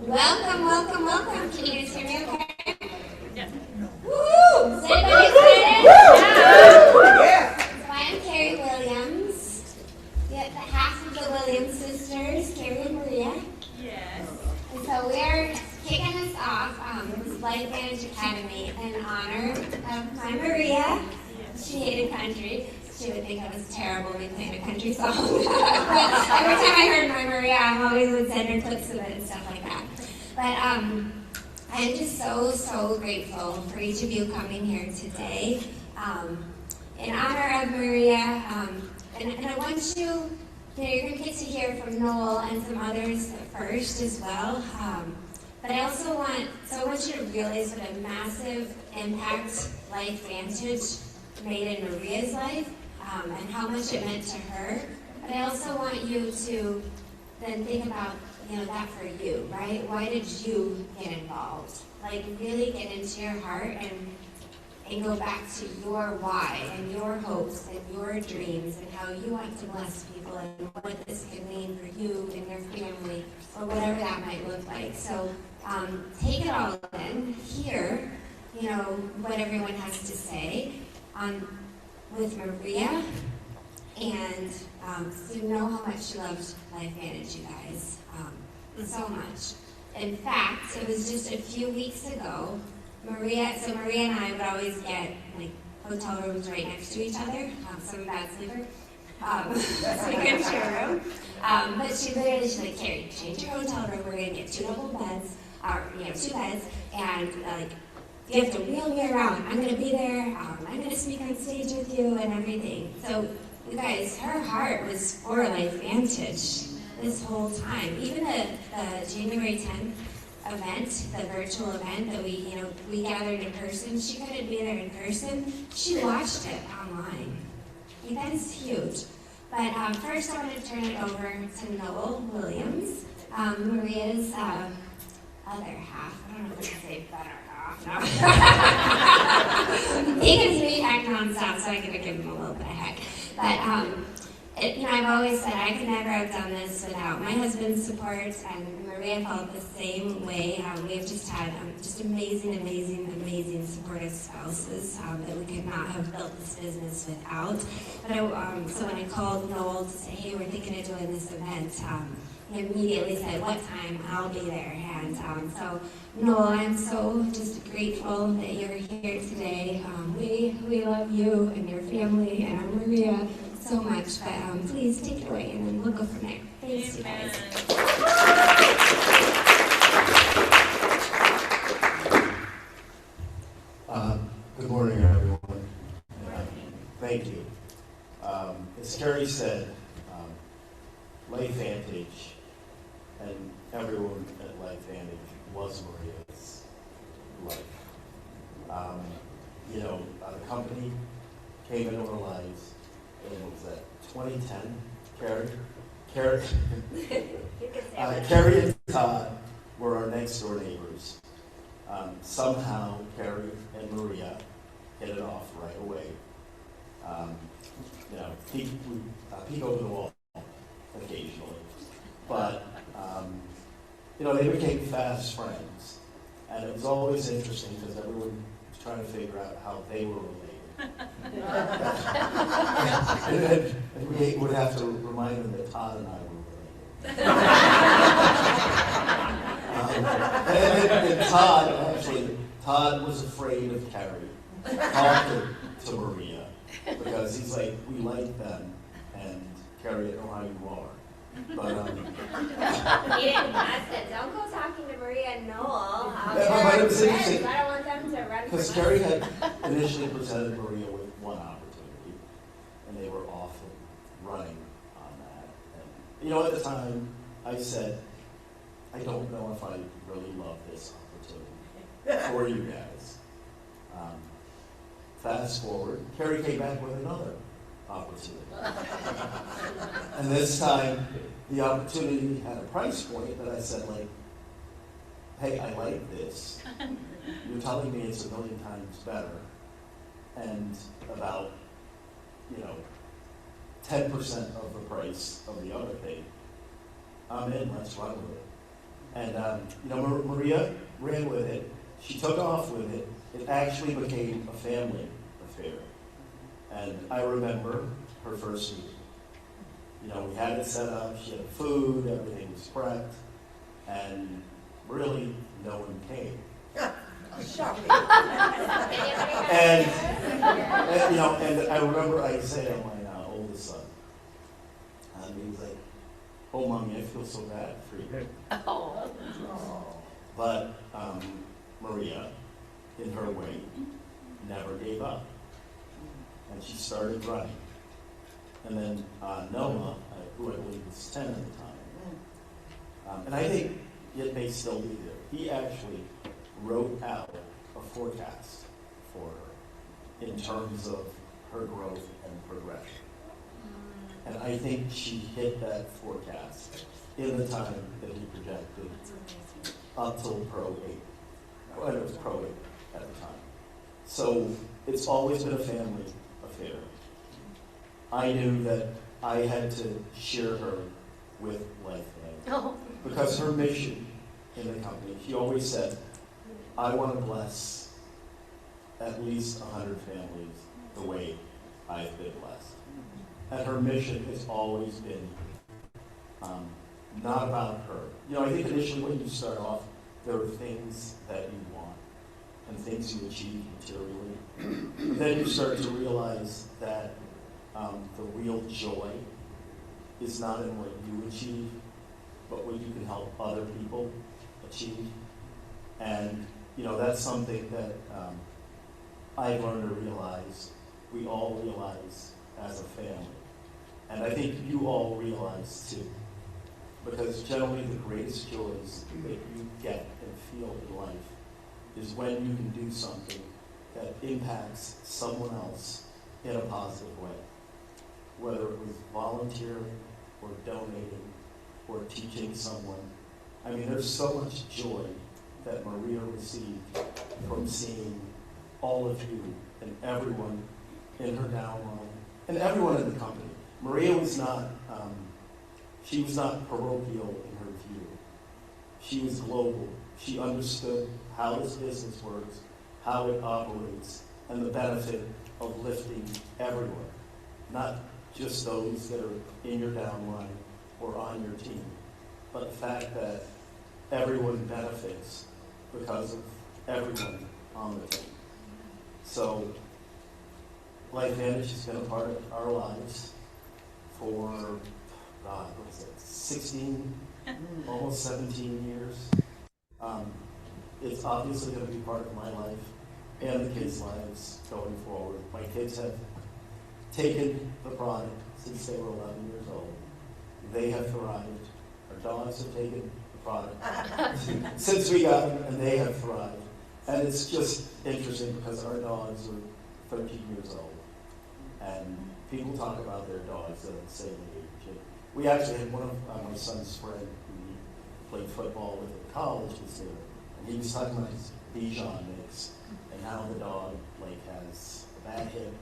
Welcome, welcome, welcome. Can you guys hear me okay? Yeah. Woo! Is anybody excited? Yeah. So I'm Carrie Williams. Yeah, the half of the Williams sisters, Carrie and Maria. Yes. And so we're kicking us off this Lifevantage Academy in honor of my Maria. She hated country. She would think I was terrible when we played a country song. But every time I heard my Maria, I always would send her clips of it and stuff like that. But I'm just so grateful for each of you coming here today in honor of Maria. And I want you're going to get to hear from Noel and some others first as well. But I want you to realize what a massive impact Lifevantage made in Maria's life. And how much it meant to her. But I also want you to then think about, that for you, right? Why did you get involved? Like, really get into your heart and go back to your why and your hopes and your dreams and how you want to bless people and what this could mean for you and your family or whatever that might look like. So take it all in, hear, what everyone has to say. With Maria, and so you know how much she loved Lifevantage, you guys, so much. In fact, it was just a few weeks ago, Maria and I would always get hotel rooms right next to each other. Some bad sleeper, so we couldn't share a room. But she's like, Carrie, change your hotel room. We're gonna get 2 double beds, or 2 beds, and you have to wheel me around. I'm going to be there. I'm going to speak on stage with you and everything. So, you guys, her heart was for Lifevantage this whole time. Even the January 10th event, the virtual event that we gathered in person, she couldn't be there in person. She watched it online. That is huge. But first, I want to turn it over to Noel Williams, Maria's other half. I don't know if I can say better. No. He gives me heck nonstop, so I gotta give him a little bit of heck. But I've always said I could never have done this without my husband's support, and Maria felt the same way. We've just had just amazing supportive spouses that we could not have built this business without. But so when I called Noel to say, hey, we're thinking of doing this event, he immediately said, what time? I'll be there. And so, Noel, I'm so just grateful that you're here today. We love you and your family and our Maria so much. But please take it away, and then we'll go from there. Thanks, you guys. Good morning, everyone. Thank you. As Carrie said, Lifevantage and everyone at Lifevantage was Maria's life. The company came into our lives, and it was at 2010. Carrie and Todd were our next door neighbors. Somehow, Carrie and Maria hit it off right away. Peek over the wall occasionally. But, they became fast friends. And it was always interesting because everyone was trying to figure out how they were related. and we would have to remind them that Todd and I were related. And Todd was afraid of Carrie talking to Maria because he's like, we like them, and Carrie, I know how you are. But he didn't ask it. Don't go talking to Maria and Noel. But it was interesting. I don't want them to run. Because Carrie had initially presented Maria with one opportunity, and they were off and running on that. And, at the time, I said, I don't know if I really love this opportunity for you guys. Fast forward, Carrie came back with another opportunity. And this time, the opportunity had a price point that I said, hey, I like this. You're telling me it's 1,000,000 times better. And about, 10% of the price of the other thing. I'm in, let's run with it. And Maria ran with it. She took off with it. It actually became a family affair. And I remember her first week. We had it set up. She had food. Everything was prepped. And really, no one came. Shocking. And I remember Isaiah, my oldest son, and he was like, "Oh, Mommy, I feel so bad for you." Oh. But Maria, in her way, never gave up, and she started running. And then Noah, who I believe was 10 at the time, and I think it may still be there. He actually wrote out a forecast for her in terms of her growth and progression. And I think she hit that forecast in the time that he projected up till Pro 8. Well, it was Pro 8 at the time. So it's always been a family affair. I knew that I had to share her with Lifevantage because her mission in the company, she always said, I want to bless at least 100 families the way I've been blessed. And her mission has always been not about her. I think initially when you start off, there are things that you want and things you achieve materially. But then you start to realize that the real joy is not in what you achieve, but what you can help other people achieve. And that's something that I've learned to realize, we all realize as a family. And I think you all realize too. Because generally the greatest joys that you get and feel in life is when you can do something that impacts someone else in a positive way. Whether it was volunteering or donating or teaching someone. I mean, there's so much joy that Maria received from seeing all of you and everyone in her downline and everyone in the company. Maria was not, she was not parochial in her view. She was global. She understood how this business works, how it operates, and the benefit of lifting everyone, not just those that are in your downline or on your team, but the fact that everyone benefits because of everyone on the team. So, Lifevantage has been a part of our lives for, God, what is it, 16, almost 17 years. It's obviously going to be part of my life and the kids' lives going forward. My kids have taken the product since they were 11 years old. They have thrived. Our dogs have taken the product since we got them, and they have thrived. And it's just interesting because our dogs are 13 years old. And people talk about their dogs that are the same age. We actually had one of my son's friend who played football with at college was there. And he was talking about his Bichon mix and how the dog has a bad hip,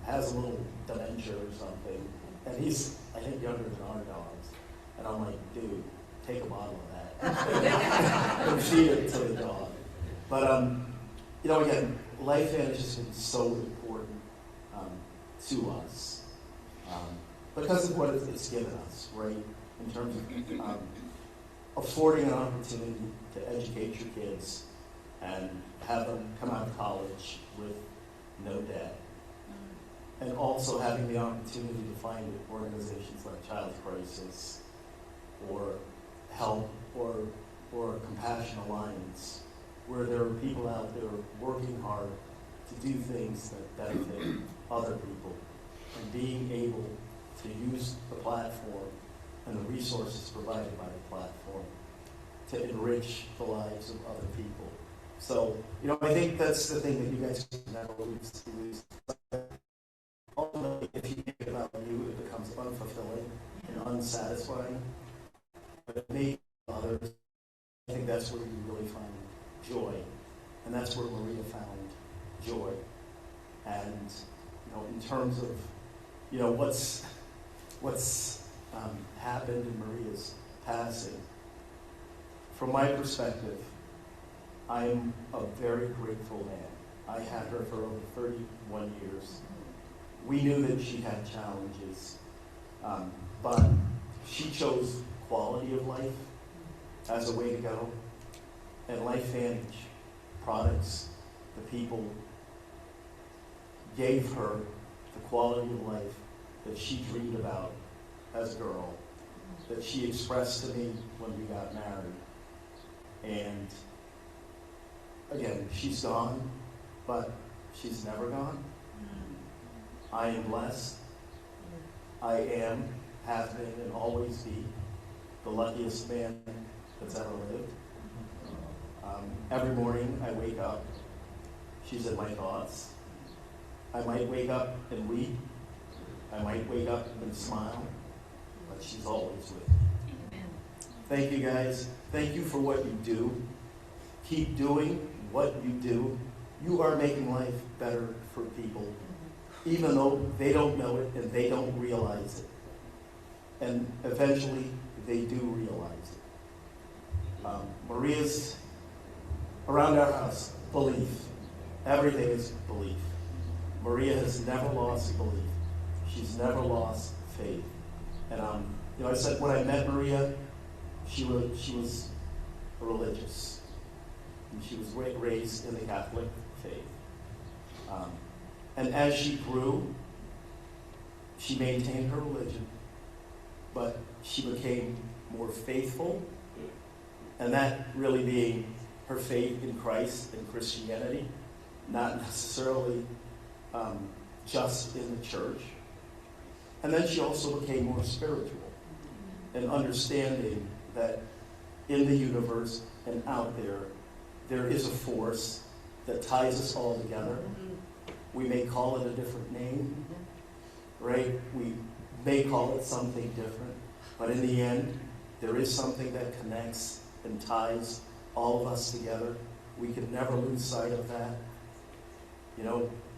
has a little dementia or something. And he's, I think, younger than our dogs. And I'm like, dude, take a bottle of that and feed it to the dog. But, again, Lifevantage has been so important to us because of what it's given us, right? In terms of affording an opportunity to educate your kids and have them come out of college with no debt. And also having the opportunity to find organizations like Child Crisis or Help or Compassion Alliance, where there are people out there working hard to do things that benefit other people, and being able to use the platform and the resources provided by the platform to enrich the lives of other people. So, I think that's the thing that you guys can never lose. Ultimately, if you think about you, it becomes unfulfilling and unsatisfying. But maybe others, I think that's where you really find joy. And that's where Maria found joy. And, in terms of, what's happened in Maria's passing, from my perspective, I am a very grateful man. I had her for over 31 years. We knew that she had challenges, but she chose quality of life as a way to go. And Lifevantage products, the people, gave her the quality of life that she dreamed about as a girl, that she expressed to me when we got married. And again, she's gone, but she's never gone. I am blessed. I am, have been, and always be the luckiest man that's ever lived. Every morning I wake up, she's in my thoughts. I might wake up and weep. I might wake up and smile, but she's always with me. Thank you guys. Thank you for what you do. Keep doing what you do. You are making life better for people, even though they don't know it and they don't realize it. And eventually, they do realize it. Maria's, around our house, belief. Everything is belief. Maria has never lost belief. She's never lost faith. And I said when I met Maria, she was religious. And she was raised in the Catholic faith. And as she grew, she maintained her religion, but she became more faithful, and that really being her faith in Christ and Christianity, not necessarily just in the church. And then she also became more spiritual and understanding that in the universe and out there is a force that ties us all together. We may call it a different name, right? We may call it something different, but in the end, there is something that connects and ties all of us together. We can never lose sight of that.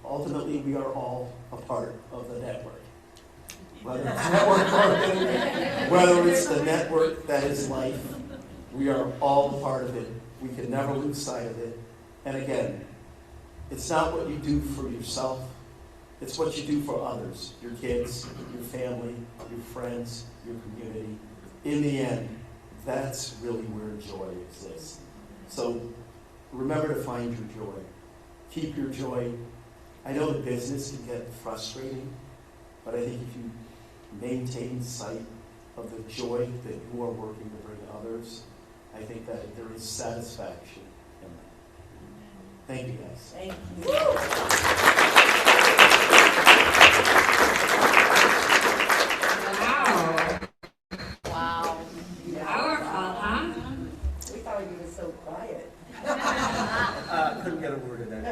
Ultimately, we are all a part of the network. Whether it's network marketing, whether it's the network that is life, we are all a part of it. We can never lose sight of it. And again, it's not what you do for yourself, it's what you do for others, your kids, your family, your friends, your community. In the end, that's really where joy exists. So remember to find your joy. Keep your joy. I know that business can get frustrating, but I think if you maintain sight of the joy that you are working to bring others, I think that there is satisfaction in that. Thank you, guys. Thank you. Wow. Powerful, huh? We thought you were so quiet. Couldn't get a word in there.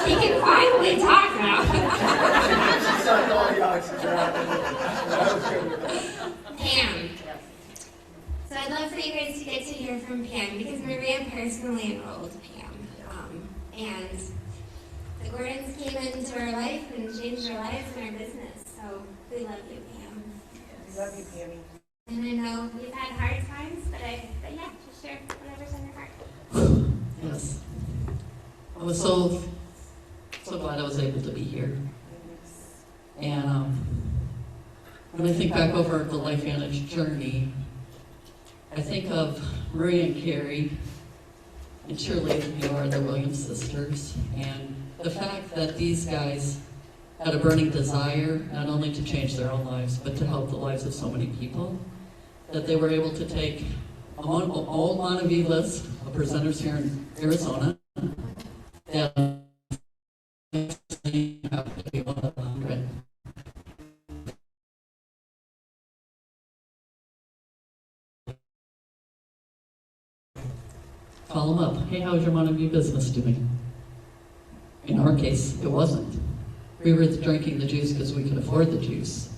He can finally talk now. Sucked all the oxygen out. Pam. So I'd love for you guys to get to hear from Pam because Maria personally enrolled Pam. And the Gordons came into our life and changed our lives and our business. So we love you, Pam. We love you, Pammy. And I know we've had hard times, but yeah, just share whatever's on your heart. Yes. I was so glad I was able to be here. And when I think back over the Lifevantage journey, I think of Maria and Carrie, and surely you are the Williams sisters, and the fact that these guys had a burning desire not only to change their own lives, but to help the lives of so many people, that they were able to take all Montague list of presenters here in Arizona, that have to be one of 100. Call them up. Hey, how's your Montague business doing? In our case, it wasn't. We were drinking the juice because we could afford the juice.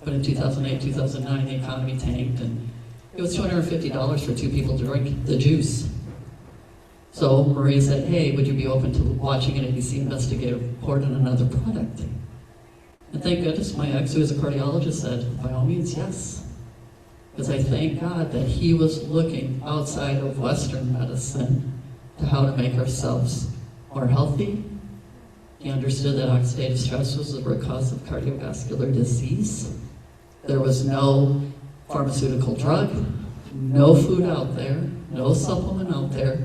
But in 2008, 2009, the economy tanked, and it was $250 for two people to drink the juice. So Marie said, hey, would you be open to watching an ABC investigative report on another product? And thank goodness my ex, who is a cardiologist, said, by all means, yes. because I thank God that he was looking outside of Western medicine to how to make ourselves more healthy. He understood that oxidative stress was the root cause of cardiovascular disease. There was no pharmaceutical drug, no food out there, no supplement out there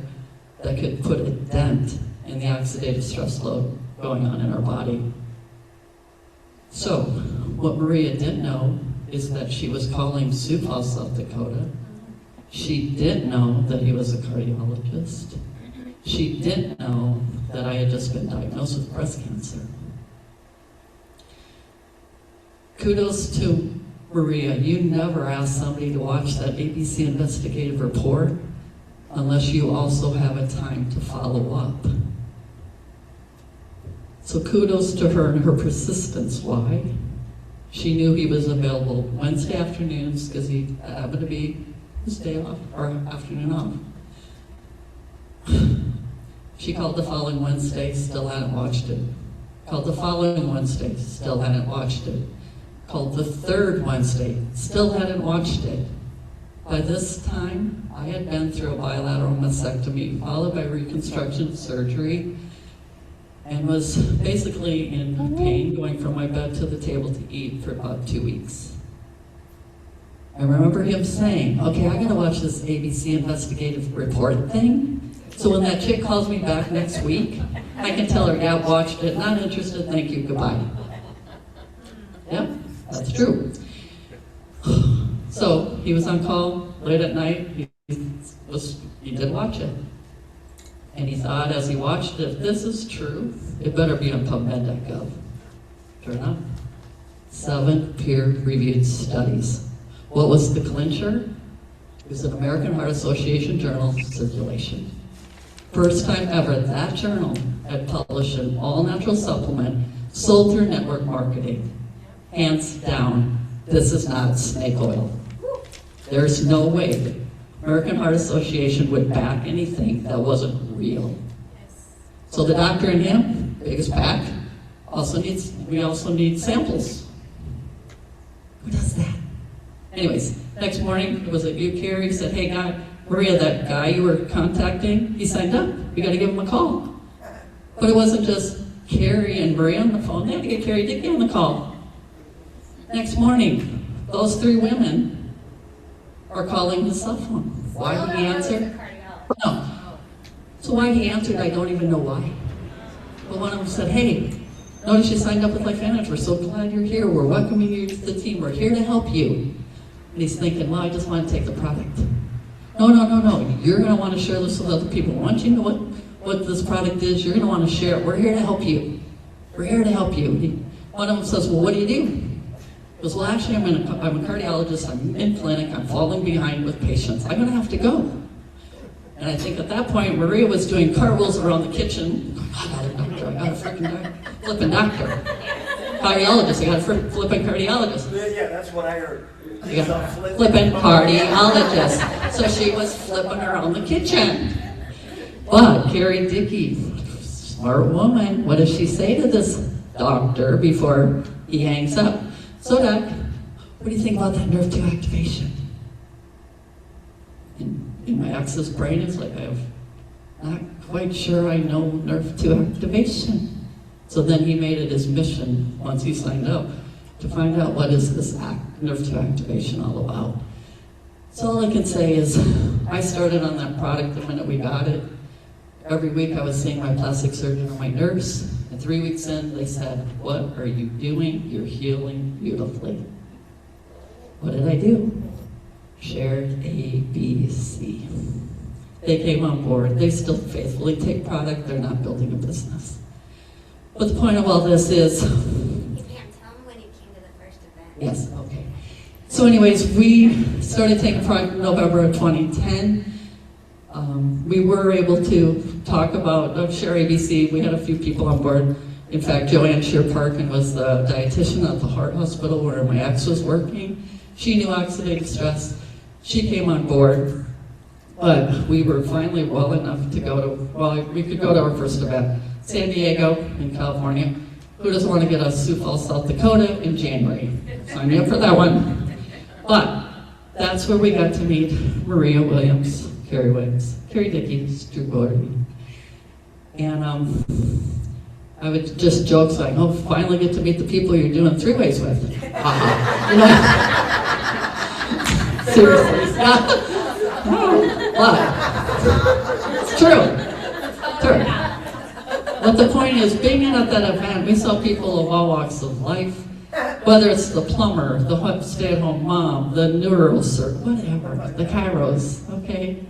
that could put a dent in the oxidative stress load going on in our body. So, what Maria didn't know is that she was calling Sioux Falls, South Dakota. She didn't know that he was a cardiologist. She didn't know that I had just been diagnosed with breast cancer. Kudos to Maria. You never ask somebody to watch that ABC investigative report unless you also have a time to follow up. So kudos to her and her persistence. Why? She knew he was available Wednesday afternoons because he happened to be his day off, or afternoon off. She called the following Wednesday, still hadn't watched it. Called the following Wednesday, still hadn't watched it. Called the third Wednesday, still hadn't watched it. By this time, I had been through a bilateral mastectomy, followed by reconstruction surgery, and was basically in pain going from my bed to the table to eat for about 2 weeks. I remember him saying, okay, I gotta watch this ABC investigative report thing, so when that chick calls me back next week, I can tell her, yeah, I watched it, not interested, thank you, goodbye. Yep, that's true. So he was on call late at night, he did watch it. And he thought as he watched it, if this is true, it better be on PubMed.gov. Sure enough, 7 peer-reviewed studies. What was the clincher? It was an American Heart Association journal circulation. First time ever that journal had published an all-natural supplement sold through network marketing. Hands down, this is not snake oil. There's no way the American Heart Association would back anything that wasn't real. So the doctor and him, biggest back, we also need samples. Who does that? Anyways, next morning, it was at UCare, he said, hey, Maria, that guy you were contacting, he signed up. We got to give him a call. But it wasn't just Carrie and Maria on the phone. They had to get Carrie Dickey on the call. Next morning, those 3 women are calling his cell phone. Why did he answer? No. So why he answered, I don't even know why. But one of them said, hey, notice you signed up with Lifevantage. We're so glad you're here. We're welcoming you to the team. We're here to help you. And he's thinking, well, I just want to take the product. No. You're going to want to share this with other people. Once you know what this product is, you're going to want to share it. We're here to help you. We're here to help you. One of them says, well, what do you do? He goes, well, actually, I'm a cardiologist. I'm in clinic. I'm falling behind with patients. I'm going to have to go. And I think at that point, Maria was doing cartwheels around the kitchen. I got a doctor. I got a freaking flipping doctor. Cardiologist. I got a flipping cardiologist. Yeah, that's what I heard. I got a flipping cardiologist. So she was flipping around the kitchen. But Carrie Dickey, smart woman, what does she say to this doctor before he hangs up? So, Doc, what do you think about that nerve 2 activation? In my ex's brain, it's like, I'm not quite sure I know nerve 2 activation. So then he made it his mission, once he signed up, to find out what is this nerve 2 activation all about. So all I can say is, I started on that product the minute we got it. Every week I was seeing my plastic surgeon or my nurse, and 3 weeks in, they said, what are you doing? You're healing beautifully. What did I do? Shared ABC. They came on board. They still faithfully take product. They're not building a business. But the point of all this is... You can't tell them when you came to the first event. Yes, okay. So anyways, we started taking product in November of 2010. We were able to talk about Share ABC. We had a few people on board. In fact, Joanne Shear-Parkin was the dietitian at the heart hospital where my ex was working. She knew oxidative stress. She came on board, but we were finally well enough to we could go to our first event, San Diego in California. Who doesn't want to get a Sioux Falls, South Dakota in January? Sign me up for that one. But that's where we got to meet Maria Williams, Carrie Williams, Carrie Dickey, Stu Gordy. And I would just joke saying, oh, finally get to meet the people you're doing three-ways with. You know? Seriously. Why? It's true. True. But the point is, being at that event, we saw people of all walks of life, whether it's the plumber, the stay-at-home mom, the neurosurgeon, whatever, the chiros, okay?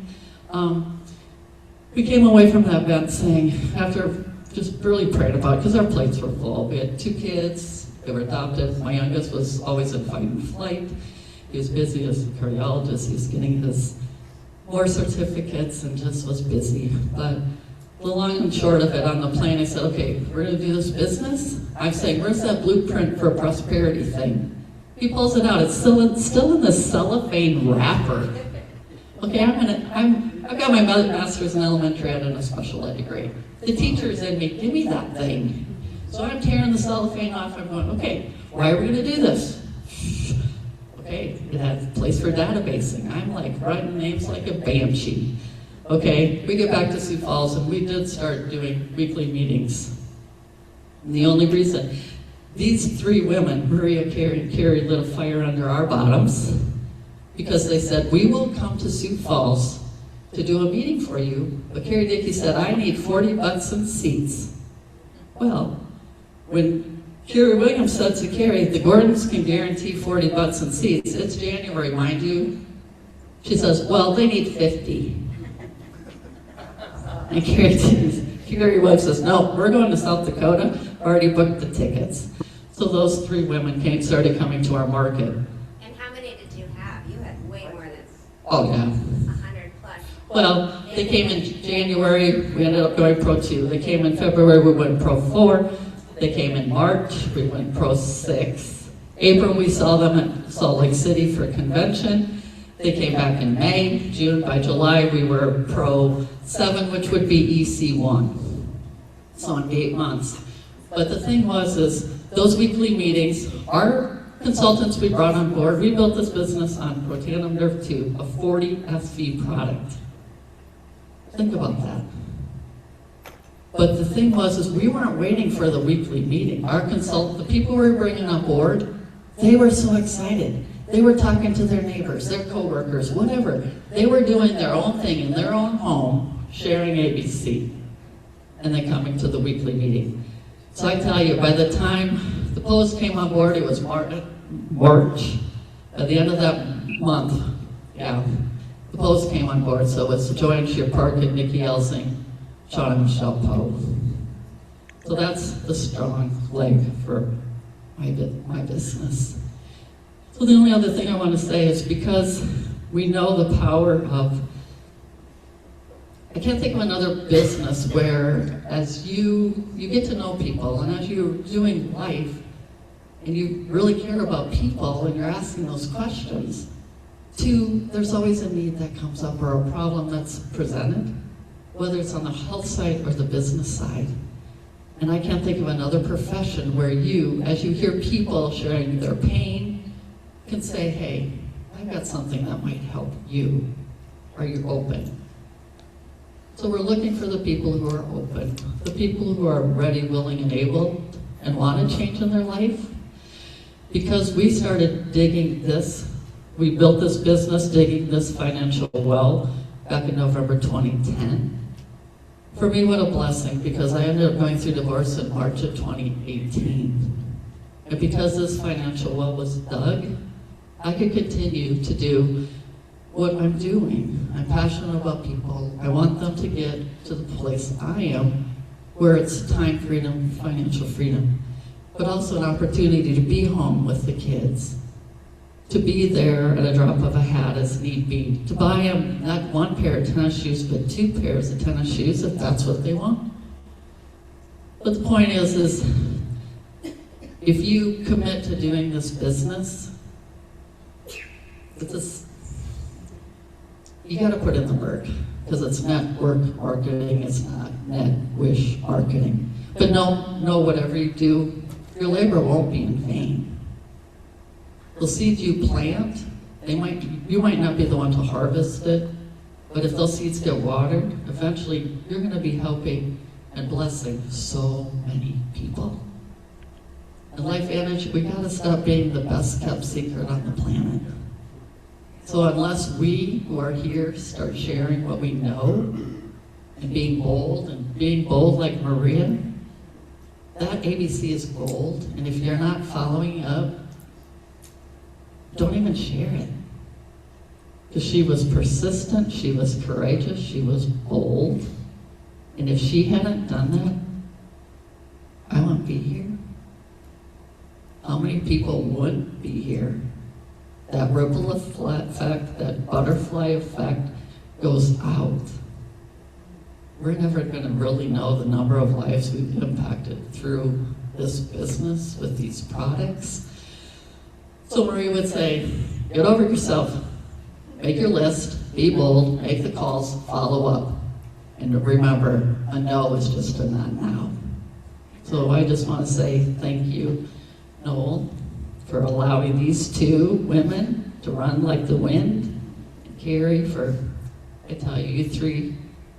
We came away from that event saying, after just really prayed about it, because our plates were full. We had 2 kids, they were adopted. My youngest was always in fight and flight. He was busy as a cardiologist. He was getting his more certificates and just was busy. But the long and short of it, on the plane, I said, okay, we're going to do this business. I'm saying, where's that blueprint for prosperity thing? He pulls it out. It's still in the cellophane wrapper. Okay, I've got my master's in elementary ed and a special ed degree. The teacher's in me, give me that thing. So I'm tearing the cellophane off. I'm going, okay, why are we going to do this? Okay, it has a place for databasing. I'm like writing names like a banshee. Okay, we get back to Sioux Falls and we did start doing weekly meetings. And the only reason these 3 women, Maria, Carrie, and Carrie, lit a fire under our bottoms because they said, we will come to Sioux Falls to do a meeting for you. But Carrie Dickey said, I need 40 butts and seats. Well, when Carrie Williams said to Carrie, the Gordons can guarantee 40 butts and seats. It's January, mind you. She says, well, they need 50. And Carrie Williams says, no, we're going to South Dakota. Already booked the tickets. So those 3 women started coming to our market. And how many did you have? You had way more than Oh, yeah. 100 plus. Well, they came in January, we ended up going Pro 2. They came in February, we went Pro 4. They came in March, we went Pro 6. April, we saw them at Salt Lake City for a convention. They came back in May, June. By July, we were Pro 7, which would be EC1. So in 8 months. But the thing is those weekly meetings, our consultants we brought on board, we built this business on Protanum Nerve 2, a 40 SV product. Think about that. But the thing is we weren't waiting for the weekly meeting. The people we were bringing on board, they were so excited. They were talking to their neighbors, their coworkers, whatever. They were doing their own thing in their own home, sharing ABC, and then coming to the weekly meeting. So I tell you, by the time the Post came on board, it was March. At the end of that month, the Post came on board. So it was Joanne Shear-Park and Nikki Elsing, Sean and Michelle Poe. So that's the strong leg for my business. So the only other thing I want to say is because we know the power of, I can't think of another business where as you get to know people and as you're doing life and you really care about people and you're asking those questions, there's always a need that comes up or a problem that's presented, whether it's on the health side or the business side. And I can't think of another profession where you, as you hear people sharing their pain, can say, hey, I've got something that might help you. Are you open? So we're looking for the people who are open, the people who are ready, willing, and able, and want to change in their life. Because we started digging this, we built this business digging this financial well back in November 2010. For me, what a blessing, because I ended up going through divorce in March of 2018. And because this financial well was dug, I could continue to do what I'm doing. I'm passionate about people. I want them to get to the place I am, where it's time freedom, financial freedom, but also an opportunity to be home with the kids, to be there at a drop of a hat as need be, to buy them not 1 pair of tennis shoes, but 2 pairs of tennis shoes if that's what they want. But the point is if you commit to doing this business, you got to put in the work, because it's network marketing, it's not net wish marketing. But know whatever you do, your labor won't be in vain. The seeds you plant You might not be the one to harvest it, but if those seeds get watered, eventually you're going to be helping and blessing so many people. In Lifevantage, we got to stop being the best kept secret on the planet. So unless we who are here start sharing what we know and being bold like Maria, that ABC is gold. And if you're not following up, don't even share it. Because she was persistent, she was courageous, she was bold. And if she hadn't done that, I wouldn't be here. How many people wouldn't be here? That ripple effect, that butterfly effect goes out. We're never going to really know the number of lives we've impacted through this business with these products. So Marie would say, get over yourself, make your list, be bold, make the calls, follow up. And remember, a no is just a not now. So I just want to say thank you, Noel, for allowing these two women to run like the wind. And Carrie, for, I tell you, you three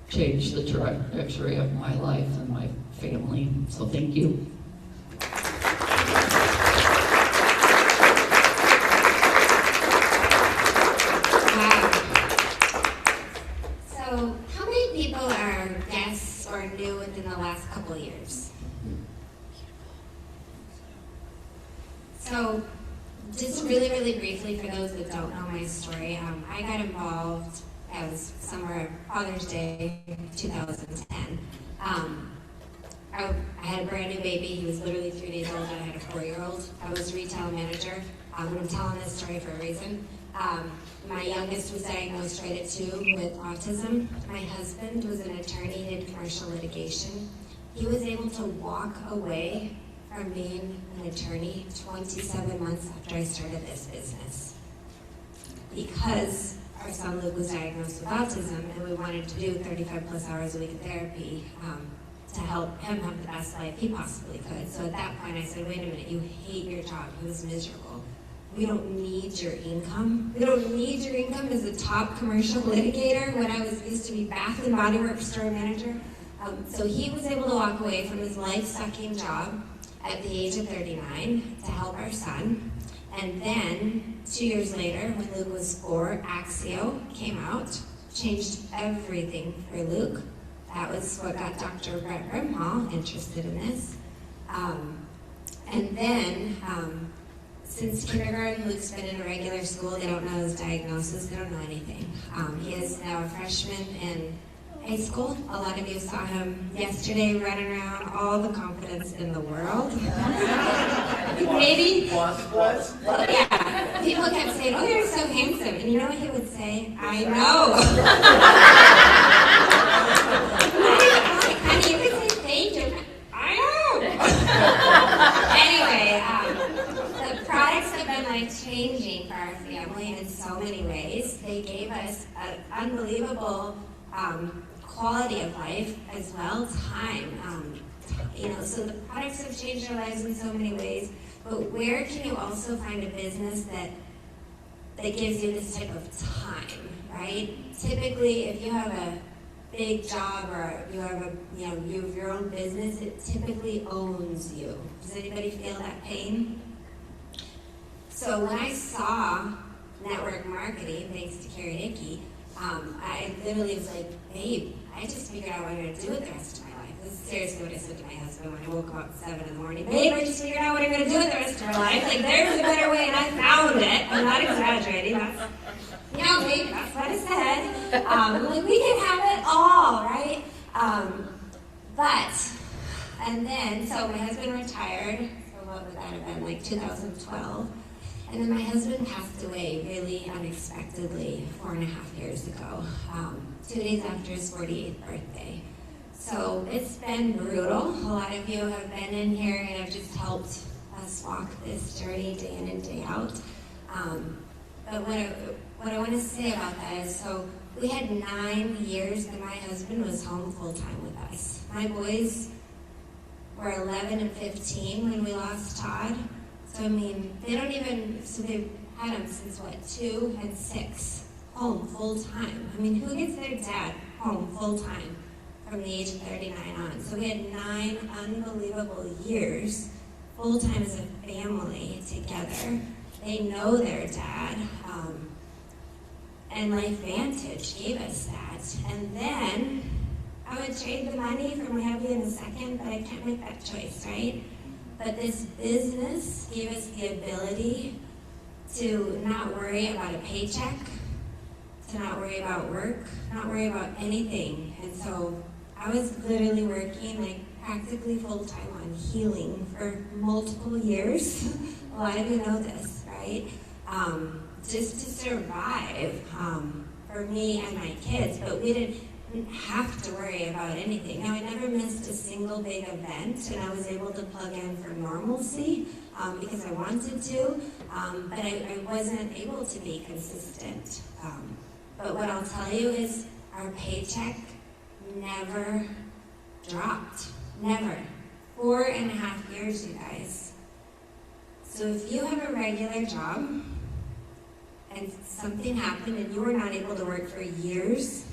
changed the trajectory of my life and my family. So thank you. So, how many people are guests or new within the last couple of years? So, just really, really briefly, for those that don't know my story, I got involved, I was somewhere Father's Day 2010. I had a brand new baby. He was literally 3 days old, and I had a 4-year-old. I was a retail manager, and I'm telling this story for a reason. My youngest was diagnosed right at 2 with autism. My husband was an attorney, he did commercial litigation. He was able to walk away from being an attorney 27 months after I started this business, because our son Luke was diagnosed with autism, and we wanted to do 35 plus hours a week of therapy to help him have the best life he possibly could. So at that point I said, wait a minute, you hate your job. He was miserable. We don't need your income. We don't need your income as a top commercial litigator when I was used to be Bath and Body Works store manager. So he was able to walk away from his life-sucking job at the age of 39 to help our son. And then 2 years later, when Luke was 4, Axio came out, changed everything for Luke. That was what got Dr. Brett Brimhall interested in this. And then, since kindergarten, Luke's been in a regular school. They don't know his diagnosis. They don't know anything. He is now a freshman in high school. A lot of you saw him yesterday running around, all the confidence in the world. Maybe. Well, yeah. People kept saying, oh, you're so handsome. And you know what he would say? I know. Honey, you could say thank you. I know. Anyway, the products have been life-changing for our family in so many ways. They gave us an unbelievable quality of life as well, time. So the products have changed our lives in so many ways. But where can you also find a business that gives you this type of time, right? Typically, if you have a big job or you have you have your own business, it typically owns you. Does anybody feel that pain? So when I saw network marketing, thanks to Carrie Dickey, I literally was like, babe, I just figured out what I'm going to do with the rest of my life. This is seriously what I said to my husband when I woke him up at 7 in the morning. Babe, I just figured out what I'm going to do with the rest of my life. Like, there's a better way, and I found it. I'm not exaggerating. Babe, that's what I said. Like, we can have it all, right? So my husband retired, so what would that have been, like 2012. And then my husband passed away really unexpectedly 4.5 years ago, 2 days after his 48th birthday. So it's been brutal. A lot of you have been in here and have just helped us walk this journey day in and day out. But what I want to say about that is, so we had 9 years that my husband was home full-time with us. My boys were 11 and 15 when we lost Todd. So, they had them since what, 2 and 6, home full time. I mean, who gets their dad home full time from the age of 39 on? So we had 9 unbelievable years full time as a family together. They know their dad, and Lifevantage gave us that. And then I would trade the money for my hubby in a second, but I can't make that choice, right? But this business gave us the ability to not worry about a paycheck, to not worry about work, not worry about anything. And so I was literally working like practically full time on healing for multiple years. A lot of you know this, right? Just to survive for me and my kids, but we didn't have to worry about anything. Now, I never missed a single big event, and I was able to plug in for normalcy because I wanted to, but I wasn't able to be consistent. But what I'll tell you is our paycheck never dropped. Never. 4.5 years, you guys. So if you have a regular job and something happened and you were not able to work for years,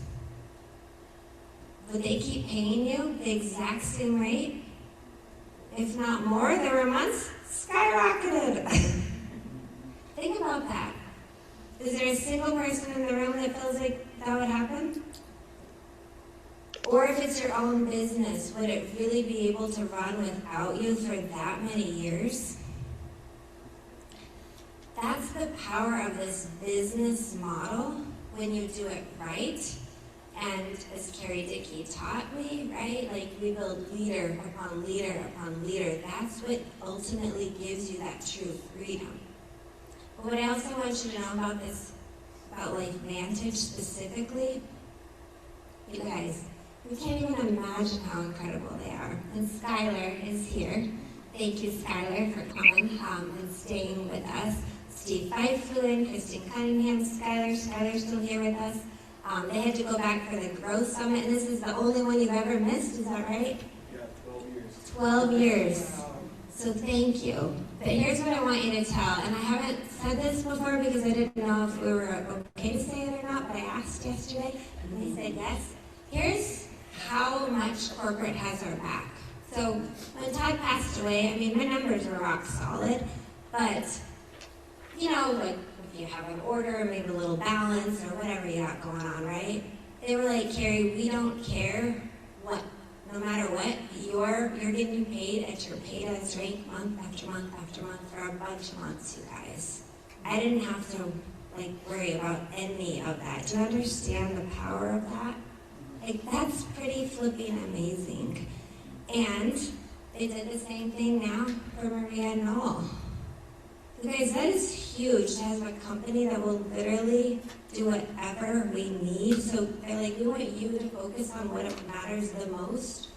would they keep paying you the exact same rate? If not more, there were months skyrocketed. Think about that. Is there a single person in the room that feels like that would happen? Or if it's your own business, would it really be able to run without you for that many years? That's the power of this business model when you do it right. And as Carrie Dickey taught me, right? Like we build leader upon leader upon leader. That's what ultimately gives you that true freedom. But what I also want you to know about this, about Lifevantage specifically, you guys, we can't even imagine how incredible they are. And Skylar is here. Thank you, Skylar, for coming and staying with us. Steve Fife flew in, Kristen Cunningham, Skylar's still here with us. They had to go back for the Growth Summit, and this is the only one you've ever missed, is that right? Yeah, 12 years. 12 years. So thank you. But here's what I want you to tell, and I haven't said this before because I didn't know if we were okay to say it or not, but I asked yesterday, and they said yes. Here's how much corporate has our back. So when Todd passed away, I mean, my numbers were rock solid, but, you know, like, if you have an order, maybe a little balance or whatever you got going on, right? They were like, Carrie, we don't care what, no matter what, you're getting paid at your pay as rate month after month after month for a bunch of months, you guys. I didn't have to like worry about any of that. Do you understand the power of that? Like that's pretty flipping amazing. And they did the same thing now for Maria and Noel. You guys, that is huge to have a company that will literally do whatever we need. So they're like, we want you to focus on what matters the most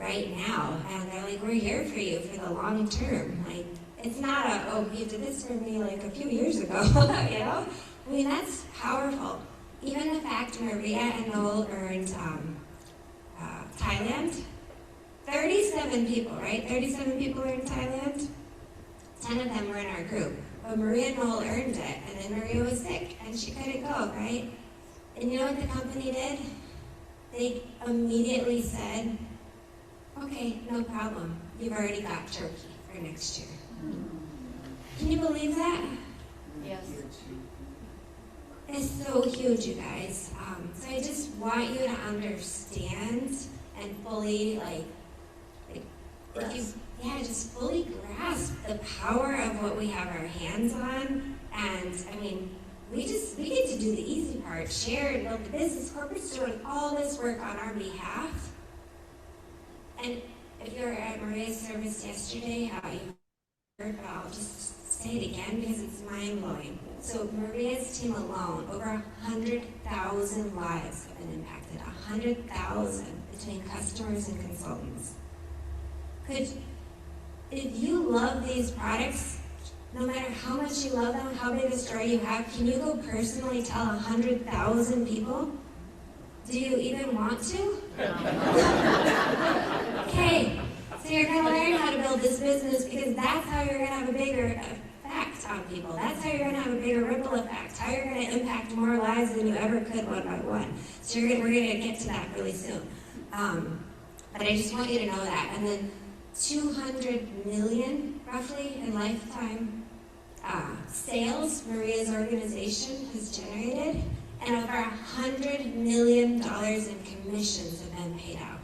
right now. And they're like, we're here for you for the long term. Like, it's not a, oh, you did this for me like a few years ago, you know? I mean, that's powerful. Even the fact Maria and Noel earned Thailand, 37 people, right? 37 people were in Thailand. 10 of them were in our group. But Maria and Noel earned it, and then Maria was sick, and she couldn't go, right? And you know what the company did? They immediately said, okay, no problem. You've already got turkey for next year. Can you believe that? Yes. It's so huge, you guys. So I just want you to understand and fully, if you, just fully grasp the power of what we have our hands on. And I mean, we get to do the easy part, share and build the business. Corporate's doing all this work on our behalf. And if you were at Maria's service yesterday, you heard, but I'll just say it again because it's mind-blowing. So Maria's team alone, over 100,000 lives have been impacted, 100,000 between customers and consultants. If you love these products, no matter how much you love them, how big a store you have, can you go personally tell 100,000 people? Do you even want to? Okay, so you're going to learn how to build this business because that's how you're going to have a bigger effect on people. That's how you're going to have a bigger ripple effect, how you're going to impact more lives than you ever could one by one. So we're going to get to that really soon. But I just want you to know that. And then 200 million, roughly, in lifetime sales Maria's organization has generated, and over $100 million in commissions have been paid out.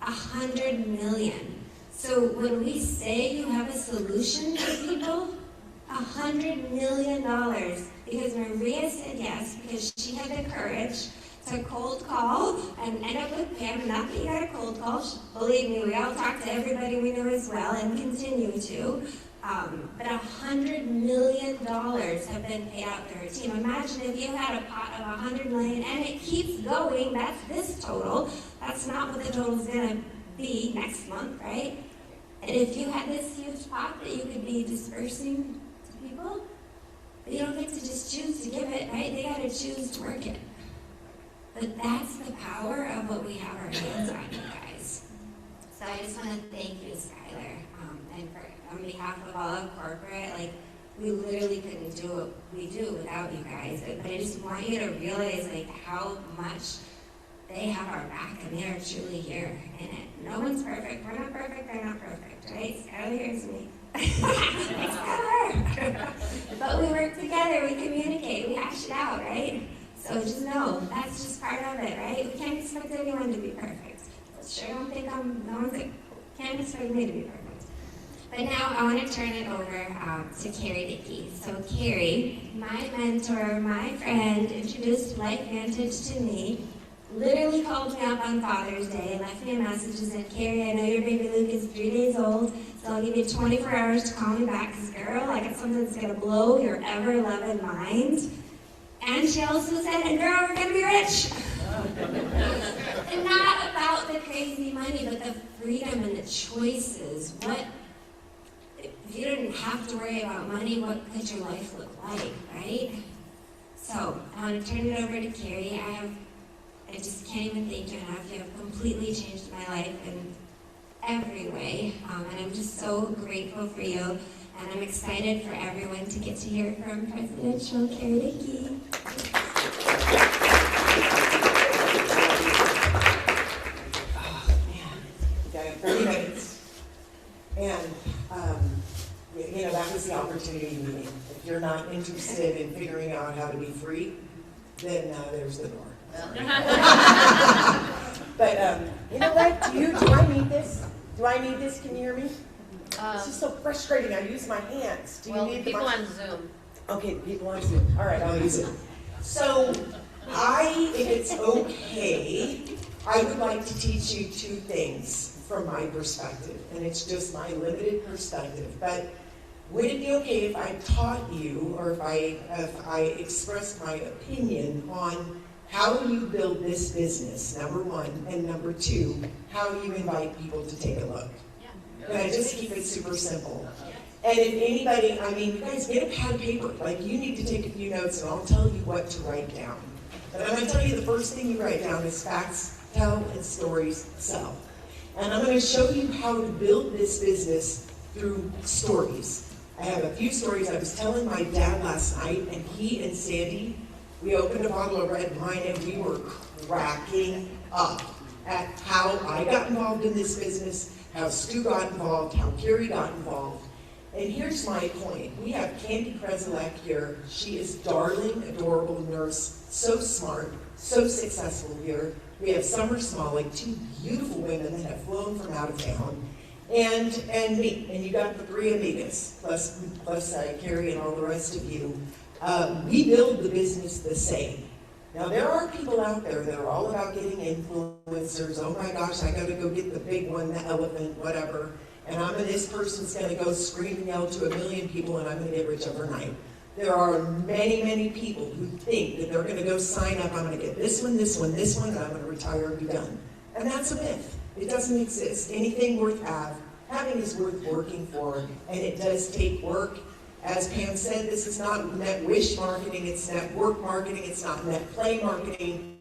100 million. So when we say you have a solution for people, $100 million, because Maria said yes, because she had the courage to cold call and end up with Pam. Not that you got a cold call. Believe me, we all talk to everybody we know as well and continue to. But $100 million have been paid out to her team. Imagine if you had a pot of $100 million and it keeps going. That's this total. That's not what the total is going to be next month, right? And if you had this huge pot that you could be dispersing to people, but you don't get to just choose to give it, right? They got to choose to work it. But that's the power of what we have our hands on, you guys. So I just want to thank you, Skylar, and on behalf of all of corporate, like, we literally couldn't do what we do without you guys. But I just want you to realize, like, how much they have our back, and they are truly here in it. No one's perfect. We're not perfect. They're not perfect, right? Skylar hears me. Skylar! But we work together. We communicate. We hash it out, right? So just know, that's just part of it, right? We can't expect anyone to be perfect. Sure don't think can't expect me to be perfect. But now I want to turn it over to Carrie Dickey. So Carrie, my mentor, my friend, introduced Lifevantage to me, literally called me up on Father's Day, left me a message and said, Carrie, I know your baby Luke is 3 days old, so I'll give you 24 hours to call me back, because girl, I got something that's going to blow your ever-loving mind. And she also said, and girl, we're going to be rich. And not about the crazy money, but the freedom and the choices. What, if you didn't have to worry about money, what could your life look like, right? So I want to turn it over to Carrie. I just can't even thank you enough. You have completely changed my life in every way. And I'm just so grateful for you. And I'm excited for everyone to get to hear from Presidential Carrie Dickey. Oh, man. You got 30 minutes. And, that was the opportunity meeting. If you're not interested in figuring out how to be free, then there's the door. But, you know what? Do I need this? Do I need this? Can you hear me? This is so frustrating. I use my hands. Do you need people on Zoom? Okay, people on Zoom. All right, I'll use it. So, if it's okay, I would like to teach you 2 things from my perspective, and it's just my limited perspective. But would it be okay if I taught you, or if I expressed my opinion on how you build this business, number 1, and number 2, how you invite people to take a look? Can I just keep it super simple? And if anybody, you guys get a pad of paper. Like, you need to take a few notes, and I'll tell you what to write down. But I'm going to tell you the first thing you write down is facts tell and stories sell. And I'm going to show you how to build this business through stories. I have a few stories. I was telling my dad last night, and he and Sandy, we opened a bottle of red wine, and we were cracking up at how I got involved in this business, how Stu got involved, how Carrie got involved. And here's my point. We have Candy Krezelak here. She is darling, adorable nurse, so smart, so successful here. We have Summer Smolik, 2 beautiful women that have flown from out of town, and me. And you got the 3 amigas, plus Carrie and all the rest of you. We build the business the same. Now, there are people out there that are all about getting influencers. Oh my gosh, I gotta go get the big one, the elephant, whatever. And this person's gonna go scream and yell to 1 million people, and I'm gonna get rich overnight. There are many, many people who think that they're gonna go sign up, I'm gonna get this one, this one, this one, and I'm gonna retire and be done. And that's a myth. It doesn't exist. Anything worth having is worth working for, and it does take work. As Pam said, this is not net wish marketing, it's net work marketing, it's not net play marketing.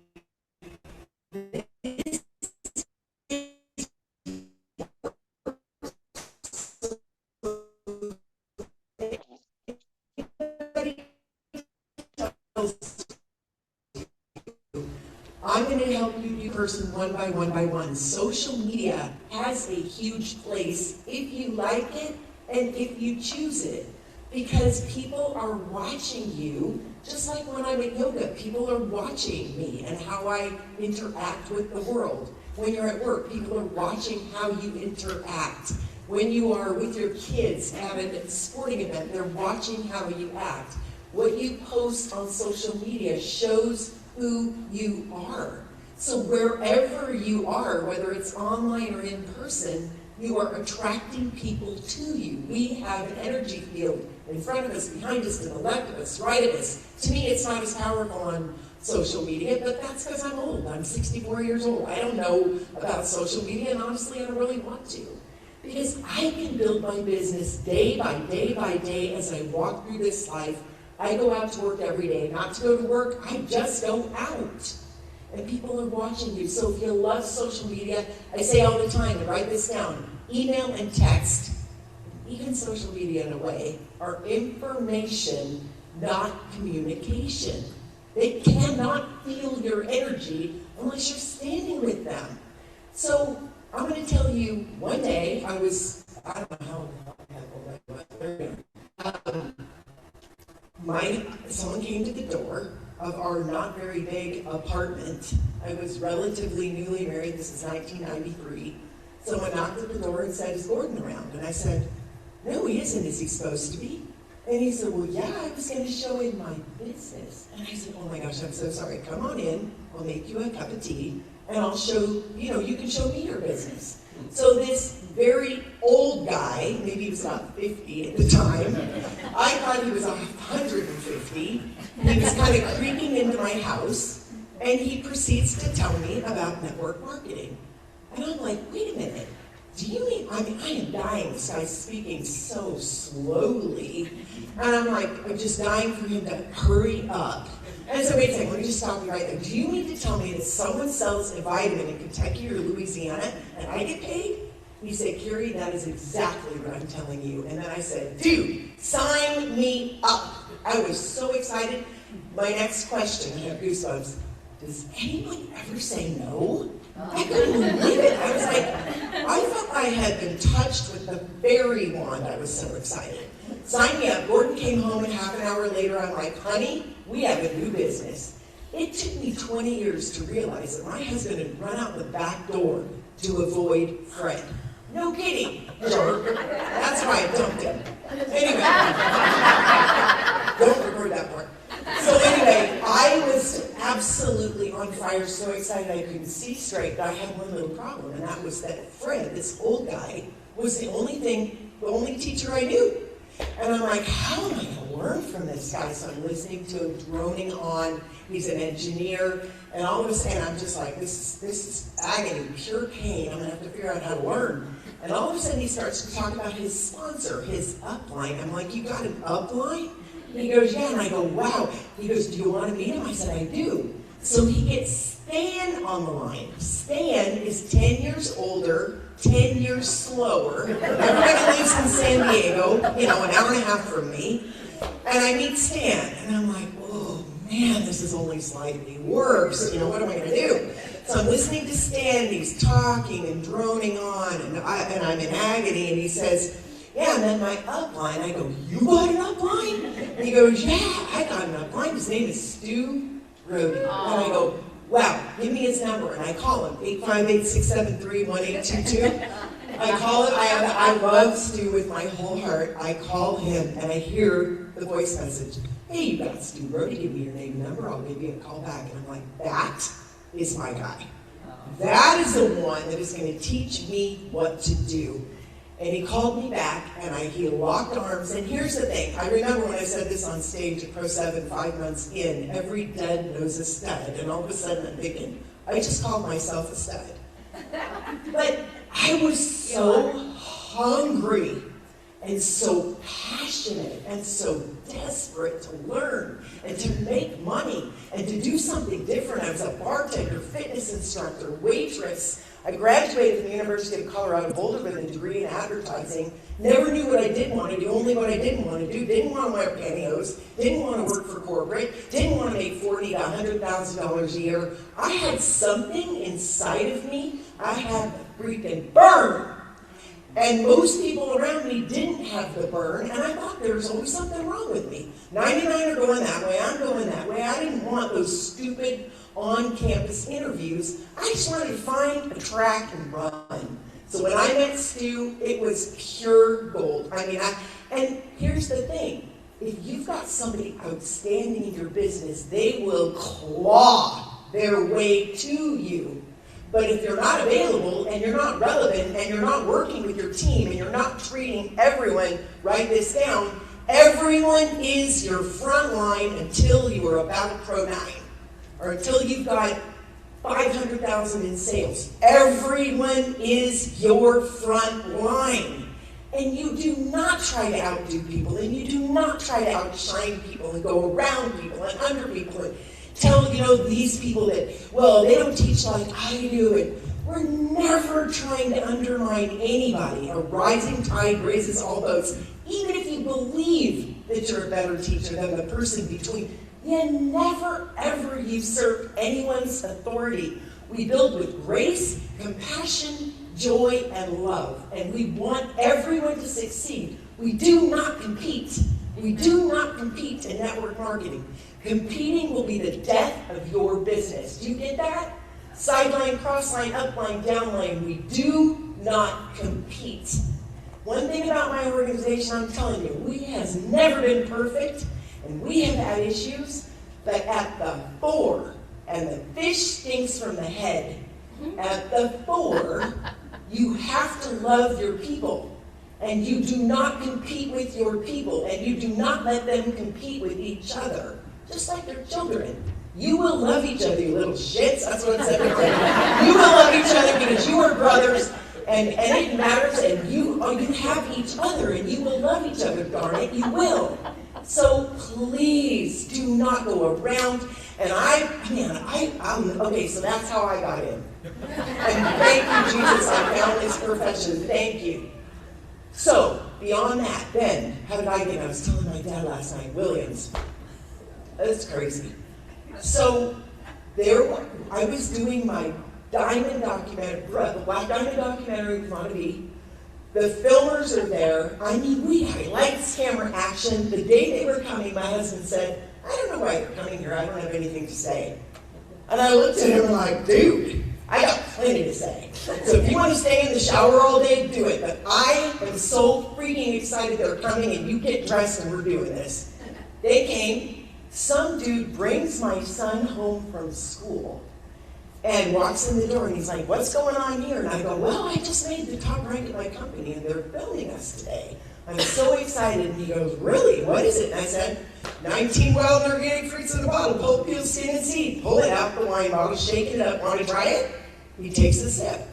I'm going to help you person one by one by one. Social media has a huge place if you like it and if you choose it. Because people are watching you, just like when I'm at yoga, people are watching me and how I interact with the world. When you're at work, people are watching how you interact. When you are with your kids at a sporting event, they're watching how you act. What you post on social media shows who you are. So wherever you are, whether it's online or in person, you are attracting people to you. We have an energy field in front of us, behind us, to the left of us, right of us. To me, it's not as powerful on social media, but that's because I'm old. I'm 64 years old. I don't know about social media, and honestly, I don't really want to. Because I can build my business day by day by day as I walk through this life. I go out to work every day. Not to go to work, I just go out. And people are watching you. So if you love social media, I say all the time, and write this down, email and text, even social media in a way, are information, not communication. They cannot feel your energy unless you're standing with them. So I'm going to tell you, one day I don't know how someone came to the door of our not very big apartment. I was relatively newly married. This is 1993. Someone knocked at the door and said, "Is Gordon around?" And I said, "No, he isn't. Is he supposed to be?" And he said, "Well, yeah, I was going to show him my business." And I said, "Oh my gosh, I'm so sorry. Come on in. I'll make you a cup of tea, and I'll show, you can show me your business." So this very old guy, maybe he was about 50 at the time, I thought he was 150. He was kind of creeping into my house, and he proceeds to tell me about network marketing. And I'm like, wait a minute. Do you mean, I am dying. This guy's speaking so slowly. And I'm just dying for him to hurry up. And so wait a second, let me just stop you right there. Do you mean to tell me that someone sells a vitamin in Kentucky or Louisiana and I get paid? He said, "Carrie, that is exactly what I'm telling you." And then I said, "Dude, sign me up." I was so excited. My next question, I have goosebumps. Does anyone ever say no? I couldn't believe it. I was like, I thought I had been touched with the fairy wand. I was so excited. Sign me up. Gordon came home, and half an hour later, I'm like, "Honey, we have a new business." It took me 20 years to realize that my husband had run out the back door to avoid Fred. No kidding, jerk. That's why I dumped him. Anyway, don't record that part. So anyway, I was absolutely on fire, so excited I couldn't see straight, but I had one little problem, and that was that Fred, this old guy, was the only teacher I knew. And I'm like, how am I going to learn from this guy? So I'm listening to him droning on. He's an engineer, and all of a sudden I'm just like, this is agony, pure pain. I'm going to have to figure out how to learn. And all of a sudden he starts to talk about his sponsor, his upline. I'm like, "You got an upline?" And he goes, "Yeah." And I go, "Wow." He goes, "Do you want to meet him?" I said, "I do." So he gets Stan on the line. Stan is 10 years older, 10 years slower. Everybody lives in San Diego, an hour and a half from me. And I meet Stan, and I'm like, oh man, this is only slightly worse. What am I going to do? So I'm listening to Stan, and he's talking and droning on, and I'm in agony, and he says, "Yeah, and then my upline." I go, "You got an upline?" And he goes, "Yeah, I got an upline. His name is Stu Brody." And I go, "Wow, give me his number." And I call him, 858-673-1822. I call him, I love Stu with my whole heart. I call him, and I hear the voice message. "Hey, you got Stu Brody, give me your name and number, I'll give you a call back." And I'm like, that is my guy. That is the one that is going to teach me what to do. And he called me back, and he locked arms. And here's the thing. I remember when I said this on stage at Pro 7 5 months in, every dud knows a stud. And all of a sudden I'm thinking, I just called myself a stud. But I was so hungry and so passionate and so desperate to learn and to make money and to do something different. I was a bartender, fitness instructor, waitress. I graduated from the University of Colorado Boulder with a degree in advertising. Never knew what I did want to do, only what I didn't want to do. Didn't want to wear pantyhose. Didn't want to work for corporate. Didn't want to make $40,000 to $100,000 a year. I had something inside of me. I had the freaking burn. And most people around me didn't have the burn, and I thought there was always something wrong with me. 99 are going that way, I'm going that way. I didn't want those stupid on-campus interviews. I just wanted to find a track and run. So when I met Stu, it was pure gold. And here's the thing. If you've got somebody outstanding in your business, they will claw their way to you. But if you're not available, and you're not relevant, and you're not working with your team, and you're not treating everyone, write this down, everyone is your front line until you are about Pro 9, or until you've got 500,000 in sales. Everyone is your front line. And you do not try to outdo people, and you do not try to outshine people, and go around people, and under people, and tell, these people that, well, they don't teach like I do, and we're never trying to undermine anybody. A rising tide raises all boats. Even if you believe that you're a better teacher than the person between, you never, ever usurp anyone's authority. We build with grace, compassion, joy, and love, and we want everyone to succeed. We do not compete. We do not compete in network marketing. Competing will be the death of your business. Do you get that? Sideline, crossline, upline, downline. We do not compete. One thing about my organization, I'm telling you, we has never been perfect, and we have had issues, but at the fore, and the fish stinks from the head, at the fore, you have to love your people. And you do not compete with your people, and you do not let them compete with each other. Just like their children. You will love each other, you little shits. That's what it said. You will love each other because you are brothers, and it matters, and you have each other, and you will love each other, darn it, you will. So please do not go around, and okay, so that's how I got in. And thank you, Jesus, I found this profession, thank you. So, beyond that, then, how did I get in? I was telling my dad last night, Williams. That's crazy. So, I was doing my diamond documentary, the Black Diamond documentary with Montevideo. The filmers are there. We had lights, camera, action. The day they were coming, my husband said, I don't know why they're coming here. I don't have anything to say. And I looked at him and I'm like, dude, I got plenty to say. So if you want to stay in the shower all day, do it. But I am so freaking excited they're coming, and you get dressed and we're doing this. They came. Some dude brings my son home from school and walks in the door, and he's like, what's going on here? And I go, well, I just made the top rank at my company, and they're filming us today. I'm so excited. And he goes, really? What is it? And I said, 19 wild organic fruits in a bottle, pulp, peel, skin, and seed. Pull it out the wine bottle, shake it up. Want to try it? He takes a sip.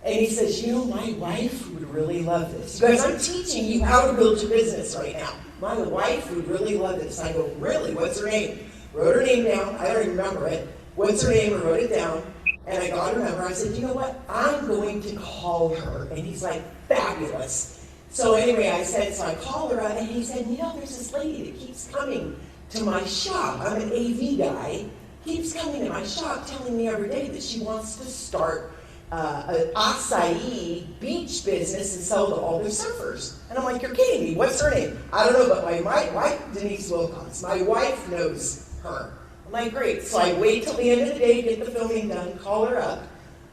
And he says, my wife would really love this. Because I'm teaching you how to build your business right now. My wife would really love this. I go, really? What's her name? Wrote her name down. I don't even remember it. What's her name? I wrote it down. And I got her number. I said, you know what? I'm going to call her. And he's like, fabulous. So anyway, so I called her up, and he said, there's this lady that keeps coming to my shop. I'm an AV guy. Keeps coming to my shop telling me every day that she wants to start an acai beach business and sell to all their surfers. And I'm like, you're kidding me. What's her name? I don't know, but my wife, Denise Wilcox, my wife knows her. I'm like, great. So I wait till the end of the day, get the filming done, call her up.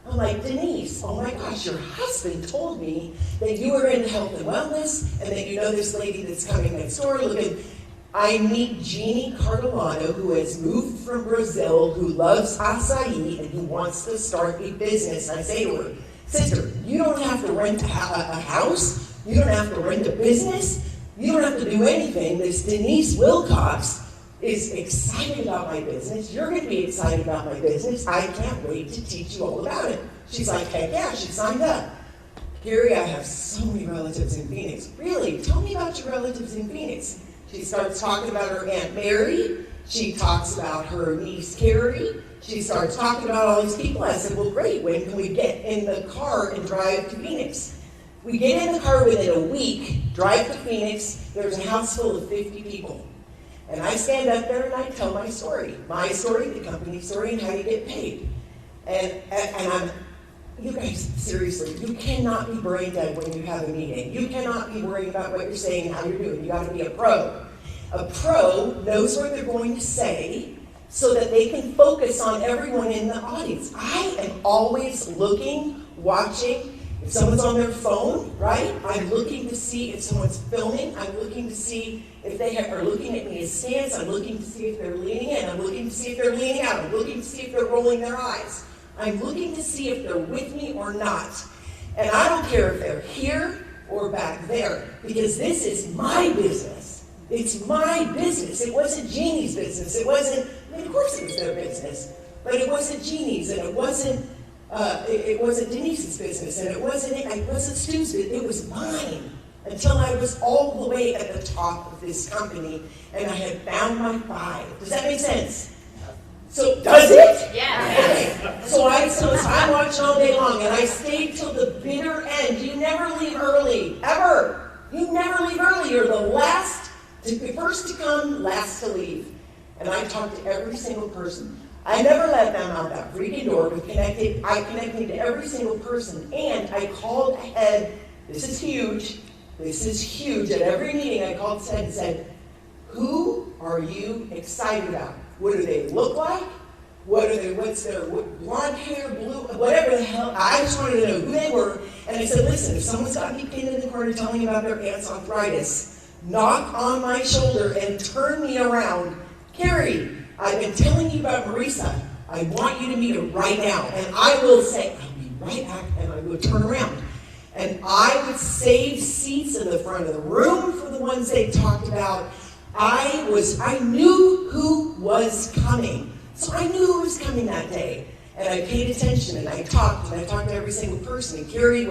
I'm like, Denise, oh my gosh, your husband told me that you were in health and wellness, and that you know this lady that's coming next door looking. I meet Jeannie Cardolano, who has moved from Brazil, who loves acai, and who wants to start a business. I say to her, sister, you don't have to rent a house. You don't have to rent a business. You don't have to do anything. This Denise Wilcox is excited about my business. You're going to be excited about my business. I can't wait to teach you all about it. She's like, heck yeah, she signed up. Gary, I have so many relatives in Phoenix. Really? Tell me about your relatives in Phoenix. She starts talking about her Aunt Mary. She talks about her niece Carrie. She starts talking about all these people. I said, well, great, when can we get in the car and drive to Phoenix? We get in the car within a week, drive to Phoenix, there's a house full of 50 people. And I stand up there and I tell my story, the company story, and how you get paid. And you guys, seriously, you cannot be brain dead when you have a meeting. You cannot be worried about what you're saying and how you're doing. You got to be a pro. A pro knows what they're going to say so that they can focus on everyone in the audience. I am always looking, watching. If someone's on their phone, right? I'm looking to see if someone's filming. I'm looking to see if they are looking at me as stance. I'm looking to see if they're leaning in. I'm looking to see if they're leaning out. I'm looking to see if they're rolling their eyes. I'm looking to see if they're with me or not. And I don't care if they're here or back there, because this is my business. It's my business. It wasn't Jeannie's business. It wasn't, I mean, of course it was their business, but it wasn't Jeannie's, and it wasn't Denise's business, and it wasn't Stu's business. It was mine until I was all the way at the top of this company, and I had found my five. Does that make sense? So, does it? Yes. Okay. So I watched all day long, and I stayed till the bitter end. You never leave early, ever. You never leave early. You're the first to come, last to leave. And I talked to every single person. I never let them out that freaking door. I connected to every single person, and I called ahead. This is huge. At every meeting, I called ahead and said, who are you excited about? What do they look like? What's their blonde hair, blue, whatever the hell. I just wanted to know who they were. And I said, listen, if someone's got me pinned in the corner telling me about their aunt's arthritis, knock on my shoulder and turn me around. Carrie, I've been telling you about Marisa. I want you to meet her right now. And I will say, I'll be right back, and I would turn around. And I would save seats in the front of the room for the ones they talked about. I knew who was coming. So I knew who was coming that day. And I paid attention, and I talked to every single person. And Carrie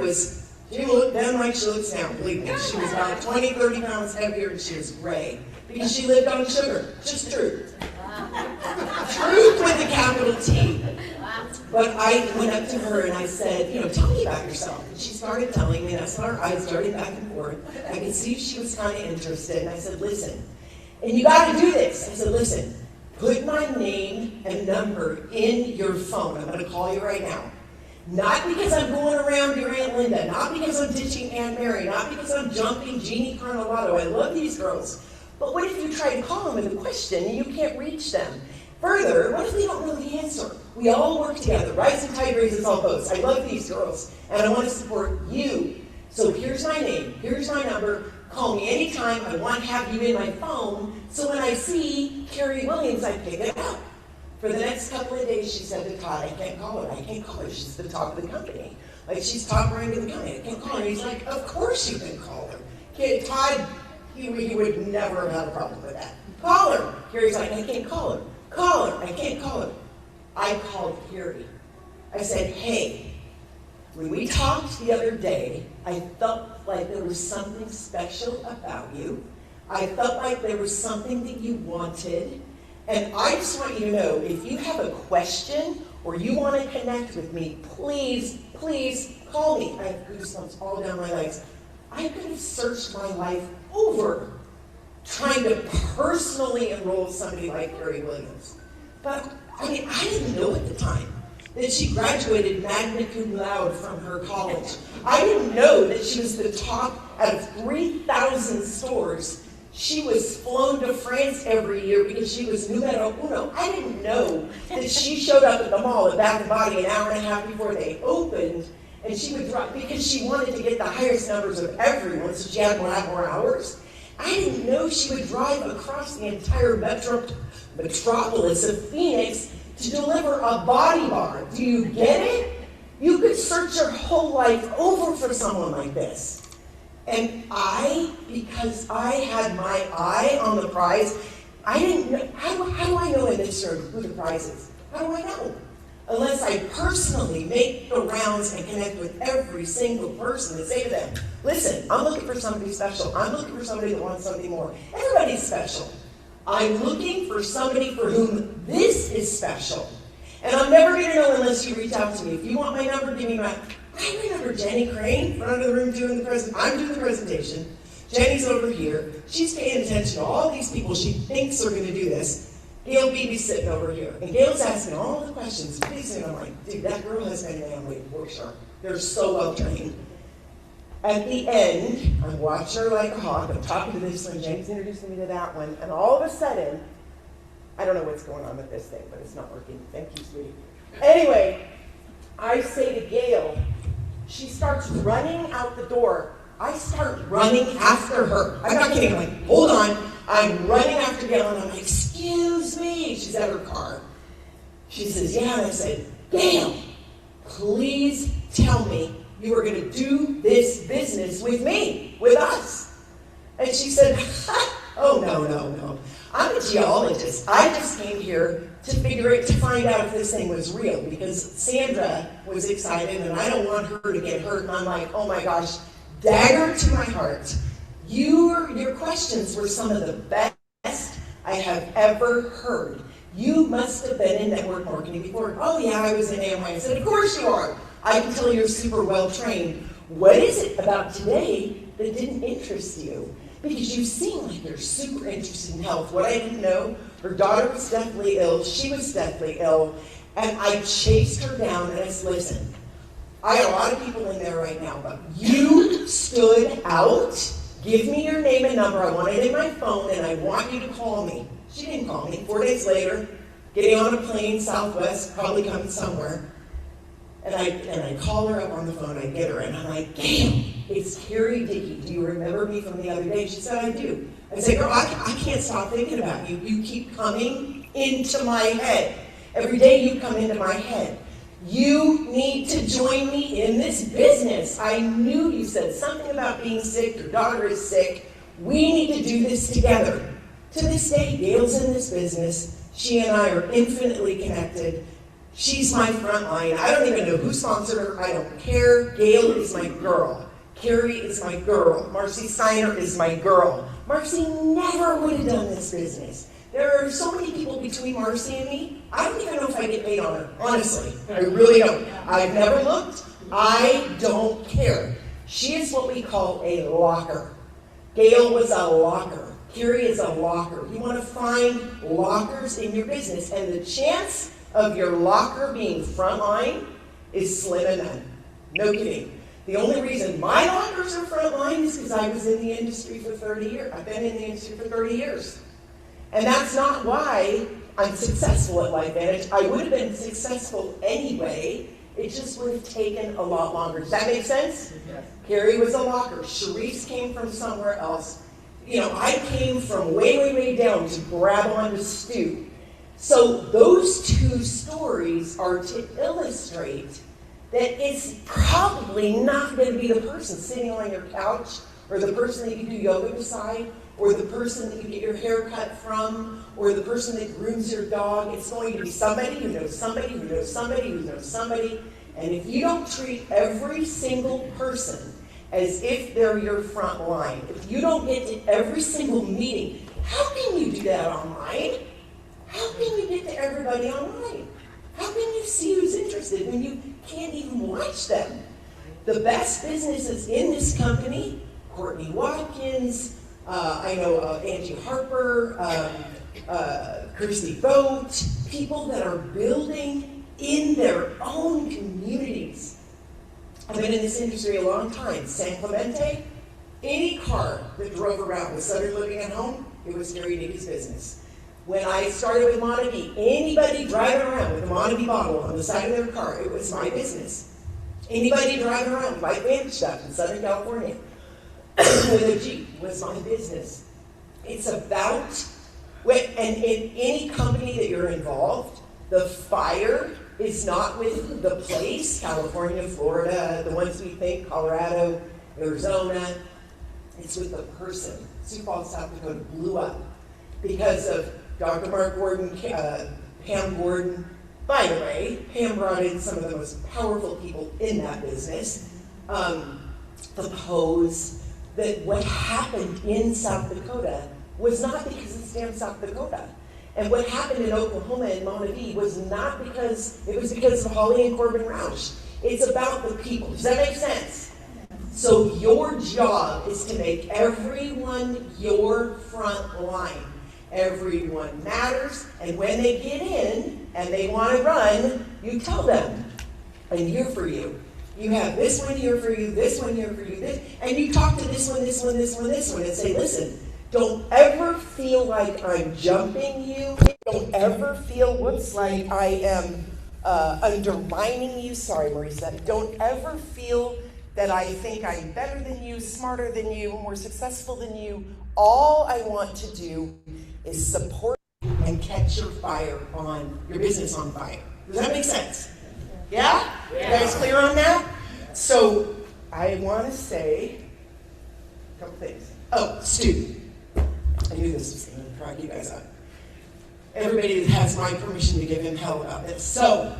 she looked then like she looks now, believe me. She was about 20, 30 pounds heavier, and she was gray. Because she lived on sugar. Just truth. Truth with a capital T. But I went up to her and I said, tell me about yourself. And she started telling me, and I saw her eyes darting back and forth. I could see she was kind of interested. And I said, listen, and you got to do this. I said, listen, put my name and number in your phone. I'm going to call you right now. Not because I'm going around your Aunt Linda, not because I'm ditching Aunt Mary, not because I'm jumping Jeannie Carnolato. I love these girls. But what if you try to call them with a question and you can't reach them? Further, what if they don't know the answer? We all work together. Rising tide raises all boats. I love these girls, and I want to support you. So here's my name. Here's my number. Call me anytime. I want to have you in my phone, so when I see Carrie Williams, I pick it up. For the next couple of days, she said to Todd, I can't call her. She's the top of the company. Like, she's top rank in the company. I can't call her. And he's like, of course you can call her. Kid, Todd, he would never have had a problem with that. Call her. Carrie's like, I can't call her. Call her. I can't call her. I called Carrie. I said, hey, when we talked the other day, I felt like there was something special about you. I felt like there was something that you wanted. And I just want you to know, if you have a question or you want to connect with me, please call me. I have goosebumps all down my legs. I could have searched my life over trying to personally enroll somebody like Carrie Williams. But, I didn't know at the time that she graduated magna cum laude from her college. I didn't know that she was the top out of 3,000 stores. She was flown to France every year because she was numero uno. I didn't know that she showed up at the mall at Bath & Body an hour and a half before they opened, and she would drop because she wanted to get the highest numbers of everyone, so she had more hours. I didn't know she would drive across the entire metropolis of Phoenix to deliver a body bar. Do you get it? You could search your whole life over for someone like this. And because I had my eye on the prize, I didn't know. How do I know in this room who the prize is? How do I know? Unless I personally make the rounds and connect with every single person and say to them, listen, I'm looking for somebody special. I'm looking for somebody that wants something more. Everybody's special. I'm looking for somebody for whom this is special. And I'm never going to know unless you reach out to me. If you want my number, give me my. I remember Jenny Crane, front of the room doing the I'm doing the presentation. Jenny's over here. She's paying attention to all these people she thinks are going to do this. Gail Beebe's sitting over here. And Gail's asking all the questions. And I'm like, dude, that girl has been an Amway for sure. They're so well trained. At the end, I'm watching her like a hawk. I'm talking to this one. Jenny's introducing me to that one. And all of a sudden, I don't know what's going on with this thing, but it's not working. Thank you, sweetie. Anyway, I say to Gail, she starts running out the door. I start running after her. I'm not kidding. I'm like, hold on. I'm running after Gail, and I'm like, excuse me. She's at her car. She says, yeah. And I said, Gail, please tell me you are going to do this business with me, with us. And she said, oh, no. I'm a geologist. I just came here to find out if this thing was real, because Sandra was excited, and I don't want her to get hurt. And I'm like, oh my gosh, dagger to my heart. Your questions were some of the best I have ever heard. You must have been in network marketing before. Oh yeah, I was in AMI. I said, of course you are. I can tell you're super well trained. What is it about today that didn't interest you? Because you seem like you're super interested in health. What I didn't know, her daughter was deathly ill. She was deathly ill. And I chased her down and I said, listen, I got a lot of people in there right now, but you stood out. Give me your name and number. I want it in my phone, and I want you to call me. She didn't call me. 4 days later, getting on a plane, Southwest, probably coming somewhere. And I call her up on the phone, I get her, and I'm like, Gail, it's Carrie Dickey. Do you remember me from the other day? She said, I do. I said, girl, I can't stop thinking about you. You keep coming into my head. Every day you come into my head. You need to join me in this business. I knew you said something about being sick. Your daughter is sick. We need to do this together. To this day, Gail's in this business. She and I are infinitely connected. She's my front line. I don't even know who sponsored her. I don't care. Gail is my girl. Carrie is my girl. Marcy Steiner is my girl. Marcy never would have done this business. There are so many people between Marcy and me, I don't even know if I get paid on her. Honestly, I really don't. I've never looked. I don't care. She is what we call a locker. Gail was a locker. Carrie is a locker. You want to find lockers in your business, and the chance of your locker being frontline is slim and none. No kidding. The only reason my lockers are frontline is because I was in the industry for 30 years. I've been in the industry for 30 years. And that's not why I'm successful at Lifevantage. I would have been successful anyway. It just would have taken a lot longer. Does that make sense? Yes. Carrie was a locker. Sharice came from somewhere else. You know, I came from way, way, way down to grab onto Stu. So those two stories are to illustrate that it's probably not going to be the person sitting on your couch, or the person that you do yoga beside, or the person that you get your hair cut from, or the person that grooms your dog. It's going to be somebody who knows somebody who knows somebody who knows somebody. And if you don't treat every single person as if they're your front line, if you don't get to every single meeting, how can you do that online? How can you get to everybody online? How can you see who's interested when you can't even watch them? The best businesses in this company, Courtney Watkins, I know Angie Harper, Kirsty Vogt, people that are building in their own communities. I've been in this industry a long time. San Clemente, any car that drove around with Southern Living at Home, it was Gary Dickey's business. When I started with Montague, anybody driving around with a Montague bottle on the side of their car, it was my business. Anybody driving around with Lifevantage stuff in Southern California with a Jeep was my business. It's about, and in any company that you're involved, the fire is not with the place, California, Florida, the ones we think, Colorado, Arizona. It's with the person. Sioux Falls, South Dakota blew up because of Dr. Mark Gordon, Pam Gordon. By the way, Pam brought in some of the most powerful people in that business. The pose that what happened in South Dakota was not because it's damn South Dakota. And what happened in Oklahoma and Montague was not because, it was because of Holly and Corbin Roush. It's about the people. Does that make sense? So your job is to make everyone your front line. Everyone matters, and when they get in and they want to run, you tell them, I'm here for you. You have this one here for you, this one here for you, this, and you talk to this one, this one, this one, this one, and say, listen, don't ever feel like I'm jumping you. Don't ever feel, like I am undermining you. Sorry, Marisa. Don't ever feel that I think I'm better than you, smarter than you, more successful than you. All I want to do is support you and catch your business on fire. Does that make sense? Yeah? You guys clear on that? So I want to say a couple things. Oh, Stu. I knew this was going to crack you guys up. Everybody has my permission to give him hell about this. So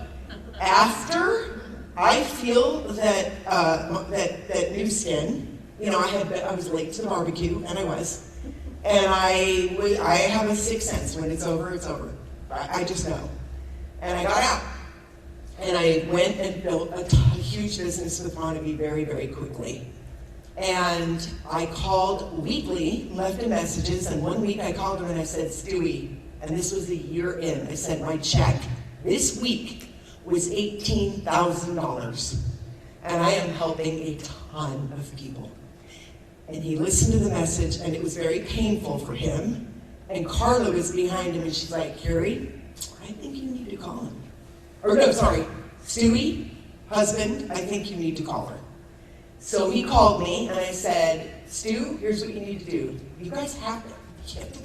after I feel that that new skin, I was late to the barbecue, and I was. And I have a sixth sense. When it's over, it's over. I just know. And I got out. And I went and built a huge business with Montague very, very quickly. And I called weekly, left him messages, and one week I called him and I said, Stewie, and this was a year in, I said, my check this week was $18,000. And I am helping a ton of people. And he listened to the message, and it was very painful for him. And Carla was behind him, and she's like, Carrie, I think you need to call him. Or no, sorry, Stewie, husband, I think you need to call her. So he called me, and I said, Stu, here's what you need to do. You guys have to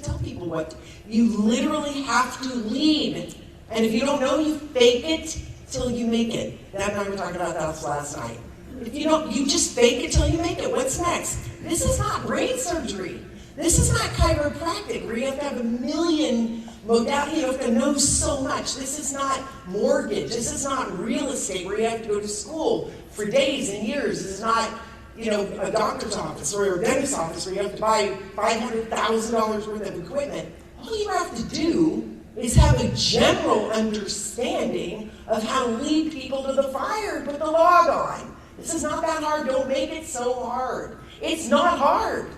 tell people what. You literally have to lead. And if you don't know, you fake it till you make it. Dad and I were talking about that last night. If you don't, you just fake it till you make it. What's next? This is not brain surgery. This is not chiropractic where you have to have a million modalities. You have to know so much. This is not mortgage. This is not real estate where you have to go to school for days and years. This is not, a doctor's office or a dentist's office where you have to buy $500,000 worth of equipment. All you have to do is have a general understanding of how to lead people to the fire and put the log on. This is not that hard. Don't make it so hard. It's not hard.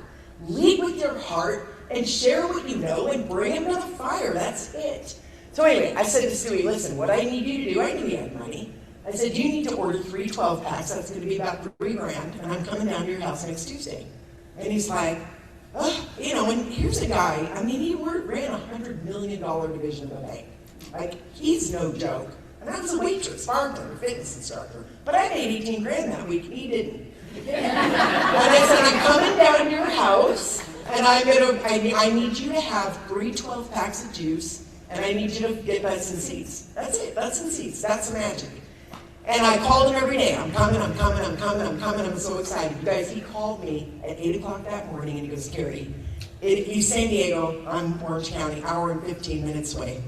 Lead with your heart and share what you know and bring them to the fire. That's it. So anyway, I said to Stewie, listen, what I need you to do, I knew he had money. I said, you need to order 3 12-packs. That's going to be about $3,000, and I'm coming down to your house next Tuesday. And he's like, and here's a guy, he ran a $100 million division of a bank. Like, he's no joke. And I was a waitress, bartender, fitness instructor. But I made $18,000 that week. He didn't. And I said, I'm coming down to your house, and I need you to have 3 12-packs of juice, and I need you to get butts and seats. That's it, butts and seats. That's the magic. And I called him every day. I'm coming. I'm so excited. You guys, he called me at 8 o'clock that morning, and he goes, Carrie, he's San Diego, I'm Orange County, hour and 15 minutes away.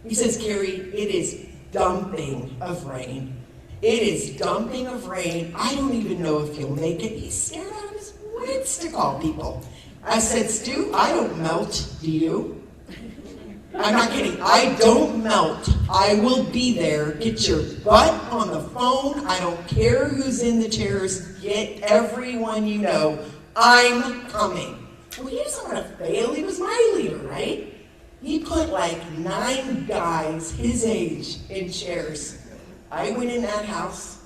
He says, Carrie, it is dumping of rain. It is dumping of rain. I don't even know if he'll make it. He's scared out of his wits to call people. I said, Stu, I don't melt. Do you? I'm not kidding. I don't melt. I will be there. Get your butt on the phone. I don't care who's in the chairs. Get everyone you know. I'm coming. Well, he doesn't want to fail. He was my leader, right? He put like 9 guys his age in chairs. I went in that house.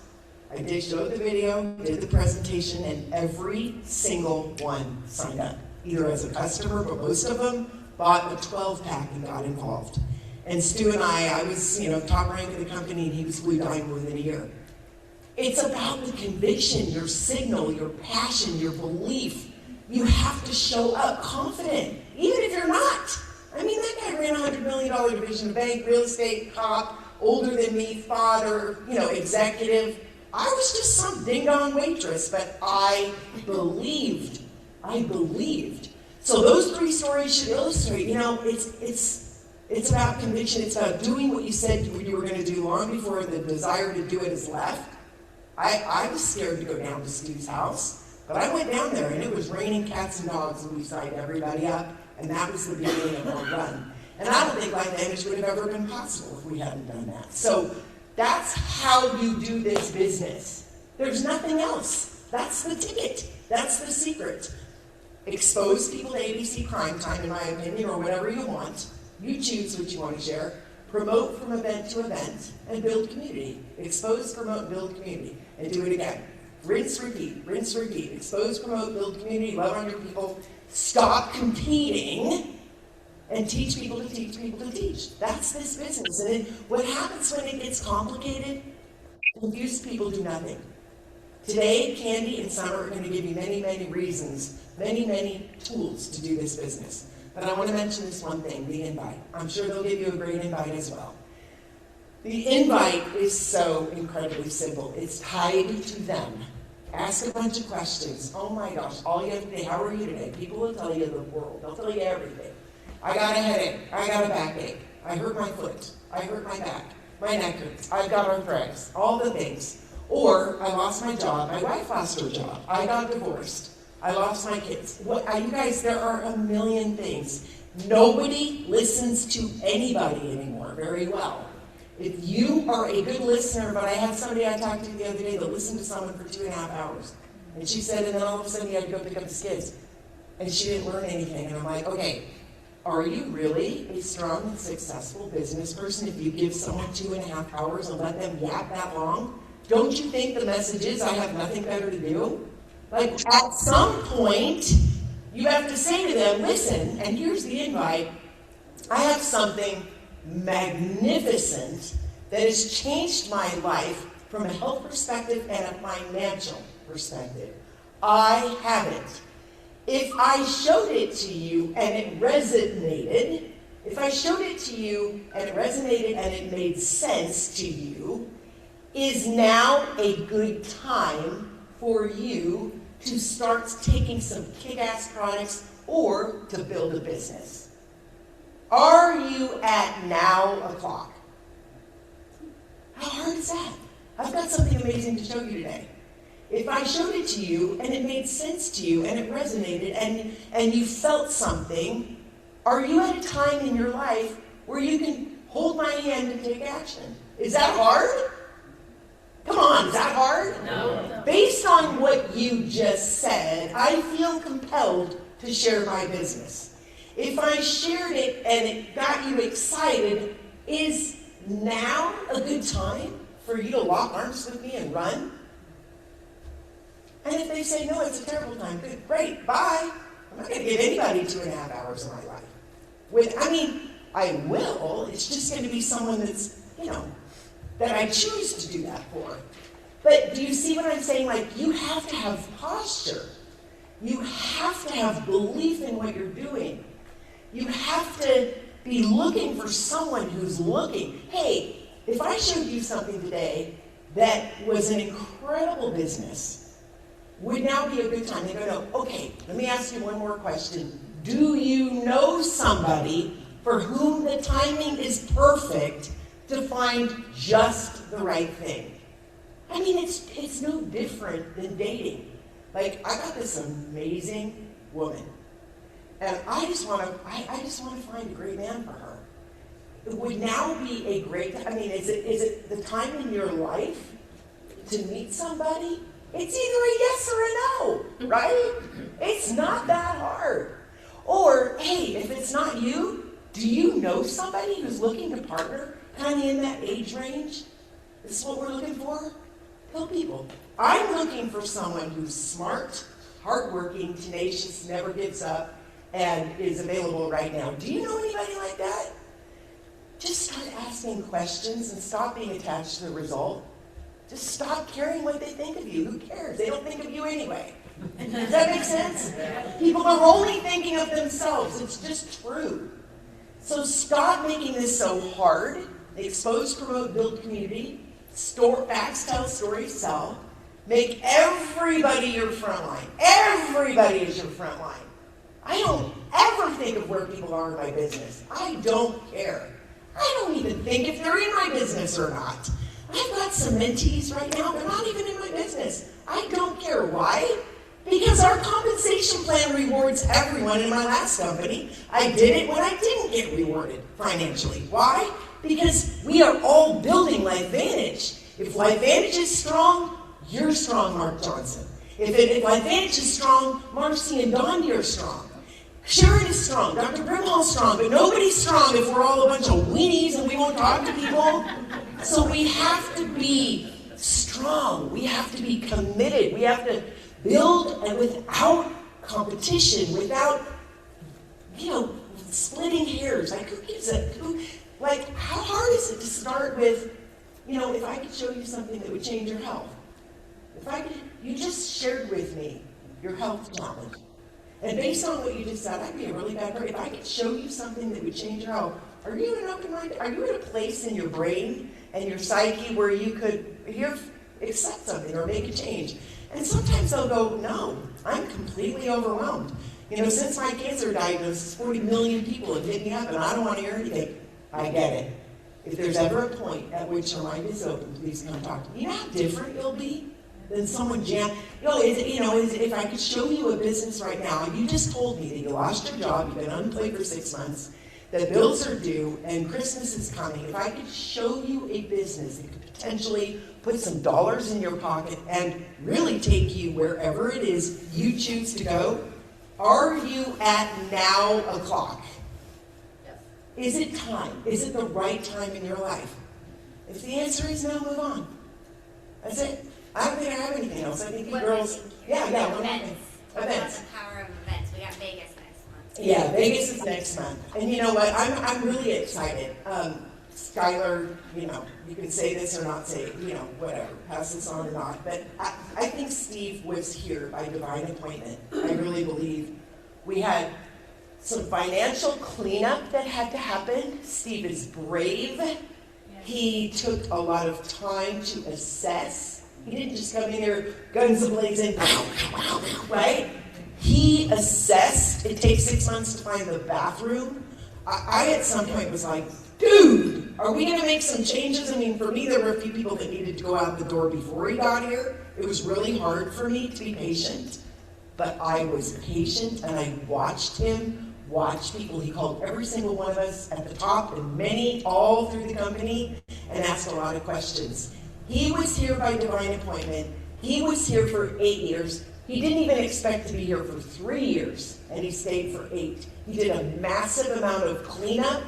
I showed the video, did the presentation, and every single one signed up, either as a customer, but most of them bought a 12-pack and got involved. And Stu and I was, top rank of the company, and he was Blue Diamond within a year. It's about the conviction, your signal, your passion, your belief. You have to show up confident, even if you're not. That guy ran a $100 million division of bank, real estate, cop, older than me, father, executive. I was just some ding-dong waitress, but I believed. So those 3 stories should illustrate, it's about conviction. It's about doing what you said you were going to do long before the desire to do it is left. I was scared to go down to Stu's house, but I went down there, and it was raining cats and dogs, and we signed everybody up, and that was the beginning of our run. And I don't think Lifevantage would have ever been possible if we hadn't done that. So that's how you do this business. There's nothing else. That's the ticket. That's the secret. Expose people to ABC crime time, in my opinion, or whatever you want. You choose what you want to share. Promote from event to event and build community. Expose, promote, build community. And do it again. Rinse, repeat. Rinse, repeat. Expose, promote, build community. Love on your people. Stop competing. And teach people to teach people to teach. That's this business. And what happens when it gets complicated? Confused people do nothing. Today, Candy and Summer are going to give you many, many reasons, many, many tools to do this business. But I want to mention this one thing, the invite. I'm sure they'll give you a great invite as well. The invite is so incredibly simple. It's tied to them. Ask a bunch of questions. Oh my gosh, all you have to say, how are you today? People will tell you the world. They'll tell you everything. I got a headache. I got a backache. I hurt my foot. I hurt my back. My neck hurts. I've got arthritis. All the things. Or I lost my job. My wife lost her job. I got divorced. I lost my kids. You guys, there are a million things. Nobody listens to anybody anymore very well. If you are a good listener, but I had somebody I talked to the other day that listened to someone for 2.5 hours. And she said, and then all of a sudden he had to go pick up his kids. And she didn't learn anything. And I'm like, okay. Are you really a strong and successful business person if you give someone 2.5 hours and let them yap that long? Don't you think the message is, I have nothing better to do? Like, at some point, you have to say to them, listen, and here's the invite, I have something magnificent that has changed my life from a health perspective and a financial perspective. I have it. If I showed it to you and it resonated, and it made sense to you, is now a good time for you to start taking some kick-ass products or to build a business. Are you at now o'clock? How hard is that? I've got something amazing to show you today. If I showed it to you and it made sense to you and it resonated and you felt something, are you at a time in your life where you can hold my hand and take action? Is that hard? Come on, is that hard? No. Based on what you just said, I feel compelled to share my business. If I shared it and it got you excited, is now a good time for you to lock arms with me and run? And if they say, no, it's a terrible time, good, great, bye. I'm not going to give anybody 2.5 hours of my life. I will. It's just going to be someone that's, that I choose to do that for. But do you see what I'm saying? Like, you have to have posture. You have to have belief in what you're doing. You have to be looking for someone who's looking. Hey, if I showed you something today that was an incredible business, would now be a good time. They go, no, okay, let me ask you one more question. Do you know somebody for whom the timing is perfect to find just the right thing? I mean, it's no different than dating. Like, I got this amazing woman, and I just want to find a great man for her. It would now be a great, is it the time in your life to meet somebody? It's either a yes or a no, right? It's not that hard. Or, hey, if it's not you, do you know somebody who's looking to partner kind of in that age range? This is what we're looking for? Tell people. I'm looking for someone who's smart, hardworking, tenacious, never gives up, and is available right now. Do you know anybody like that? Just start asking questions and stop being attached to the result. Just stop caring what they think of you. Who cares? They don't think of you anyway. Does that make sense? People are only thinking of themselves. It's just true. So stop making this so hard. Expose, promote, build community. Store facts, tell stories, sell. Make everybody your front line. Everybody is your front line. I don't ever think of where people are in my business. I don't care. I don't even think if they're in my business or not. I've got some mentees right now. They're not even in my business. I don't care. Why? Because our compensation plan rewards everyone in my last company. I did it when I didn't get rewarded financially. Why? Because we are all building Lifevantage. If Lifevantage is strong, you're strong, Mark Johnson. If Lifevantage is strong, Marcy and Dondi are strong. Sharon is strong, Dr. Brimhall is strong, but nobody's strong if we're all a bunch of weenies and we won't talk to people. So we have to be strong. We have to be committed. We have to build, and without competition, without, splitting hairs. Like, how hard is it to start with, if I could show you something that would change your health? You just shared with me your health challenge. And based on what you just said, I'd be a really bad person. If I could show you something that would change your health, are you an open mind? Are you at a place in your brain and your psyche where you could accept something or make a change? And sometimes they'll go, no, I'm completely overwhelmed. Since my cancer diagnosis, 40 million people have hit me up and I don't want to hear anything. I get it. If there's ever a point at which your mind is open, please come talk to me. You know how different you'll be than someone if I could show you a business right now, and you just told me that you lost your job, you've been unemployed for 6 months, that bills are due, and Christmas is coming. If I could show you a business that could potentially put some dollars in your pocket and really take you wherever it is you choose to go, are you at now o'clock? Yes. Is it time? Is it the right time in your life? If the answer is no, move on. That's it. I don't think I have anything else. I think you girls... Events. Events. The power of events. We got Vegas next month. Yeah, Vegas is next month. And you know what? I'm really excited. Skylar, you can say this or not say it, whatever, pass this on or not. But I think Steve was here by divine appointment. I really believe we had some financial cleanup that had to happen. Steve is brave. He took a lot of time to assess. He didn't just come in there, guns a-blazing, right? He assessed. It takes 6 months to find the bathroom. I at some point was like, dude, are we going to make some changes? I mean, for me, there were a few people that needed to go out the door before he got here. It was really hard for me to be patient. But I was patient, and I watched him watch people. He called every single one of us at the top and many all through the company and asked a lot of questions. He was here by divine appointment. He was here for 8 years. He didn't even expect to be here for 3 years, and he stayed for 8. He did a massive amount of cleanup,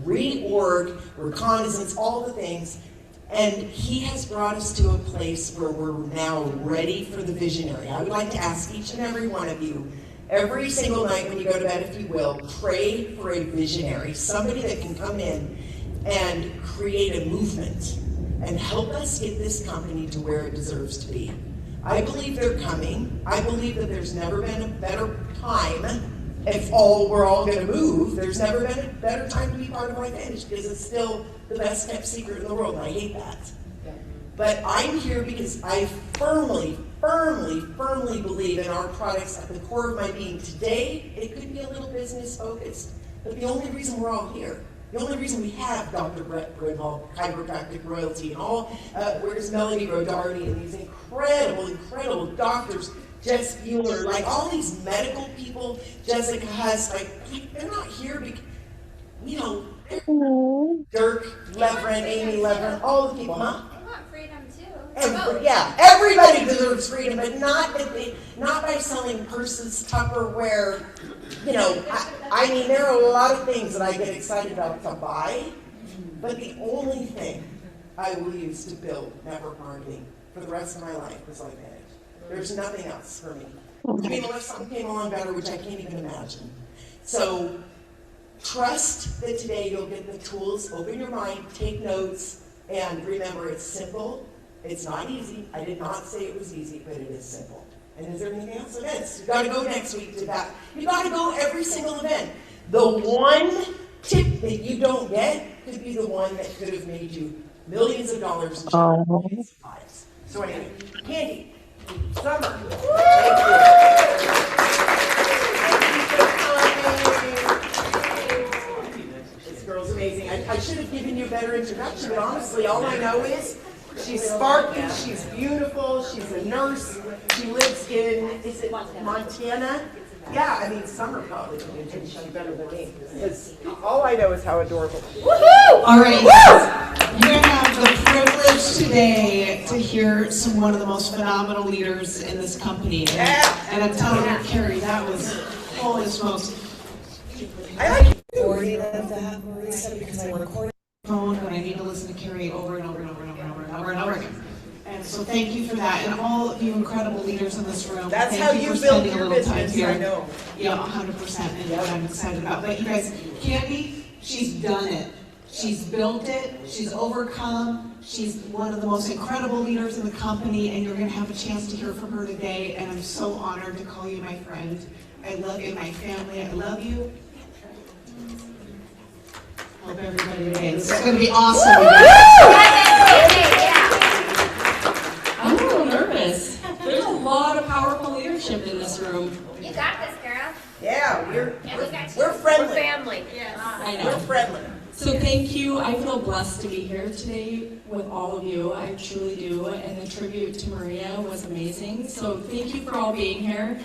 reorg, reconnaissance, all the things, and he has brought us to a place where we're now ready for the visionary. I would like to ask each and every one of you, every single night when you go to bed, if you will, pray for a visionary, somebody that can come in and create a movement and help us get this company to where it deserves to be. I believe they're coming. I believe that there's never been a better time. If we're all going to move, there's never been a better time to be part of Lifevantage because it's still the best kept secret in the world, and I hate that. But I'm here because I firmly believe in our products at the core of my being. Today, it could be a little business focused, but the only reason we're all here, the only reason we have Dr. Brett Brimhall, Chiropractic Royalty, and where's Melanie Rodardi, and these incredible doctors, Jess Bueller, like all these medical people, Jessica Huss, they're not here because, Dirk Leveren, Amy Leveren, all the people, huh? They want freedom too. Everybody deserves freedom, but not by selling purses, Tupperware. There are a lot of things that I get excited about to buy, but the only thing I will use to build network marketing for the rest of my life is Lifevantage. There's nothing else for me. Unless something came along better, which I can't even imagine. So trust that today you'll get the tools, open your mind, take notes, and remember it's simple. It's not easy. I did not say it was easy, but it is simple. And is there anything else? Events. You got to go next week to that. You got to go every single event. The one tip that you don't get could be the one that could have made you millions of dollars and millions of lives. So anyway, Candy, Summer, thank you. This girl's amazing. I should have given you a better introduction, but honestly, all I know is She's sparkly, she's beautiful, she's a nurse. She lives in, is it Montana? Yeah, I mean, Summer probably can tell you better than me. Because all I know is how adorable. Woohoo! All right. You're going to have the privilege today to hear one of the most phenomenal leaders in this company. And I'm telling you, Carrie, that was, holy smokes. I like Recording of that, Marisa, because I record my phone when I need to listen to Carrie over and over and over and over and over and over and over again. And so thank you for that, and all of you incredible leaders in this room. That's thank how you you for build spending your a little time business, here. I know. Yeah, 100%, and what I'm excited about. But you guys, Candy, she's done it. She's built it. She's overcome. She's one of the most incredible leaders in the company, and you're going to have a chance to hear from her today. And I'm so honored to call you my friend. I love you, my family. I love you. Hope everybody today. This is going to be awesome. You guys. I'm a little nervous. There's a lot of powerful leadership in this room. You got this, girl. Yeah, And we got you. we're friendly. We're family. I We're know. friendly. So thank you. I feel blessed to be here today with all of you. I truly do. And the tribute to Maria was amazing. So thank you for all being here.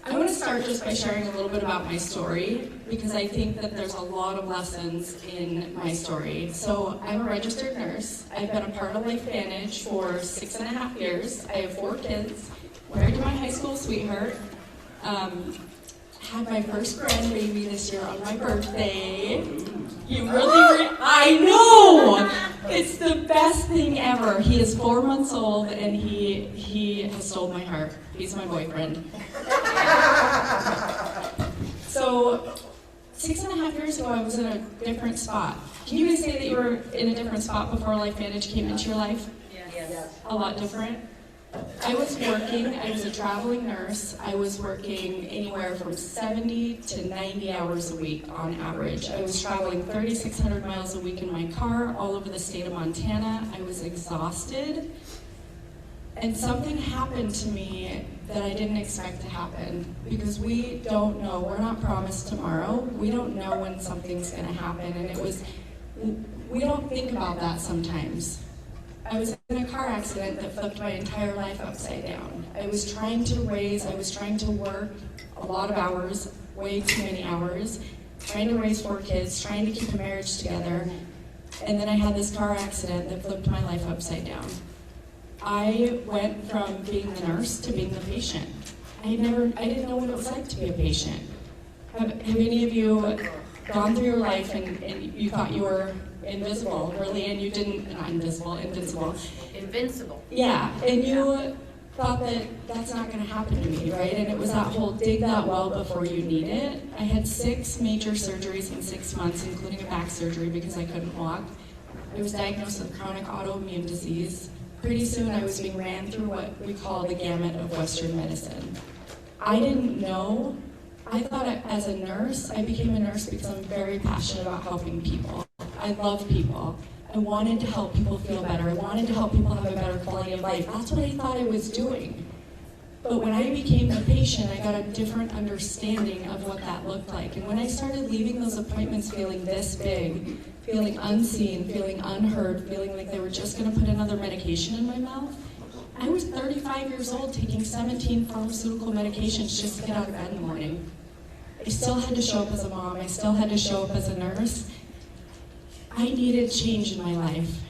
I want to start just by sharing a little bit about my story because I think that there's a lot of lessons in my story. So I'm a registered nurse. I've been a part of Lifevantage for 6.5 years. I have 4 kids. Married to my high school sweetheart. Had my first grandbaby this year on my birthday. I know! It's the best thing ever. He is 4 months old and he has stole my heart. He's my boyfriend. So 6.5 years ago, I was in a different spot. Can you guys say that you were in a different spot before Lifevantage came into your life? Yes. A lot different? I was a traveling nurse. I was working anywhere from 70 to 90 hours a week on average. I was traveling 3,600 miles a week in my car all over the state of Montana. I was exhausted. And something happened to me that I didn't expect to happen because we don't know. We're not promised tomorrow. We don't know when something's going to happen. And we don't think about that sometimes. I was in a car accident that flipped my entire life upside down. I was trying to work a lot of hours, way too many hours, trying to raise 4 kids, trying to keep a marriage together, and then I had this car accident that flipped my life upside down. I went from being the nurse to being the patient. I didn't know what it was like to be a patient. Have any of you gone through your life and you thought you were invisible, really, and you didn't, not invisible, invincible. Invincible. Yeah, and you thought that that's not going to happen to me, right? And it was that whole dig that well before you need it. I had 6 major surgeries in 6 months, including a back surgery because I couldn't walk. I was diagnosed with chronic autoimmune disease. Pretty soon I was being ran through what we call the gamut of Western medicine. I didn't know. I thought as a nurse, I became a nurse because I'm very passionate about helping people. I love people. I wanted to help people feel better. I wanted to help people have a better quality of life. That's what I thought I was doing. But when I became a patient, I got a different understanding of what that looked like. And when I started leaving those appointments feeling this big, feeling unseen, feeling unheard, feeling like they were just going to put another medication in my mouth, I was 35 years old taking 17 pharmaceutical medications just to get out of bed in the morning. I still had to show up as a mom. I still had to show up as a nurse. I needed change in my life.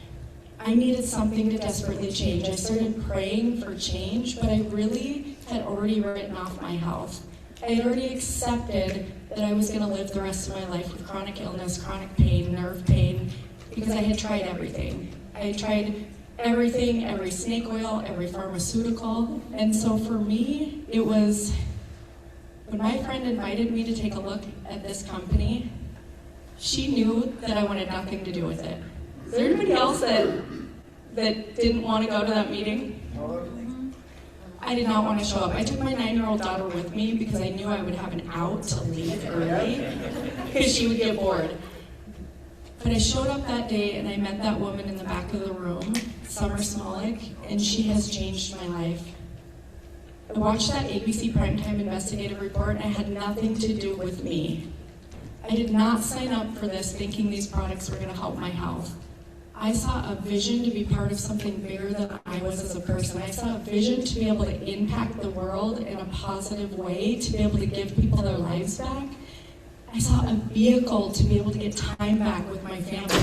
I needed something to desperately change. I started praying for change, but I really had already written off my health. I had already accepted that I was going to live the rest of my life with chronic illness, chronic pain, nerve pain, because I had tried everything. I had tried everything, every snake oil, every pharmaceutical. And so for me, it was when my friend invited me to take a look at this company, she knew that I wanted nothing to do with it. Is there anybody else that didn't want to go to that meeting? I did not want to show up. I took my 9-year-old daughter with me because I knew I would have an out to leave early because she would get bored. But I showed up that day and I met that woman in the back of the room, Summer Smolik, and she has changed my life. I watched that ABC Primetime investigative report and it had nothing to do with me. I did not sign up for this thinking these products were going to help my health. I saw a vision to be part of something bigger than I was as a person. I saw a vision to be able to impact the world in a positive way, to be able to give people their lives back. I saw a vehicle to be able to get time back with my family.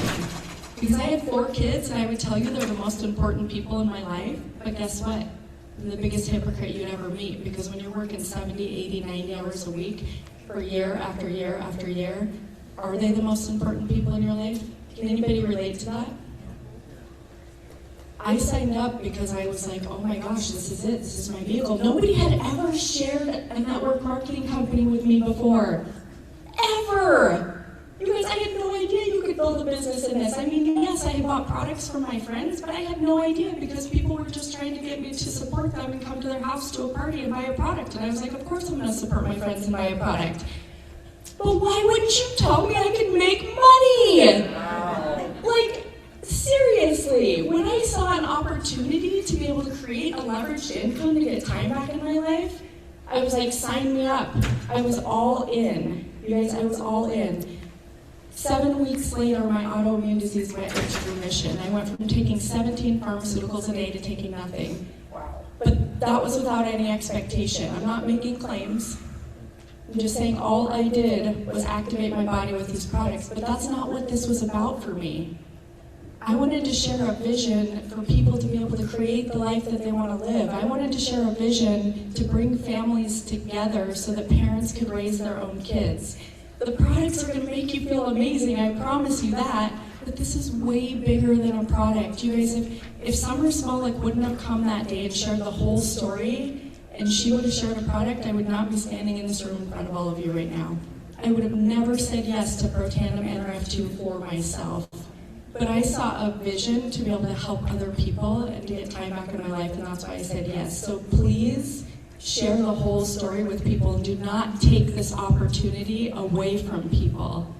Because I had 4 kids, and I would tell you they're the most important people in my life, but guess what? I'm the biggest hypocrite you'd ever meet, because when you're working 70, 80, 90 hours a week for year after year after year, are they the most important people in your life? Can anybody relate to that? I signed up because I was like, oh my gosh, this is it, this is my vehicle. Nobody had ever shared a network marketing company with me before. Ever! You guys, I had no idea you could build a business in this. I mean, yes, I had bought products from my friends, but I had no idea because people were just trying to get me to support them and come to their house to a party and buy a product. And I was like, of course I'm gonna support my friends and buy a product. But why wouldn't you tell me I could make money? Like, seriously, when I saw an opportunity to be able to create a leveraged income to get time back in my life, I was like, sign me up. I was all in. You guys, I was all in. 7 weeks later, my autoimmune disease went into remission. I went from taking 17 pharmaceuticals a day to taking nothing. Wow. But that was without any expectation. I'm not making claims. I'm just saying all I did was activate my body with these products, but that's not what this was about for me. I wanted to share a vision for people to be able to create the life that they want to live. I wanted to share a vision to bring families together so that parents could raise their own kids. The products are going to make you feel amazing, I promise you that, but this is way bigger than a product. You guys, if Summer Smolik wouldn't have come that day and shared the whole story, and she would have shared a product, I would not be standing in this room in front of all of you right now. I would have never said yes to Protandim NRF2 for myself. But I saw a vision to be able to help other people and to get time back in my life, and that's why I said yes. So please share the whole story with people and do not take this opportunity away from people.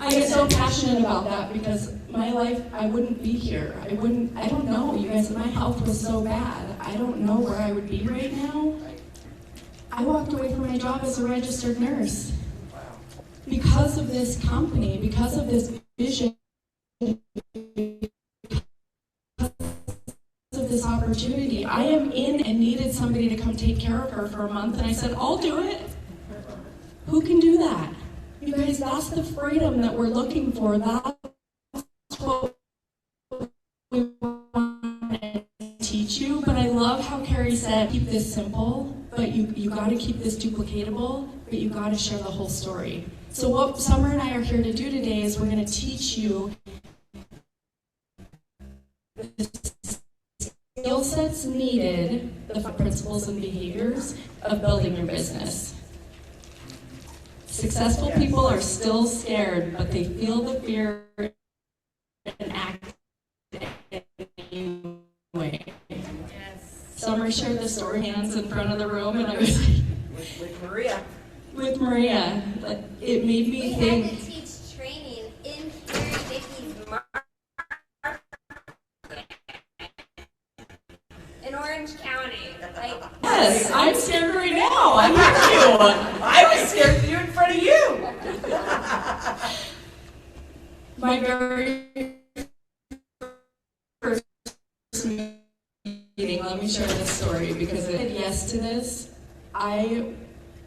I get so passionate about that because my life, I wouldn't be here. I don't know, you guys, my health was so bad. I don't know where I would be right now. I walked away from my job as a registered nurse. Because of this company, because of this vision, because of this opportunity, I am in and needed somebody to come take care of her for a month, and I said, I'll do it. Who can do that? You guys, that's the freedom that we're looking for. That's what we want to teach you. But I love how Carrie said, keep this simple, but you got to keep this duplicatable, but you got to share the whole story. So what Summer and I are here to do today is we're going to teach you the skill sets needed, the principles and behaviors of building your business. Successful people are still scared, but they feel the fear and act anyway. Summer shared the story hands in front of the room, and I was like, With Maria. with Maria, it made me We think. had to teach training in Carrie Dickey's market in Orange County. Like, Yes, I'm scared right now. I'm with you. I was scared for you in front of you. My very first meeting, let me share this story because I said yes to this. I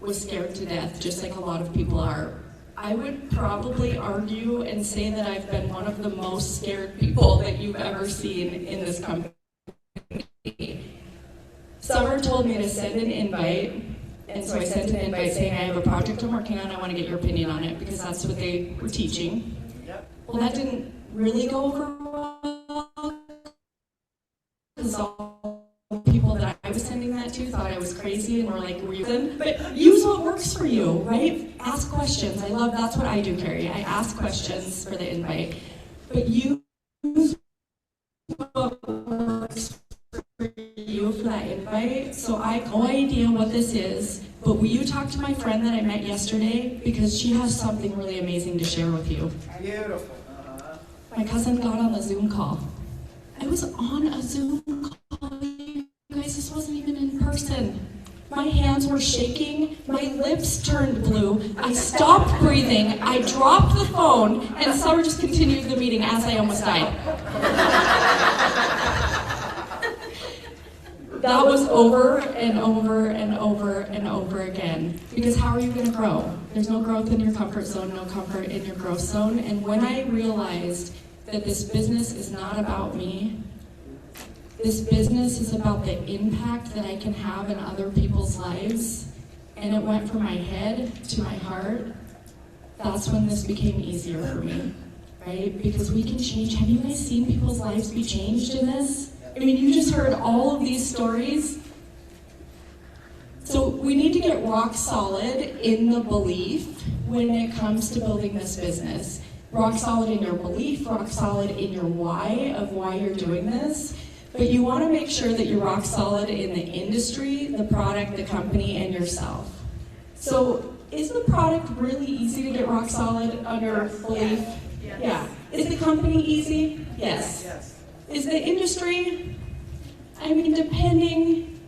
was scared to death, just like a lot of people are. I would probably argue and say that I've been one of the most scared people that you've ever seen in this company. Summer told me to send an invite, and so I sent an invite saying I have a project I'm working on, I want to get your opinion on it, because that's what they were teaching. Well, that didn't really go over well, because all the people that I was sending that to thought I was crazy and were like, were you? But use what works for you, right? Ask questions. I love, that's what I do, Carrie. I ask questions for the invite. But use what works for you for that invite. So I have no idea what this is, but will you talk to my friend that I met yesterday? Because she has something really amazing to share with you. Beautiful. My cousin got on the Zoom call. I was on a Zoom call. You guys, this wasn't even in person. My hands were shaking, my lips turned blue, I stopped breathing, I dropped the phone, and Summer just continued the meeting as I almost died. That was over and over and over and over again. Because how are you going to grow? There's no growth in your comfort zone, no comfort in your growth zone. And when I realized that this business is not about me, this business is about the impact that I can have in other people's lives, and it went from my head to my heart, that's when this became easier for me, right? Because we can change. Have you guys seen people's lives be changed in this? I mean, you just heard all of these stories. So we need to get rock solid in the belief when it comes to building this business. Rock solid in your belief, rock solid in your why of why you're doing this. But you want to make sure that you're rock solid in the industry, the product, the company, and yourself. So is the product really easy to get rock solid under belief? Yes. Yeah. Is the company easy? Yes. Yes. Is the industry? I mean, depending,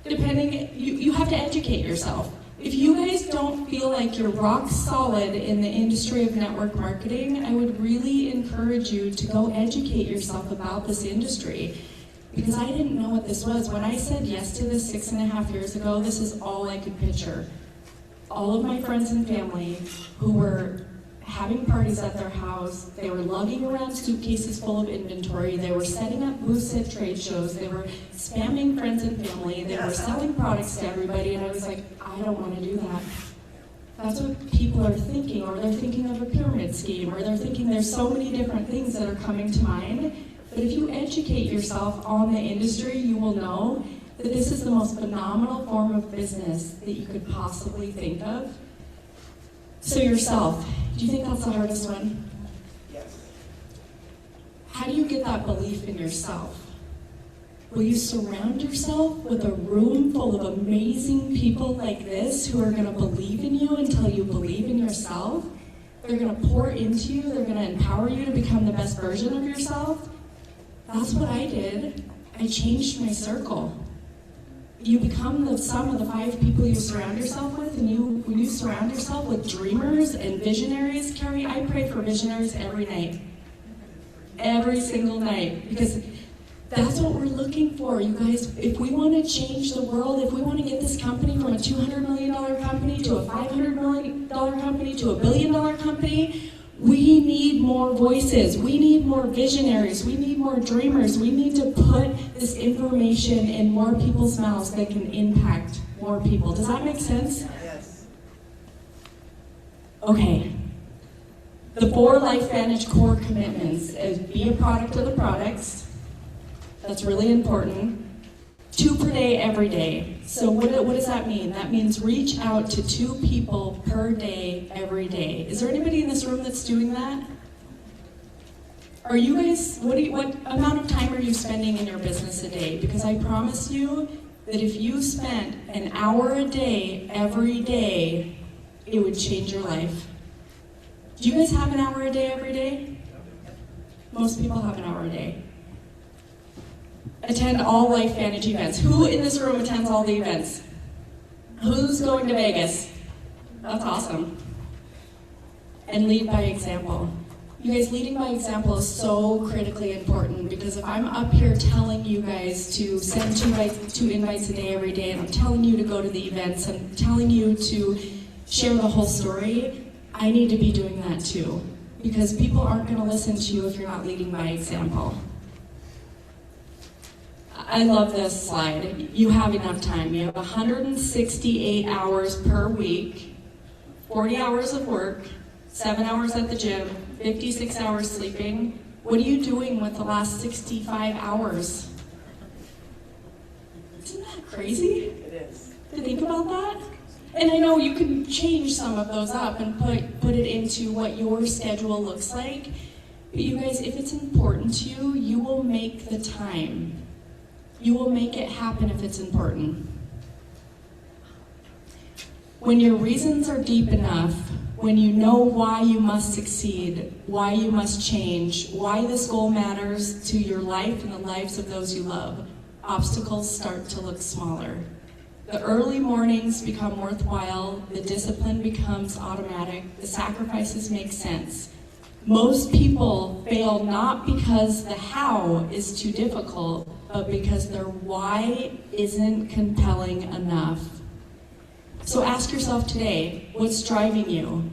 you have to educate yourself. If you guys don't feel like you're rock solid in the industry of network marketing, I would really encourage you to go educate yourself about this industry. Because I didn't know what this was. When I said yes to this 6.5 years ago, this is all I could picture. All of my friends and family who were having parties at their house, they were lugging around suitcases full of inventory, they were setting up booths at trade shows, they were spamming friends and family, they were selling products to everybody, and I was like, I don't want to do that. That's what people are thinking, or they're thinking of a pyramid scheme, or they're thinking there's so many different things that are coming to mind. But if you educate yourself on the industry, you will know that this is the most phenomenal form of business that you could possibly think of. So yourself, do you think that's the hardest one? Yes. How do you get that belief in yourself? Will you surround yourself with a room full of amazing people like this who are going to believe in you until you believe in yourself? They're going to pour into you, they're going to empower you to become the best version of yourself? That's what I did. I changed my circle. You become the sum of the 5 people you surround yourself with, and when you surround yourself with dreamers and visionaries, Carrie, I pray for visionaries every night. Every single night. Because that's what we're looking for, you guys. If we want to change the world, if we want to get this company from a $200 million company to a $500 million company to a $1 billion company, we need more voices, we need more visionaries, we need more dreamers, we need to put this information in more people's mouths that can impact more people. Does that make sense? Yes. Okay. The 4 Lifevantage core commitments is be a product of the products. That's really important. 2 per day, every day. So what does that mean? That means reach out to 2 people per day, every day. Is there anybody in this room that's doing that? Are you guys, what amount of time are you spending in your business a day? Because I promise you that if you spent an hour a day, every day, it would change your life. Do you guys have an hour a day, every day? Most people have an hour a day. Attend all Lifevantage events. Who in this room attends all the events? Who's going to Vegas? That's awesome. And lead by example. You guys, leading by example is so critically important, because if I'm up here telling you guys to send 2 invites a day every day, and I'm telling you to go to the events, and telling you to share the whole story, I need to be doing that too. Because people aren't going to listen to you if you're not leading by example. I love this slide. You have enough time. You have 168 hours per week, 40 hours of work, 7 hours at the gym, 56 hours sleeping. What are you doing with the last 65 hours? Isn't that crazy? It is. To think about that? And I know you can change some of those up and put it into what your schedule looks like. But you guys, if it's important to you, you will make the time. You will make it happen if it's important. When your reasons are deep enough, when you know why you must succeed, why you must change, why this goal matters to your life and the lives of those you love, obstacles start to look smaller. The early mornings become worthwhile, the discipline becomes automatic, the sacrifices make sense. Most people fail not because the how is too difficult, but because their why isn't compelling enough. So ask yourself today, what's driving you?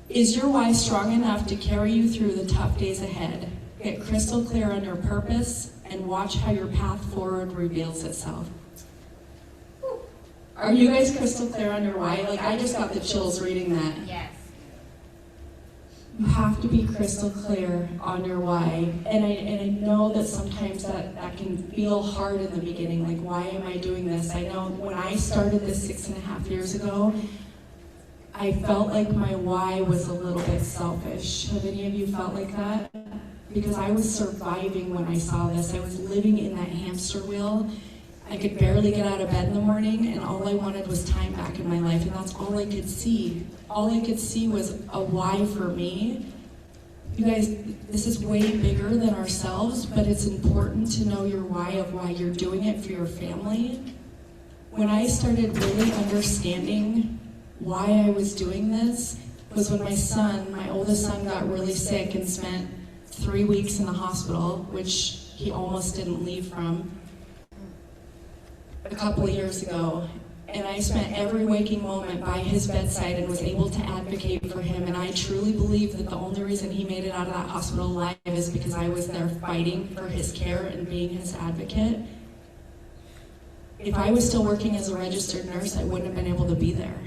Is your why strong enough to carry you through the tough days ahead? Get crystal clear on your purpose and watch how your path forward reveals itself. Are you guys crystal clear on your why? Like, I just got the chills reading that. Yes. You have to be crystal clear on your why. And I know that sometimes that can feel hard in the beginning. Like, why am I doing this? I know when I started this 6.5 years ago, I felt like my why was a little bit selfish. Have any of you felt like that? Because I was surviving when I saw this. I was living in that hamster wheel. I could barely get out of bed in the morning, and all I wanted was time back in my life, and that's all I could see. All I could see was a why for me. You guys, this is way bigger than ourselves, but it's important to know your why of why you're doing it for your family. When I started really understanding why I was doing this was when my oldest son got really sick and spent 3 weeks in the hospital, which he almost didn't leave from, a couple of years ago. And I spent every waking moment by his bedside and was able to advocate for him. And I truly believe that the only reason he made it out of that hospital alive is because I was there fighting for his care and being his advocate. If I was still working as a registered nurse, I wouldn't have been able to be there.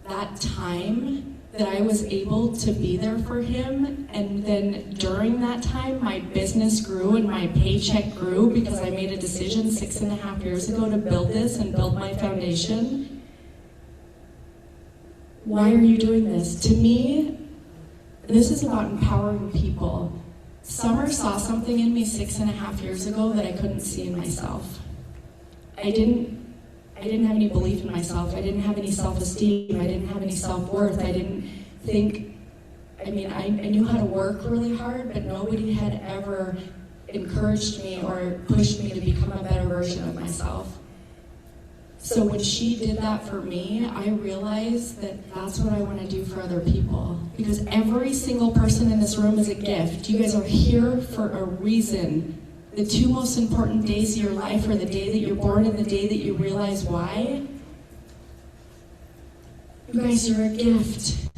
That time that I was able to be there for him, and then during that time, my business grew and my paycheck grew because I made a decision 6.5 years ago to build this and build my foundation. Why are you doing this? To me, this is about empowering people. Summer saw something in me 6.5 years ago that I couldn't see in myself. I didn't have any belief in myself. I didn't have any self-esteem. I didn't have any self-worth. I didn't think, I knew how to work really hard, but nobody had ever encouraged me or pushed me to become a better version of myself. So when she did that for me, I realized that that's what I want to do for other people. Because every single person in this room is a gift. You guys are here for a reason. The 2 most important days of your life are the day that you're born and the day that you realize why. You guys, you're a gift.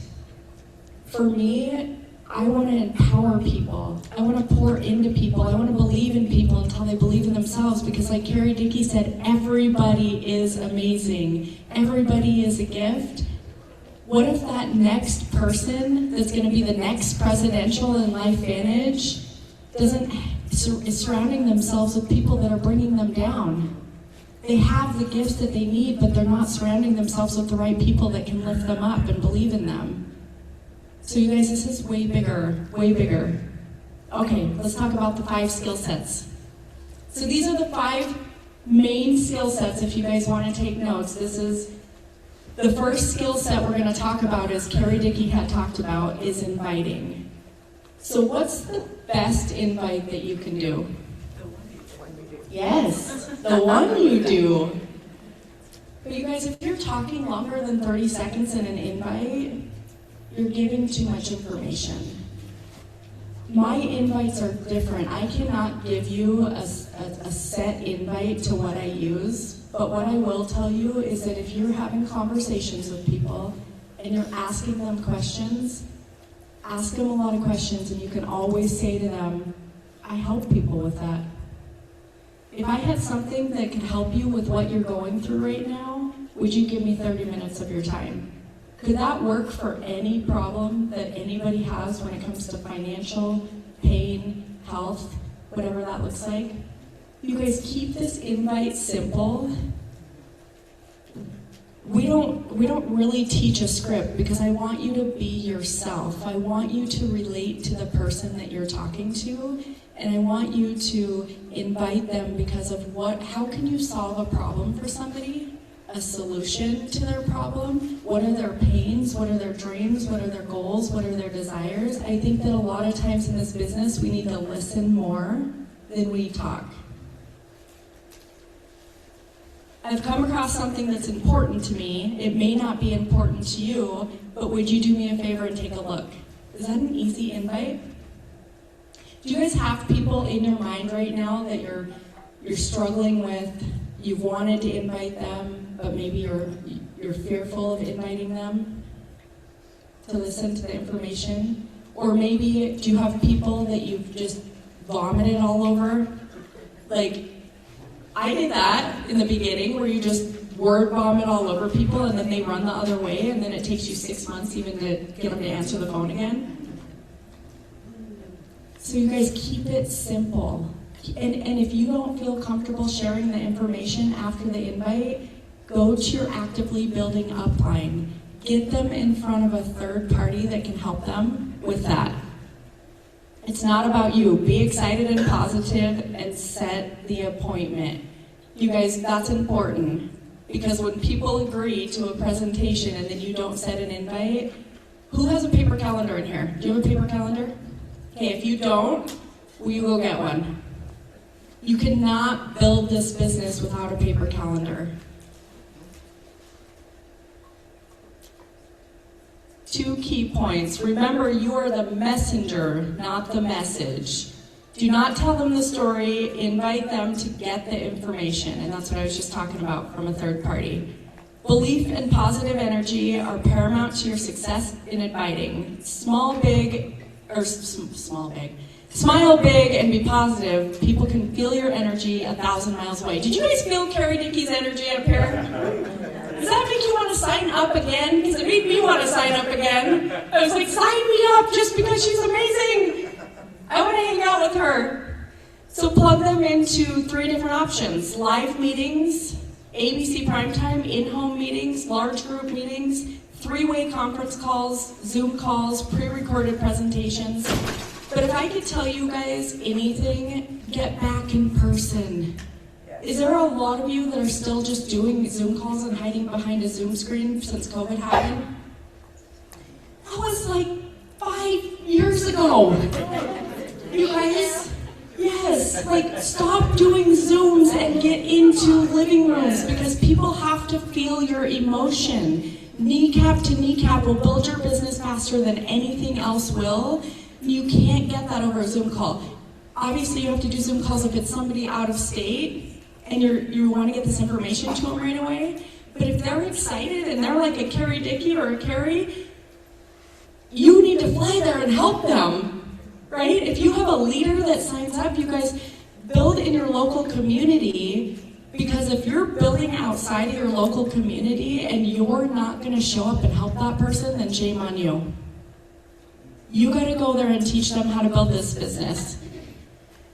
For me, I want to empower people. I want to pour into people. I want to believe in people until they believe in themselves, because like Carrie Dickey said, everybody is amazing. Everybody is a gift. What if that next person that's going to be the next presidential in Lifevantage is surrounding themselves with people that are bringing them down? They have the gifts that they need, but they're not surrounding themselves with the right people that can lift them up and believe in them. So you guys, this is way bigger, way bigger. Okay, let's talk about the 5 skill sets. So these are the 5 main skill sets if you guys want to take notes. This is the first skill set we're going to talk about, as Carrie Dickey had talked about, is inviting. So what's the best invite that you can do? Yes, the one you do. But you guys, if you're talking longer than 30 seconds in an invite, you're giving too much information. My invites are different. I cannot give you a set invite to what I use, but what I will tell you is that if you're having conversations with people and you're asking them questions, ask them a lot of questions, and you can always say to them, I help people with that. If I had something that could help you with what you're going through right now, would you give me 30 minutes of your time? Could that work for any problem that anybody has when it comes to financial, pain, health, whatever that looks like? You guys, keep this invite simple. We don't really teach a script, because I want you to be yourself. I want you to relate to the person that you're talking to, and I want you to invite them because of how can you solve a problem for somebody? A solution to their problem? What are their pains? What are their dreams? What are their goals? What are their desires? I think that a lot of times in this business, we need to listen more than we talk. I've come across something that's important to me. It may not be important to you, but would you do me a favor and take a look? Is that an easy invite? Do you guys have people in your mind right now that you're struggling with? You've wanted to invite them, but maybe you're fearful of inviting them to listen to the information? Or maybe do you have people that you've just vomited all over? Like, I did that in the beginning, where you just word vomit all over people and then they run the other way, and then it takes you 6 months even to get them to answer the phone again. So you guys, keep it simple. And if you don't feel comfortable sharing the information after the invite, go to your actively building upline. Get them in front of a third party that can help them with that. It's not about you. Be excited and positive and set the appointment. You guys, that's important, because when people agree to a presentation and then you don't set an invite, who has a paper calendar in here? Do you have a paper calendar? Okay, if you don't, will you go get one? You cannot build this business without a paper calendar. 2 key points. Remember, you are the messenger, not the message. Do not tell them the story, invite them to get the information. And that's what I was just talking about from a third party. Belief and positive energy are paramount to your success in inviting. Smile big, and be positive. People can feel your energy 1,000 miles away. Did you guys feel Carrie Dickey's energy up here? Does that make you want to sign up again? Because it made me want to sign up again. I was like, sign me up just because she's amazing. I want to hang out with her. So plug them into 3 different options. Live meetings, ABC primetime, in-home meetings, large group meetings, 3-way conference calls, Zoom calls, pre-recorded presentations. But if I could tell you guys anything, get back in person. Is there a lot of you that are still just doing Zoom calls and hiding behind a Zoom screen since COVID happened? That was like 5 years ago. You guys, yes, like stop doing Zooms and get into living rooms, because people have to feel your emotion. Kneecap to kneecap will build your business faster than anything else will. You can't get that over a Zoom call. Obviously, you have to do Zoom calls if it's somebody out of state and you want to get this information to them right away. But if they're excited and they're like a Carrie Dickey or a Carrie, you need to fly there and help them, right? If you have a leader that signs up, you guys build in your local community, because if you're building outside of your local community and you're not going to show up and help that person, then shame on you. You got to go there and teach them how to build this business.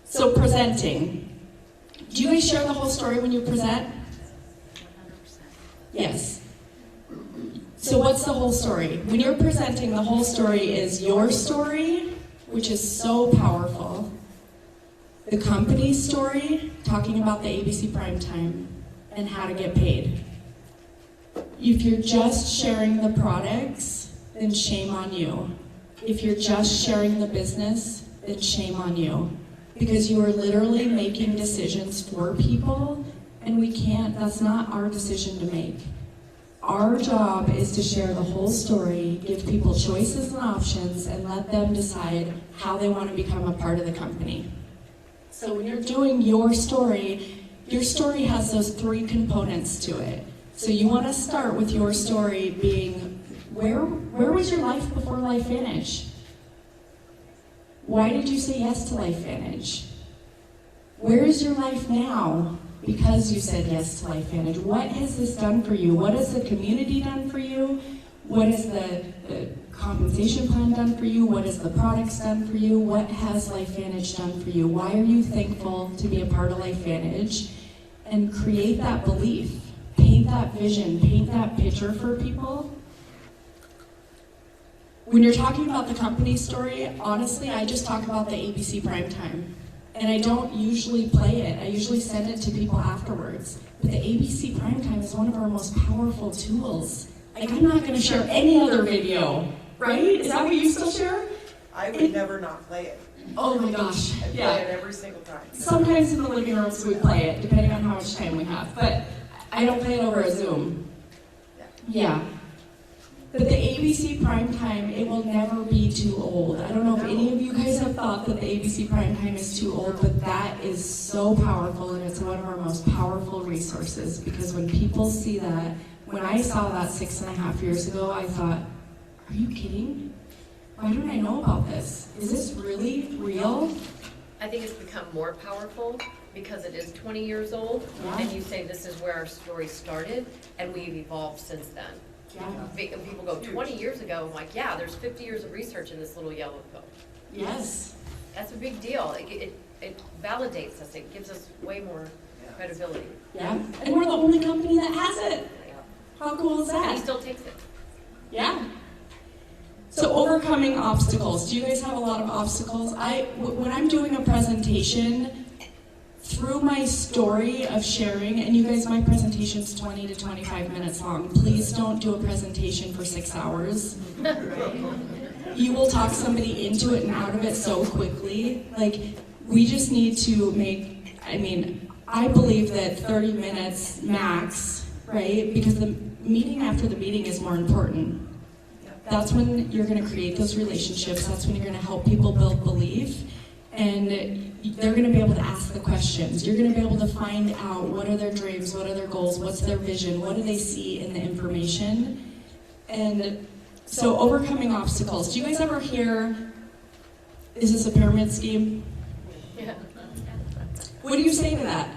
So presenting. Do you guys share the whole story when you present? 100%. Yes. So what's the whole story? When you're presenting, the whole story is your story, which is so powerful. The company's story, talking about the ABC primetime and how to get paid. If you're just sharing the products, then shame on you. If you're just sharing the business, then shame on you. Because you are literally making decisions for people, and we can't, that's not our decision to make. Our job is to share the whole story, give people choices and options, and let them decide how they want to become a part of the company. So when you're doing your story has those 3 components to it. So you want to start with your story being, where was your life before Lifevantage? Why did you say yes to Lifevantage? Where is your life now because you said yes to Lifevantage? What has this done for you? What has the community done for you? What has the compensation plan done for you? What has the products done for you? What has Lifevantage done for you? Why are you thankful to be a part of Lifevantage? And create that belief. Paint that vision. Paint that picture for people. When you're talking about the company story, honestly, I just talk about the ABC primetime. And I don't usually play it. I usually send it to people afterwards. But the ABC primetime is one of our most powerful tools. Like, I'm not going to share any other video, right? Is that what you still share? I would never not play it. Oh my gosh, I play it every single time. Sometimes in the living rooms we play it, depending on how much time we have. But I don't play it over a Zoom. Yeah. But the ABC primetime, it will never be too old. I don't know if any of you guys have thought that the ABC primetime is too old, but that is so powerful, and it's one of our most powerful resources, because when people see that, when I saw that 6.5 years ago, I thought, are you kidding? Why don't I know about this? Is this really real? I think it's become more powerful because it is 20 years old, Yeah. and you say this is where our story started, and we've evolved since then. Yeah. People go 20 years ago, I'm like, yeah, there's 50 years of research in this little yellow pill. Yes. That's a big deal. It validates us. It gives us way more credibility. Yeah. And we're the only company that has it. How cool is And he that? still takes it. Yeah. So overcoming obstacles. Do you guys have a lot of obstacles? When I'm doing a presentation, through my story of sharing, and you guys, my presentation's 20 to 25 minutes long. Please don't do a presentation for 6 hours. You will talk somebody into it and out of it so quickly. Like, we just need to make, I believe that 30 minutes max, right? Because the meeting after the meeting is more important. That's when you're going to create those relationships. That's when you're going to help people build belief. And they're going to be able to ask the questions. You're going to be able to find out what are their dreams, what are their goals, what's their vision, what do they see in the information. And so overcoming obstacles. Do you guys ever hear, is this a pyramid scheme? Yeah. What do you say to that?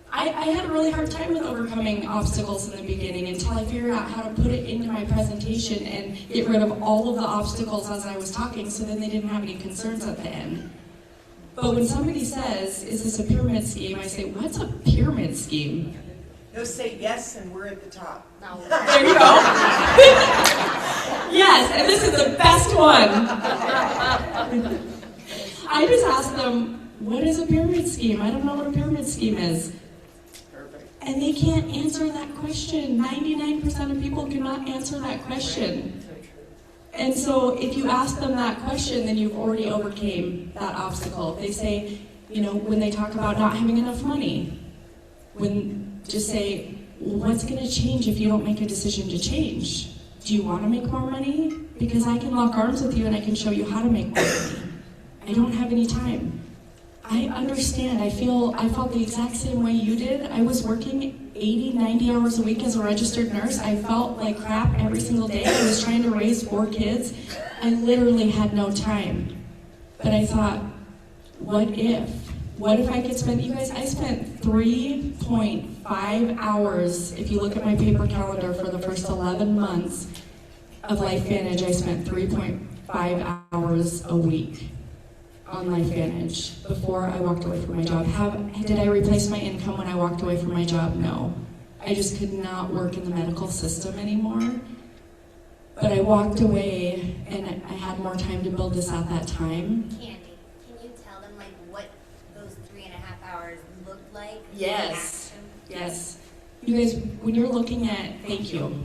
I had a really hard time with overcoming obstacles in the beginning until I figured out how to put it into my presentation and get rid of all of the obstacles as I was talking, so then they didn't have any concerns at the end. But when somebody says, is this a pyramid scheme? I say, what's a pyramid scheme? They'll say yes, and we're at the top. No. There you go. Yes, and this is the best one. I just asked them, what is a pyramid scheme? I don't know what a pyramid scheme is. And they can't answer that question. 99% of people cannot answer that question. And so if you ask them that question, then you've already overcame that obstacle. They say, when they talk about not having enough money, just say, well, what's going to change if you don't make a decision to change? Do you want to make more money? Because I can lock arms with you and I can show you how to make more money. I don't have any time. I understand. I felt the exact same way you did. I was working 80, 90 hours a week as a registered nurse. I felt like crap every single day. I was trying to raise 4 kids. I literally had no time. But I thought, what if? What if I could spend, you guys, I spent 3.5 hours, if you look at my paper calendar for the first 11 months of Lifevantage, I spent 3.5 hours a week on Lifevantage before I walked away from my job. Did I replace my income when I walked away from my job? No. I just could not work in the medical system anymore. But I walked away and I had more time to build this at that time. Candy, can you tell them what those 3.5 hours looked like? Yes. Yes. You guys, when you're looking at, thank you.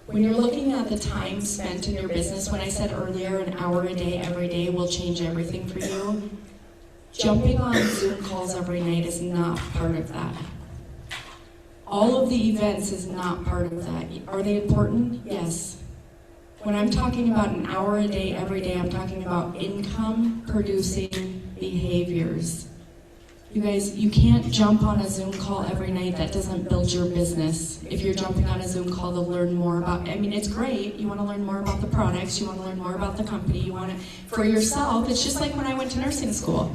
When you're looking at the time spent in your business, when I said earlier, an hour a day, every day will change everything for you, jumping on Zoom calls every night is not part of that. All of the events is not part of that. Are they important? Yes. When I'm talking about an hour a day, every day, I'm talking about income-producing behaviors. You guys, you can't jump on a Zoom call every night. That doesn't build your business. If you're jumping on a Zoom call to learn more about, it's great. You want to learn more about the products. You want to learn more about the company. You want to, for yourself, it's just like when I went to nursing school.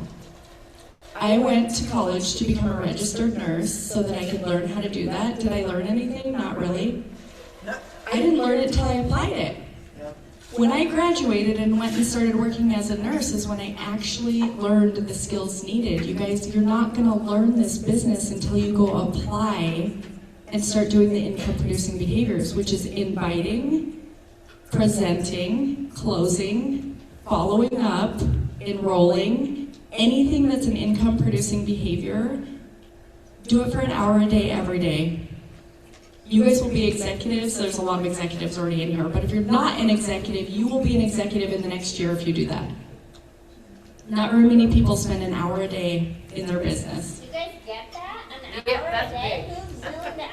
I went to college to become a registered nurse so that I could learn how to do that. Did I learn anything? Not really. I didn't learn it until I applied it. When I graduated and went and started working as a nurse is when I actually learned the skills needed. You guys, you're not going to learn this business until you go apply and start doing the income-producing behaviors, which is inviting, presenting, closing, following up, enrolling, anything that's an income-producing behavior. Do it for an hour a day, every day. You guys will be executives. There's a lot of executives already in here. But if you're not an executive, you will be an executive in the next year if you do that. Not very many people spend an hour a day in their business. You guys get that? An Yeah, hour a that's day? big. Who's doing the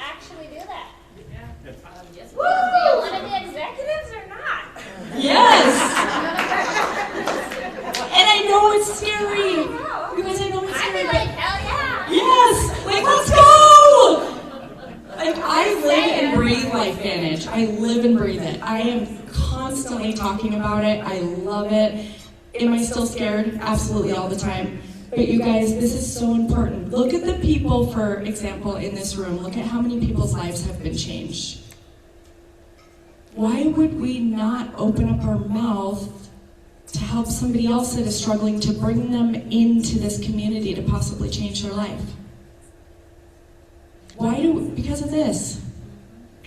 I live and breathe it. I am constantly talking about it. I love it. Am I still scared? Absolutely, all the time. But you guys, this is so important. Look at the people, for example, in this room. Look at how many people's lives have been changed. Why would we not open up our mouth to help somebody else that is struggling, to bring them into this community to possibly change their life? Because of this.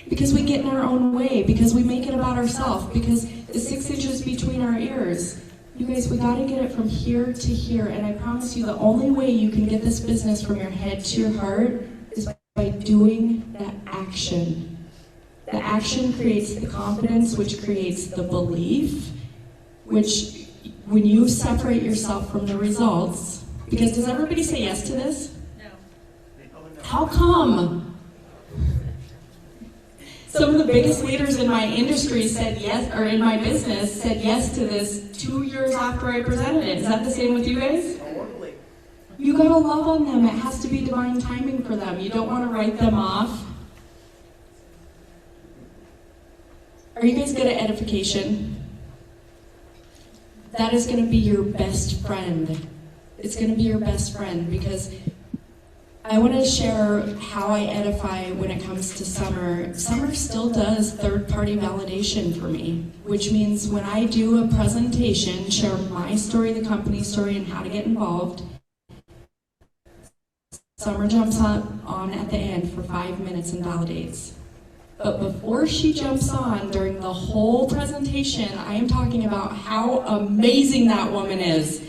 Because we get in our own way, because we make it about ourselves, because the 6 inches between our ears. You guys, we gotta get it from here to here, and I promise you the only way you can get this business from your head to your heart is by doing that action. The action creates the confidence, which creates the belief, which when you separate yourself from the results, because does everybody say yes to this? No. How come? Some of the biggest leaders in my industry said yes, or in my business said yes to this 2 years after I presented it. Is that the same with you guys? Totally. You gotta love on them. It has to be divine timing for them. You don't want to write them off. Are you guys good at edification? That is gonna be your best friend. It's gonna be your best friend, because I want to share how I edify when it comes to Summer. Summer still does third-party validation for me, which means when I do a presentation, share my story, the company story, and how to get involved, Summer jumps on at the end for 5 minutes and validates. But before she jumps on during the whole presentation, I am talking about how amazing that woman is.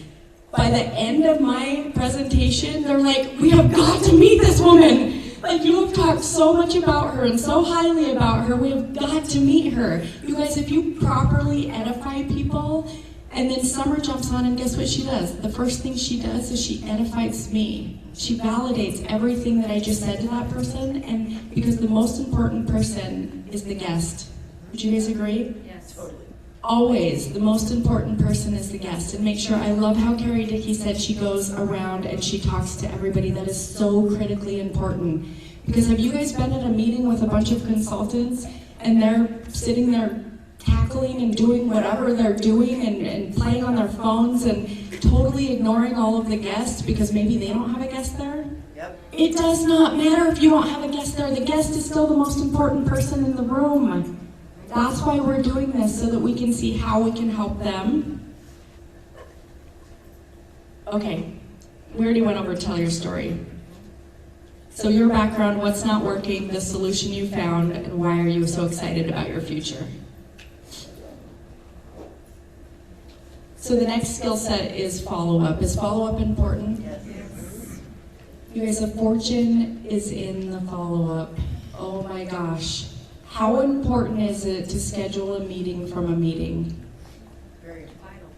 By the end of my presentation, they're like, we have got to meet this woman. Like, you have talked so much about her and so highly about her. We have got to meet her. You guys, if you properly edify people, and then Summer jumps on, and guess what she does? The first thing she does is she edifies me. She validates everything that I just said to that person, and because the most important person is the guest. Would you guys agree? Yes. Totally. Always, the most important person is the guest. And make sure, I love how Carrie Dickey said she goes around and she talks to everybody. That is so critically important. Because have you guys been at a meeting with a bunch of consultants and they're sitting there tackling and doing whatever they're doing and playing on their phones and totally ignoring all of the guests because maybe they don't have a guest there? Yep. It does not matter if you don't have a guest there. The guest is still the most important person in the room. That's why we're doing this, so that we can see how we can help them. Okay, we already went over tell your story. So your background, what's not working, the solution you found, and why are you so excited about your future? So the next skill set is follow-up. Is follow-up important? Yes. You guys, a fortune is in the follow-up. Oh my gosh. How important is it to schedule a meeting from a meeting? Very vital.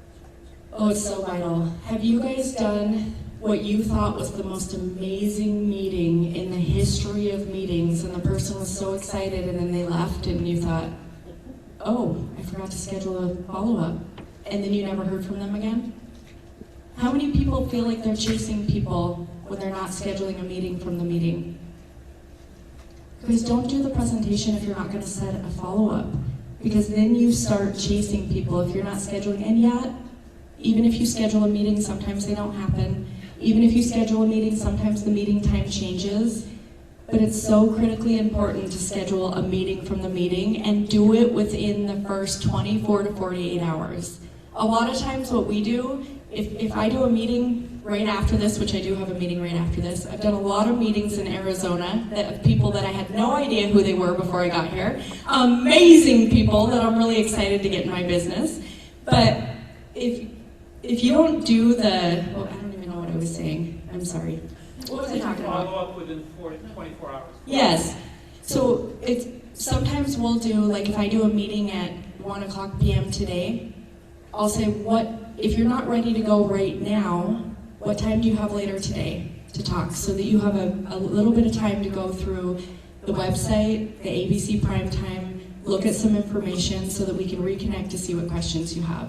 Oh, it's so vital. Have you guys done what you thought was the most amazing meeting in the history of meetings, and the person was so excited and then they left and you thought, oh, I forgot to schedule a follow-up, and then you never heard from them again? How many people feel like they're chasing people when they're not scheduling a meeting from the meeting? Because don't do the presentation if you're not going to set a follow-up. Because then you start chasing people if you're not scheduling. And yet, even if you schedule a meeting, sometimes they don't happen. Even if you schedule a meeting, sometimes the meeting time changes. But it's so critically important to schedule a meeting from the meeting and do it within the first 24 to 48 hours. A lot of times what we do, if I do a meeting right after this, which I do have a meeting right after this, I've done a lot of meetings in Arizona of people that I had no idea who they were before I got here. Amazing people that I'm really excited to get in my business. But if you don't do the, well, I don't even know what I was saying. I'm sorry. What was I talking about? Follow up within 24 hours. Yes. So sometimes we'll do, like if I do a meeting at 1:00 p.m. today, I'll say, if you're not ready to go right now, what time do you have later today to talk? So that you have a little bit of time to go through the website, the ABC Primetime, look at some information so that we can reconnect to see what questions you have.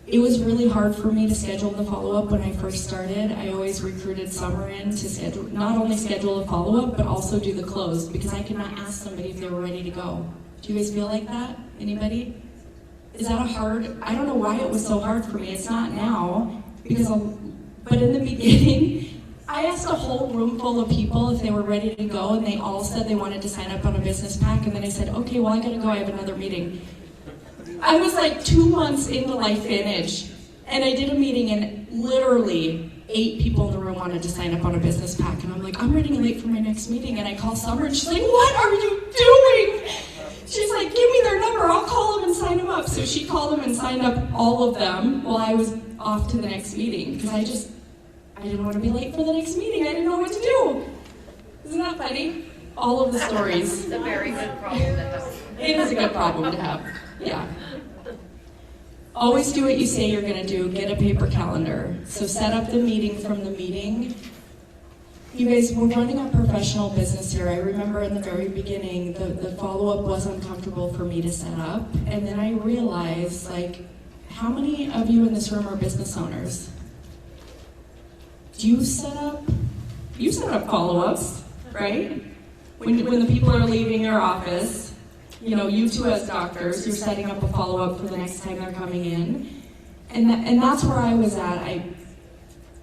It was really hard for me to schedule the follow-up when I first started. I always recruited Summer in to not only schedule a follow-up, but also do the close, because I could not ask somebody if they were ready to go. Do you guys feel like that? Anybody? Is that I don't know why it was so hard for me. It's not now, but in the beginning, I asked a whole room full of people if they were ready to go, and they all said they wanted to sign up on a business pack, and then I said, okay, well, I gotta go, I have another meeting. I was like 2 months into Lifevantage, and I did a meeting, and literally 8 people in the room wanted to sign up on a business pack, and I'm like, I'm running late for my next meeting, and I call Summer, and she's like, what are you doing? She's like, give me their number, I'll call them and sign them up. So she called them and signed up all of them while I was off to the next meeting, because I didn't want to be late for the next meeting, I didn't know what to do. Isn't that funny? All of the stories. It's a very good problem to have. It is a good problem to have, yeah. Always do what you say you're gonna do, get a paper calendar. So set up the meeting from the meeting. You guys, we're running a professional business here. I remember in the very beginning, the follow-up was uncomfortable for me to set up. And then I realized, like, how many of you in this room are business owners? Do you set up follow-ups, right? When the people are leaving your office, you know, you two as doctors, you're setting up a follow-up for the next time they're coming in. And that's where I was at.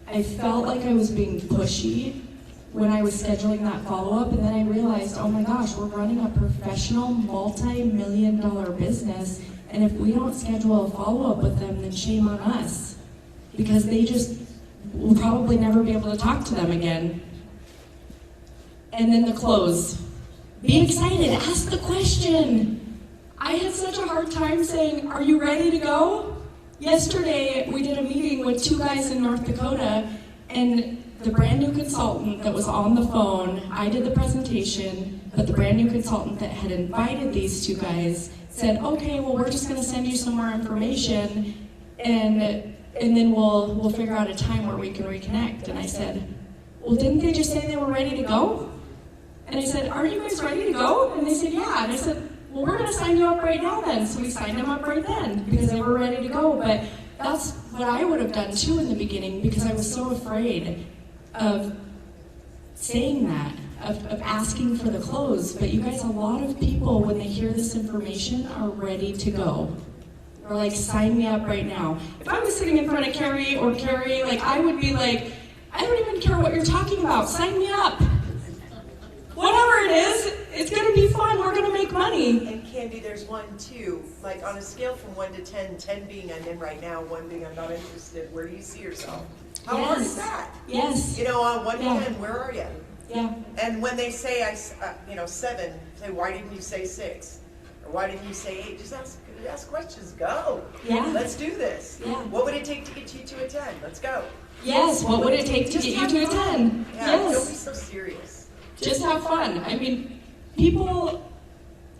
I felt like I was being pushy when I was scheduling that follow-up, and then I realized, oh my gosh, we're running a professional multi-million-dollar business, and if we don't schedule a follow-up with them, then shame on us, because we'll probably never be able to talk to them again. And then the close. Be excited, ask the question. I had such a hard time saying, are you ready to go? Yesterday, we did a meeting with 2 guys in North Dakota, and the brand new consultant that was on the phone, I did the presentation, but the brand new consultant that had invited these 2 guys said, okay, well, we're just gonna send you some more information, and then we'll figure out a time where we can reconnect. And I said, well, didn't they just say they were ready to go? And I said, are you guys ready to go? And they said, yeah. And I said, well, we're gonna sign you up right now then. So we signed them up right then because they were ready to go. But that's what I would have done too in the beginning, because I was so afraid of saying that, of asking for the close. But you guys, a lot of people, when they hear this information, are ready to go. Or like, sign me up right now. If I was sitting in front of Carrie, like, I would be like, I don't even care what you're talking about, sign me up. Whatever it is, it's gonna be fun, we're gonna make money. And Candy, there's 1, 2, like on a scale from 1 to 10, 10 being I'm in right now, 1 being I'm not interested, where do you see yourself? How hard is that? Yes. You know, on 1 to 10, where are you? Yeah. And when they say, 7, say, why didn't you say 6? Or why didn't you say 8? Just ask questions, go. Yeah. Let's do this. Yeah. What would it take to get you to a 10? Let's go. Yes, what would it take to get you to a 10? Yeah, Yes. don't be so serious. Just have fun. I mean, people,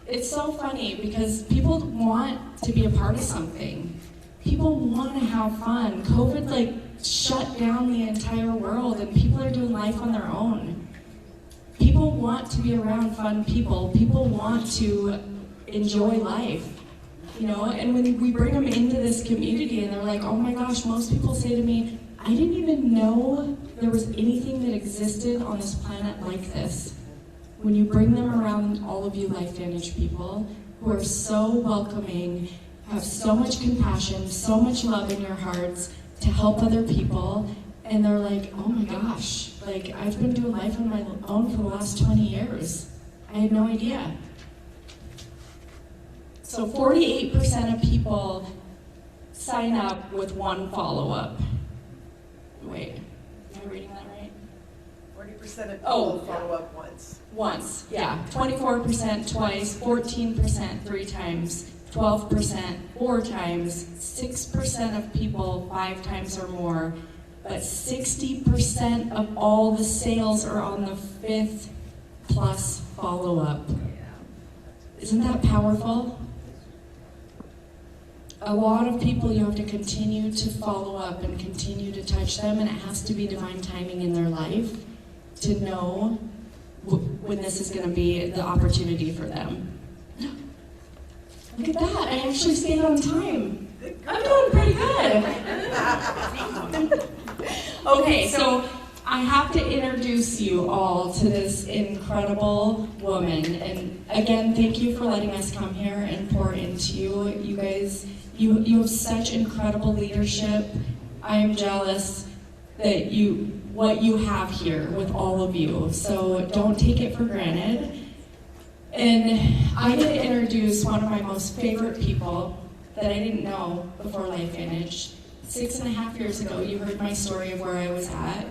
it's so funny because people want to be a part of something. People want to have fun. COVID, like, shut down the entire world, and people are doing life on their own. People want to be around fun people. People want to enjoy life, you know? And when we bring them into this community and they're like, oh my gosh, most people say to me, I didn't even know there was anything that existed on this planet like this. When you bring them around all of you Lifevantage people who are so welcoming, have so much compassion, so much love in your hearts to help other people, and they're like, oh my gosh, like, I've been doing life on my own for the last 20 years. I had no idea. So 48% of people sign up with 1 follow-up. Wait, am I reading that right? 40% of people follow up once. Once, yeah. 24% twice, 14% 3 times, 12% 4 times, 6% of people 5 times or more, but 60% of all the sales are on the 5th plus follow-up. Isn't that powerful? A lot of people, you have to continue to follow up and continue to touch them, and it has to be divine timing in their life to know when this is going to be the opportunity for them. Look at that, I actually stayed on time. I'm doing pretty good. Okay, so I have to introduce you all to this incredible woman. And again, thank you for letting us come here and pour into you. You guys, you have such incredible leadership. I am jealous that what you have here with all of you. So don't take it for granted. And I get to introduce one of my most favorite people that I didn't know before Lifevantage. 6.5 years ago, you heard my story of where I was at.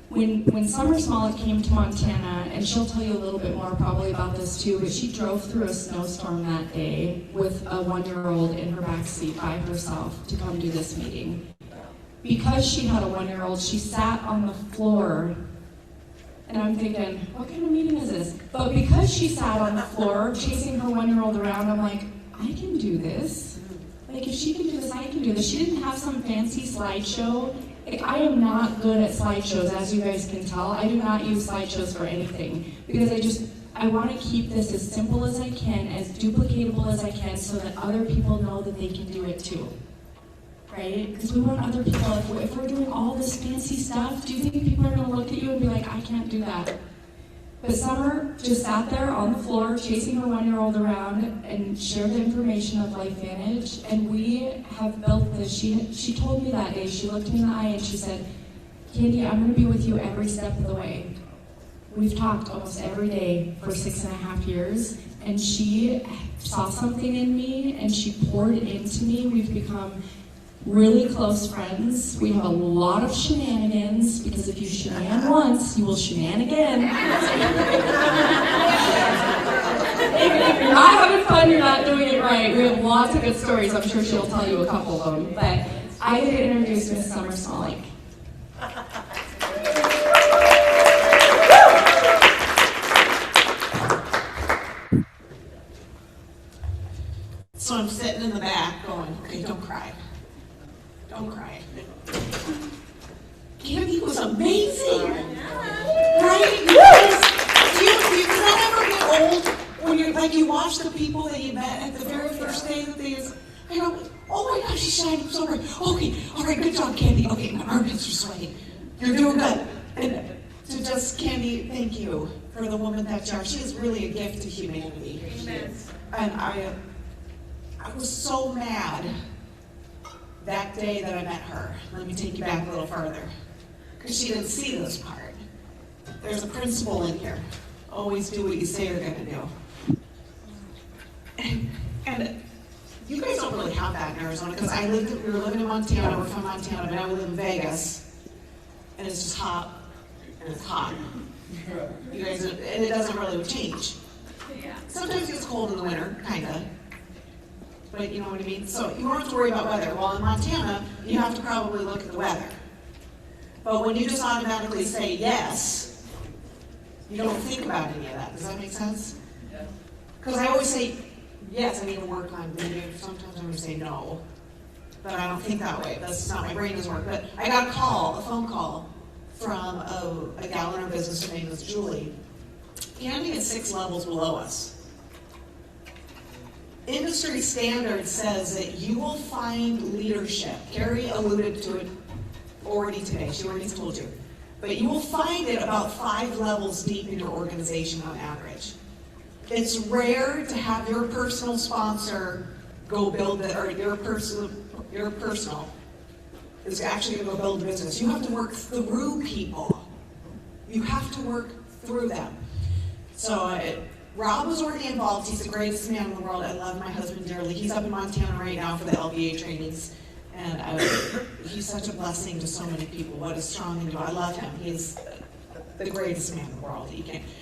When Summer Smollett came to Montana, and she'll tell you a little bit more probably about this too, but she drove through a snowstorm that day with a 1-year-old in her backseat by herself to come do this meeting. Because she had a 1-year-old, she sat on the floor, and I'm thinking, what kind of meeting is this? But because she sat on the floor chasing her 1-year-old around, I'm like, I can do this. Like, if she can do this, I can do this. She didn't have some fancy slideshow. Like, I am not good at slideshows, as you guys can tell. I do not use slideshows for anything because I want to keep this as simple as I can, as duplicatable as I can, so that other people know that they can do it too. Right? Because we want other people, if we're doing all this fancy stuff, do you think people are going to look at you and be like, I can't do that? But Summer just sat there on the floor chasing her 1-year-old around and shared the information of Lifevantage, and we have built this. She told me that day, she looked me in the eye and she said, Candy, I'm going to be with you every step of the way. We've talked almost every day for 6.5 years, and she saw something in me and she poured into me. We've become really close friends. We have a lot of shenanigans, because if you shenan once, you will shenan again. If you're not having fun, you're not doing it right. We have lots of good stories. I'm sure she'll tell you a couple of them. But I get to introduce Miss Summer Smollett. So I'm sitting in the back going, okay, don't cry. Don't cry. Candy was amazing. Right? Do you ever get old when you're like, you watch the people that you met at the very first day that they I go, oh my gosh, she's shining so bright. Okay, all right, good job, Candy. Okay, my armpits are sweating. You're doing good. And to just, Candy, thank you for the woman that you are. She is really a gift to humanity. Amen. And I was so mad that day that I met her. Let me take you back a little further, because she didn't see this part. There's a principle in here. Always do what you say you're going to do. And you guys don't really have that in Arizona, because we were living in Montana, we're from Montana, but now we live in Vegas, and it's just hot, and it's hot. You guys, and it doesn't really change. Sometimes it gets cold in the winter, kind of. But you know what I mean? So you don't have to worry about weather. Well, in Montana, you have to probably look at the weather. But when you just automatically say yes, you don't think about any of that. Does that make sense? Because I always say, yes, I need to work on it. Sometimes I'm going to say no. But I don't think that way. That's not, my brain doesn't work. But I got a phone call from a gal in our business. Her name is Julie. Candy is 6 levels below us. Industry standard says that you will find leadership. Carrie alluded to it already today. She already told you. But you will find it about 5 levels deep in your organization on average. It's rare to have your personal sponsor go build it, or your personal is actually going to go build a business. You have to work through people. You have to work through them. So Rob was already involved. He's the greatest man in the world. I love my husband dearly. He's up in Montana right now for the LVA trainings. And he's such a blessing to so many people. What a strong individual. I love him. He's the greatest man in the world.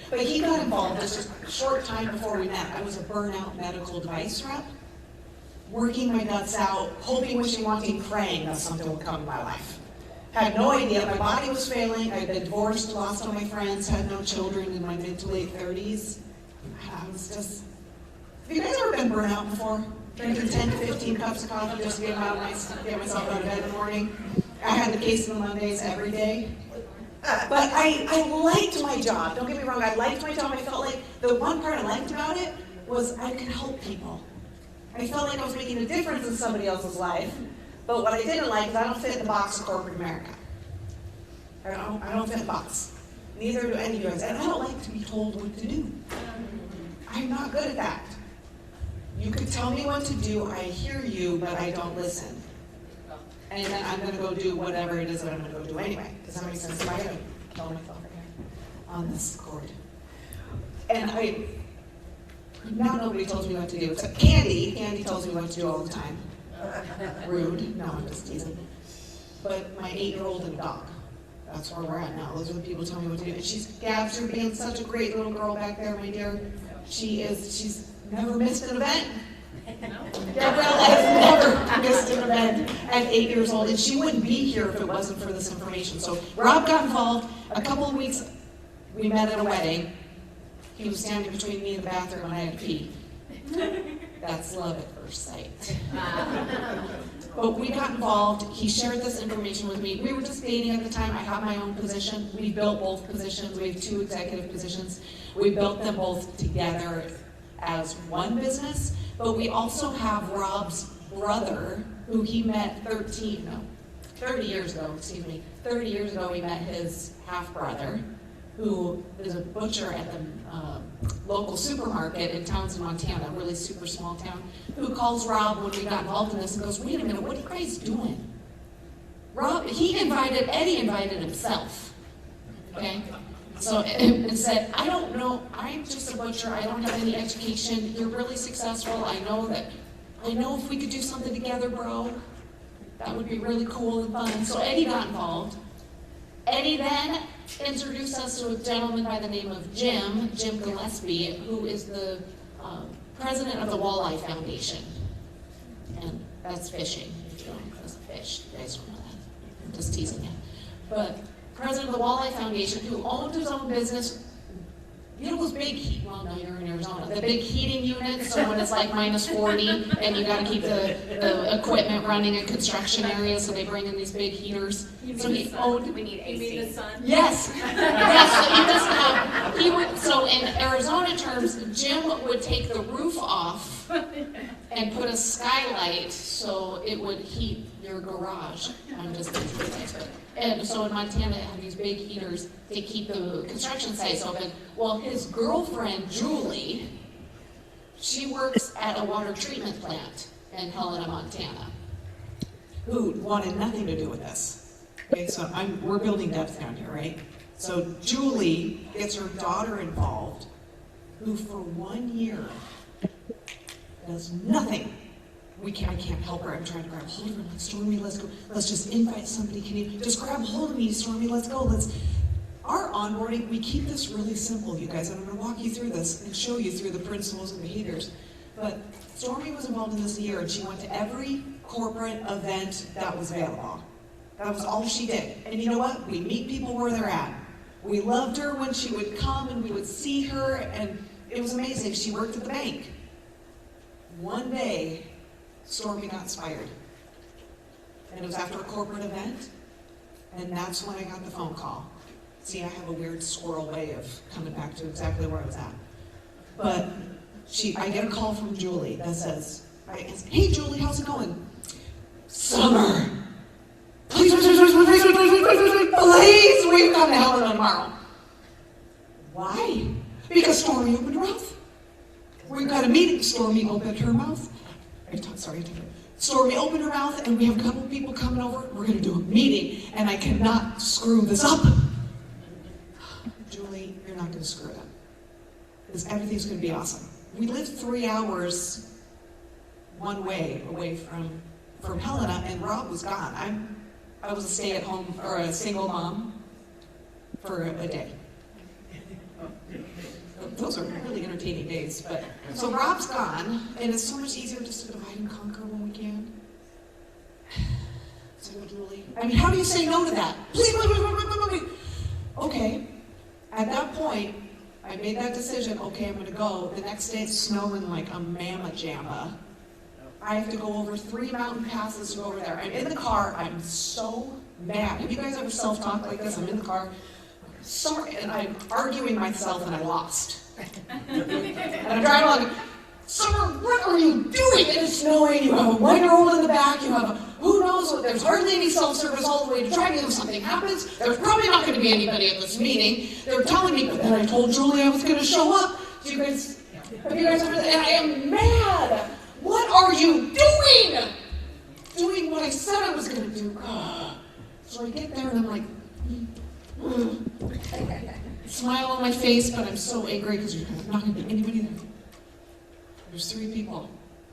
But he got involved just a short time before we met. I was a burnout medical device rep, working my guts out, hoping, wishing, wanting, praying that something would come in my life. Had no idea. My body was failing. I'd been divorced, lost all my friends, had no children in my mid to late 30s. I was just... Have you guys ever been burnt out before? Drinking 10 to 15 cups of coffee just to get myself out of bed in the morning. I had the case of the Mondays every day. But I liked my job. Don't get me wrong, I liked my job. I felt like the one part I liked about it was I could help people. I felt like I was making a difference in somebody else's life. But what I didn't like is I don't fit in the box of corporate America. I don't fit box. Neither do any of you guys. And I don't like to be told what to do. I'm not good at that. You could tell me what to do, I hear you, but I don't listen. And then I'm gonna go do whatever it is that I'm gonna go do anyway. Does that make sense? So I gotta kill myself right here on this cord. And now nobody tells me what to do, except Candy. Candy tells me what to do all the time. Rude. No, I'm just teasing. But my 8-year-old and dog. That's where we're at now. Those are the people telling me what to do. And Gabs, you're being such a great little girl back there, my dear. She's never missed an event. Gabriella has never missed an event at 8 years old, and she wouldn't be here if it wasn't for this information. So Rob got involved. A couple of weeks, we met at a wedding. He was standing between me and the bathroom, and I had to pee. That's love at first sight. But we got involved. He shared this information with me. We were just dating at the time. I had my own position. We built both positions. We have 2 executive positions. We built them both together as one business. But we also have Rob's brother, who he met 30 years ago, 30 years ago, we met his half-brother, who is a butcher at the local supermarket in Townsend, Montana, a really super small town, who calls Rob when we got involved in this and goes, wait a minute, what are you guys doing? Rob, Eddie invited himself, okay? So, and said, I don't know, I'm just a butcher, I don't have any education, you're really successful, I know if we could do something together, bro, that would be really cool and fun. So Eddie got involved. Eddie then introduced us to a gentleman by the name of Jim Gillespie, who is the president of the Walleye Foundation. And that's fishing, if you don't just fish. You guys don't know that. I'm just teasing you. But president of the Walleye Foundation, who owned his own business. You know those big, well, no, you're in Arizona, the big heating units, so when it's like minus 40 and you gotta keep the equipment running in construction areas, so they bring in these big heaters. So he owned. We need AC. You mean the sun? Yes, yes, so he would, so in Arizona terms, Jim would take the roof off and put a skylight so it would heat your garage. I'm just teasing. And so in Montana, they have these big heaters to keep the construction sites open. Well, his girlfriend, Julie, she works at a water treatment plant in Helena, Montana, who wanted nothing to do with this. Okay, so we're building depth down here, right? So Julie gets her daughter involved, who for 1 year does nothing. I can't help her. I'm trying to grab hold of her. Like, Stormy, let's go. Let's just invite somebody. Can you just grab hold of me, Stormy? Let's go. Our onboarding, we keep this really simple, you guys. And I'm going to walk you through this and show you through the principles and behaviors. But Stormy was involved in this year, and she went to every corporate event that was available. That was all she did. And you know what? We meet people where they're at. We loved her when she would come, and we would see her, and it was amazing. She worked at the bank. One day, Stormy got inspired. And it was after a corporate event, and that's when I got the phone call. See, I have a weird squirrel way of coming back to exactly where I was at. But I get a call from Julie that says, hey Julie, how's it going? Summer. Please, we come to Helena tomorrow. Why? Because Stormy opened her mouth. We've got a meeting. Stormy opened her mouth. Stormy opened her mouth, and we have a couple people coming over. We're going to do a meeting, and I cannot screw this up. Julie, you're not going to screw it up, because everything's going to be awesome. We live 3 hours one way away from Helena, and Rob was gone. I was a stay-at-home or a single mom for a day. Those are really entertaining days, but so Rob's gone, and it's so much easier just to divide and conquer when we can. So Julie, I mean, how do you say no to that? Please, wait. Okay, at that point, I made that decision. Okay, I'm going to go. The next day, it's snowing like a mamma jamma. I have to go over 3 mountain passes to go over there. I'm in the car. I'm so mad. Have you guys ever self-talk like this? I'm in the car. Sorry, and I'm arguing myself, and I lost. And I'm driving along. Summer, what are you doing? It is snowing, you have a 1-year-old in the back, you have a, who knows what, there's hardly any self-service all the way to driving. If something happens, there's probably not going to be anybody at this meeting. They're telling me, but then I told Julie I was going to show up. Have you guys ever, and I am mad. What are you doing? Doing what I said I was going to do. So I get there and I'm like, smile on my face, but I'm so angry because there's not going to be anybody there. There's 3 people.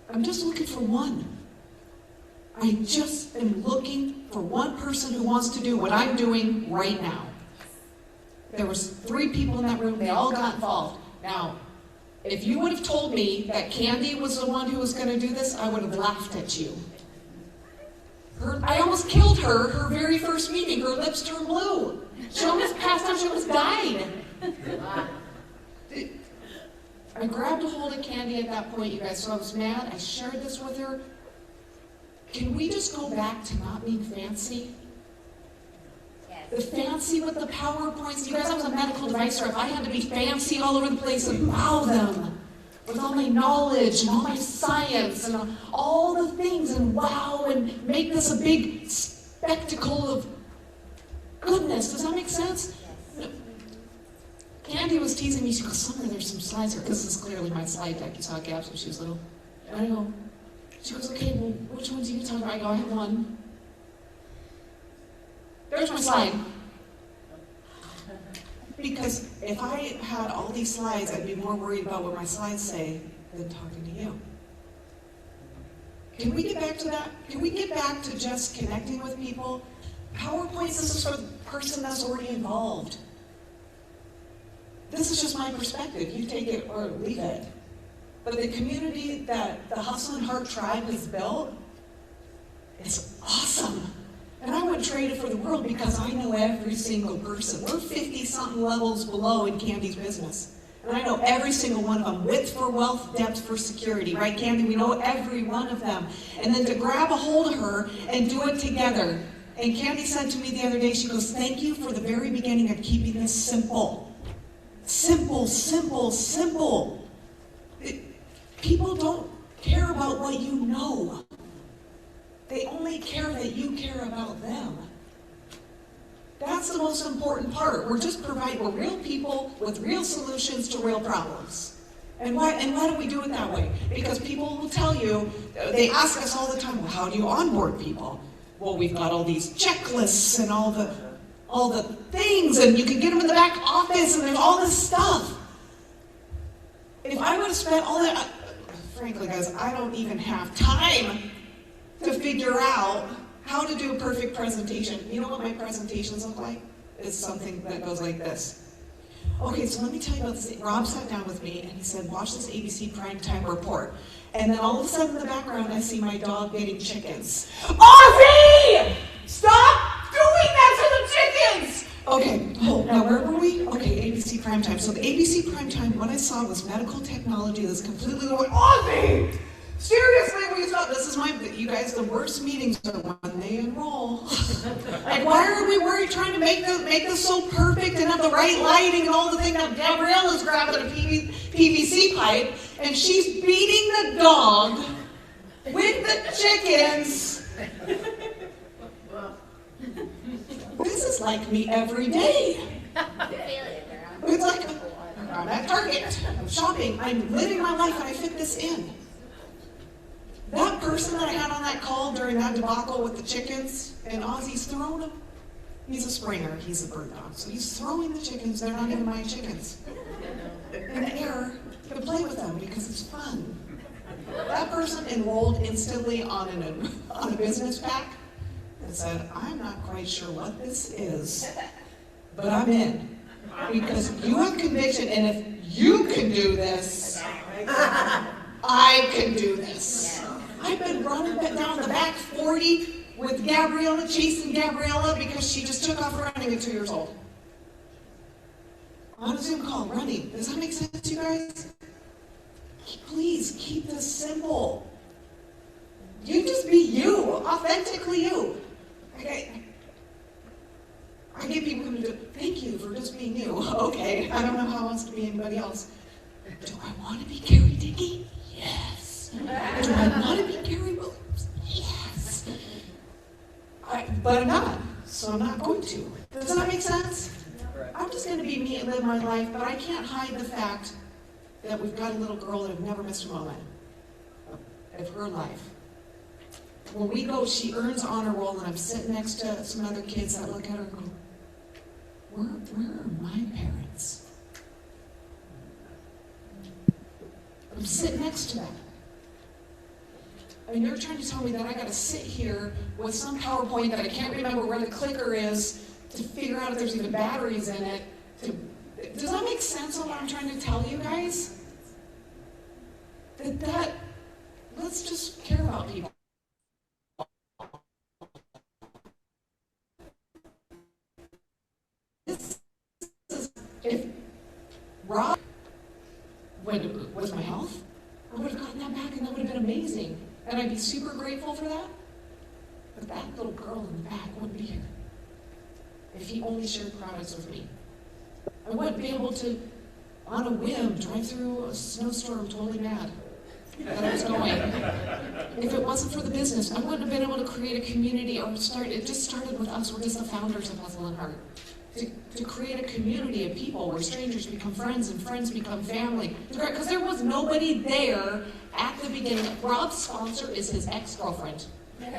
I'm just looking for one. I just am looking for one person who wants to do what I'm doing right now. There was 3 people in that room. They all got involved. Now, if you would have told me that Candy was the one who was going to do this, I would have laughed at you. I almost killed her, her very first meeting. Her lips turned blue. She almost passed out. She almost died. I grabbed a hold of Candy at that point, you guys, so I was mad. I shared this with her. Can we just go back to not being fancy? Yes. The fancy with the PowerPoints. You guys, I was a medical device rep. I had to be fancy all over the place and wow them with all my knowledge and all my science and all the things and wow and make this a big spectacle of goodness. Does that make sense? Yes. Candy was teasing me. She goes, Summer, there's some slides here. This is clearly my slide deck. You saw gaps when she was little. And I go, she goes, okay, well, which ones are you talking about? I go, I have one. There's my slide. Because if I had all these slides, I'd be more worried about what my slides say than talking to you. Can we get back to that? Can we get back to just connecting with people? PowerPoints, this is for the person that's already involved. This is just my perspective. You take it or leave it. But the community that the Hustle and Heart Tribe has built is awesome. And I wouldn't trade it for the world because I know every single person. We're 50-something levels below in Candy's business. And I know every single one of them. Width for wealth, depth for security. Right, Candy? We know every one of them. And then to grab a hold of her and do it together. And Candy said to me the other day, she goes, thank you for the very beginning of keeping this simple. Simple, simple, simple. People don't care about what you know. They only care that you care about them. That's the most important part. We're real people with real solutions to real problems. And why do we do it that way? Because people will tell you, they ask us all the time, well, how do you onboard people? Well, we've got all these checklists and all the things, and you can get them in the back office, and there's all this stuff. If I would have spent all that, frankly, guys, I don't even have time to figure out how to do a perfect presentation. You know what my presentations look like? It's something that goes like this. Okay, so let me tell you about this. Rob sat down with me and he said, watch this ABC primetime report. And then all of a sudden in the background, I see my dog getting chickens. Ozzy! Stop doing that to the chickens! Okay, now where were we? Okay, ABC primetime. So the ABC primetime, what I saw was medical technology that's completely going, Ozzy! Seriously, will you stop? This is you guys, the worst meetings are when they enroll. Like, why are we worried trying to make this so perfect and have the right lighting and all the thing? Now Gabrielle is grabbing a PVC pipe and she's beating the dog with the chickens. This is like me every day. It's like, I'm at Target, I'm shopping, I'm living my life and I fit this in. That person that I had on that call during that debacle with the chickens, and Ozzy's throwing them. He's a Springer, he's a bird dog. So he's throwing the chickens, they're not even my chickens, in the air to play with them because it's fun. That person enrolled instantly on a business pack and said, I'm not quite sure what this is, but I'm in. Because you have conviction, and if you can do this, I can do this. I've been running down the back 40 with Gabriella, chasing Gabriella because she just took off running at 2 years old. On a Zoom call, running. Does that make sense, you guys? Please keep this simple. You just be you, authentically you. Okay. I get people who do, thank you for just being you. Okay, I don't know how else to be anybody else. Do I want to be Carrie Dickey? yes. Do I want to be Gary Williams? Yes. But I'm not, so I'm not going to. Does that make sense? I'm just going to be me and live my life, but I can't hide the fact that we've got a little girl that I've never missed a moment of her life. When we go, she earns honor roll, and I'm sitting next to some other kids that look at her and go, where are my parents? I'm sitting next to them. And you're trying to tell me that I got to sit here with some PowerPoint that I can't remember where the clicker is to figure out if there's even batteries in it. Does that make sense on what I'm trying to tell you guys? Let's just care about people. If Rob was my health, I would have gotten that back and that would have been amazing. And I'd be super grateful for that. But that little girl in the back wouldn't be here if he only shared products with me. I wouldn't be able to, on a whim, drive through a snowstorm totally mad that I was going. If it wasn't for the business, I wouldn't have been able to create a community or start. It just started with us. We're just the founders of Hustle and Heart. To create a community of people where strangers become friends and friends become family. Because there was nobody there at the beginning. Rob's sponsor is his ex-girlfriend. And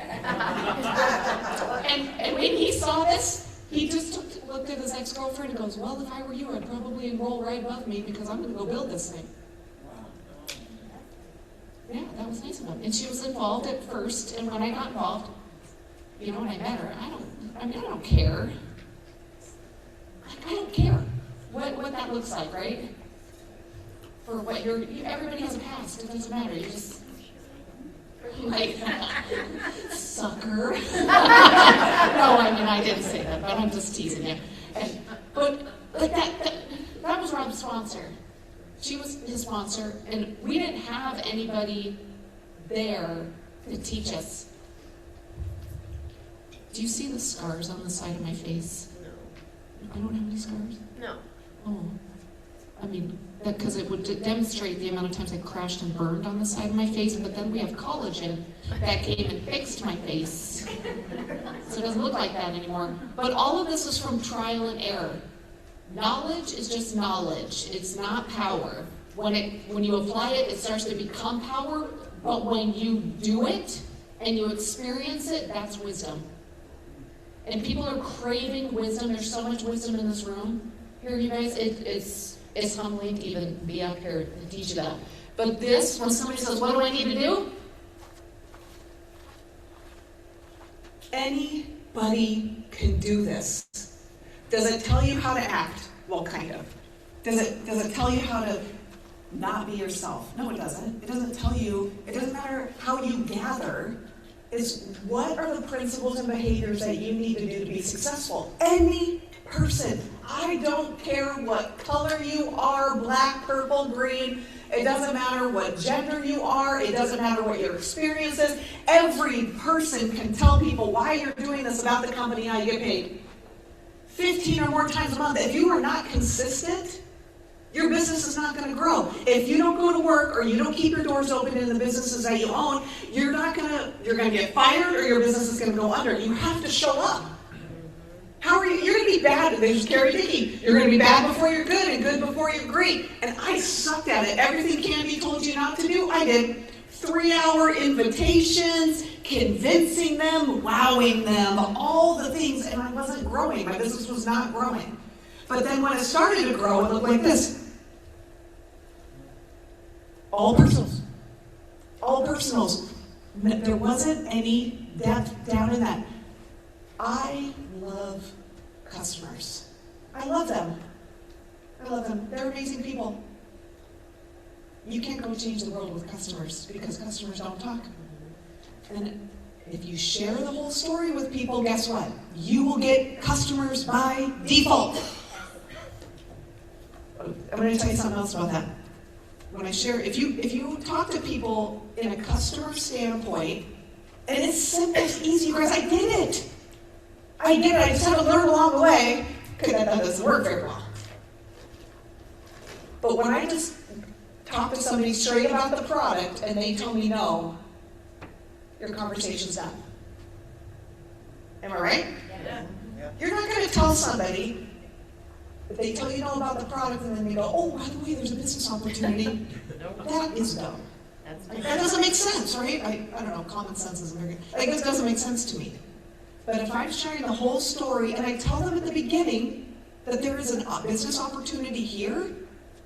when he saw this, he just looked at his ex-girlfriend and goes, well, if I were you, I'd probably enroll right above me because I'm going to go build this thing. Yeah, that was nice of him. And she was involved at first, and when I got involved, you know, when I met her, I don't care. I don't care what that looks like, right? For what everybody has a past. It doesn't matter. You just like sucker. No, I mean I didn't say that, but I'm just teasing you. But like that was Rob's sponsor. She was his sponsor, and we didn't have anybody there to teach us. Do you see the scars on the side of my face? I don't have any scars? No. Oh. I mean, because it would demonstrate the amount of times I crashed and burned on the side of my face, but then we have collagen that came and fixed my face. So it doesn't look like that anymore. But all of this is from trial and error. Knowledge is just knowledge. It's not power. When you apply it, it starts to become power, but when you do it and you experience it, that's wisdom. And people are craving wisdom. There's so much wisdom in this room. Here, you guys, it's humbling to even be up here to teach you that. But this, when somebody says, what do I need to do? Anybody can do this. Does it tell you how to act? Well, kind of. Does it tell you how to not be yourself? No, it doesn't. It doesn't tell you, it doesn't matter how you gather. It's what are the principles and behaviors that you need to do to be successful? Any person. I don't care what color you are, black, purple, green. It doesn't matter what gender you are. It doesn't matter what your experience is. Every person can tell people why you're doing this about the company, how you get paid. 15 or more times a month. If you are not consistent, your business is not going to grow. If you don't go to work or you don't keep your doors open in the businesses that you own, you're going to get fired or your business is going to go under. You have to show up. How are you? You're going to be bad. They just carry thinking. You're going to be bad before you're good and good before you're great. And I sucked at it. Everything Candy told you not to do, I did. 3-hour invitations, convincing them, wowing them, all the things, and I wasn't growing. My business was not growing. But then when it started to grow, it looked like this. All personals. All personals. There wasn't any depth down in that. I love customers. I love them. I love them. They're amazing people. You can't go change the world with customers because customers don't talk. And if you share the whole story with people, guess what? You will get customers by default. I'm going to tell you something else about that. When I share, if you talk to people in a customer standpoint, and it's simple, it's easy, you guys, I did it. I just had to learn along the way, because that doesn't work very well. But when I just talk to somebody straight about the product and they tell me no, your conversation's done. Am I right? Yeah. You're not going to tell somebody, if they tell you no about the product and then they go, oh, by the way, there's a business opportunity. That is dumb. That's That doesn't make sense, right? I don't know, common sense is very good. Like, this doesn't make sense to me. But if I'm sharing the whole story and I tell them at the beginning that there is a business opportunity here,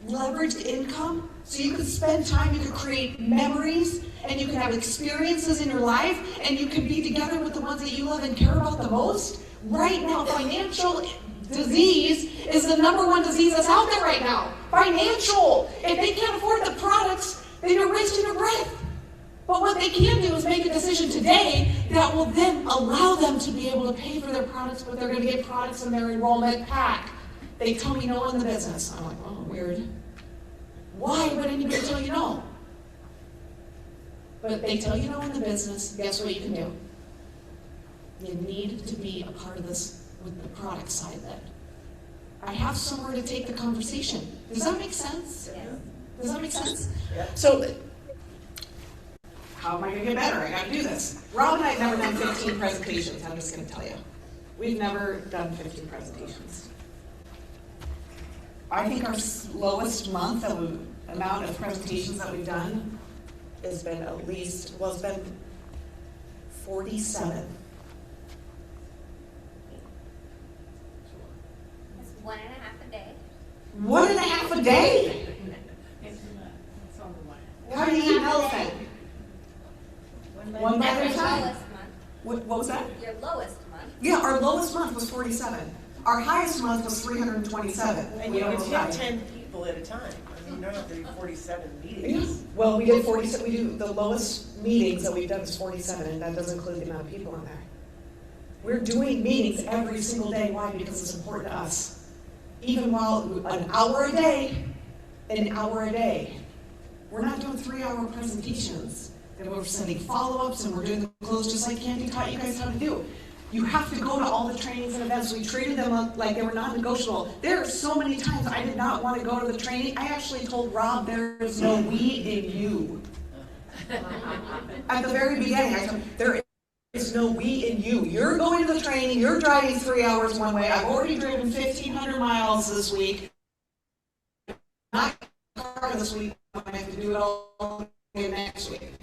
leveraged income, so you can spend time, you can create memories, and you can have experiences in your life, and you can be together with the ones that you love and care about the most. Right now, financial disease is the #1 disease that's out there right now. Financial. If they can't afford the products, then you're wasting your breath. But what they can do is make a decision today that will then allow them to be able to pay for their products, but they're going to get products in their enrollment pack. They tell me no in the business. I'm like, oh, weird. Why would anybody tell you no? But they tell you no in the business, guess what you can do? You need to be a part of this with the product side then. I have somewhere to take the conversation. Does that make sense? Yes. Does that make sense? Yeah. So, how am I going to get better? I got to do this. Rob and I have never done 15 presentations. I'm just going to tell you. We've never done 15 presentations. I think our lowest month of amount of presentations that we've done has been at least, well, it's been 47. It's 1.5 a day. 1.5 a day? It's on the line. How do you eat an elephant? One bite at That's a your time? lowest month. What was that? Your lowest month. Yeah, our lowest month was 47. Our highest month was 327. And We you can don't take have- 10 people at a time. I mean, you don't have to do 47 Yeah. meetings. Well, we did 47. We do the lowest meetings that we've done is 47, and that doesn't include the amount of people in there. We're doing meetings every single day. Why? Because it's important to us. Even while an hour a day, we're not doing 3-hour presentations. And we're sending follow-ups, and we're doing the close just like Candy taught you guys how to do. You have to go to all the trainings and events. We treated them like they were non-negotiable. There are so many times I did not want to go to the training. I actually told Rob, there is no we in you. At the very beginning, I told him, there is no we in you. You're going to the training, you're driving 3 hours one way. I've already driven 1,500 miles this week. Not car this week, I have to do it all again next week.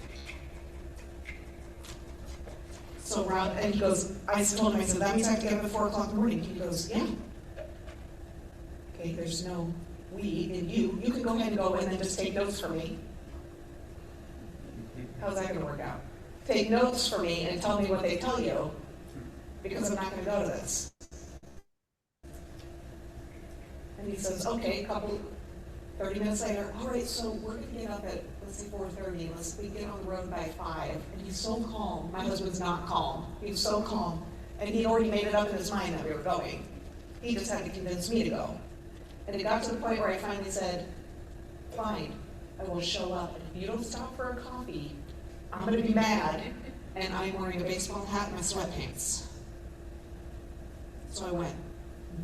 So Rob, and he goes, I told him, I said, that means I have to get up at 4 o'clock in the morning. He goes, yeah. Okay, there's no we in you. You can go ahead and go and then just take notes for me. How's that gonna work out? Take notes for me and tell me what they tell you, because I'm not gonna go to this. And he says, okay, 30 minutes later, all right, so we're gonna get up at, let's say 4:30, we get on the road by 5. And he's so calm. My husband's not calm. He's so calm. And he'd already made it up in his mind that we were going. He just had to convince me to go. And it got to the point where I finally said, fine, I will show up. And if you don't stop for a coffee, I'm gonna be mad, and I'm wearing a baseball hat and my sweatpants. So I went.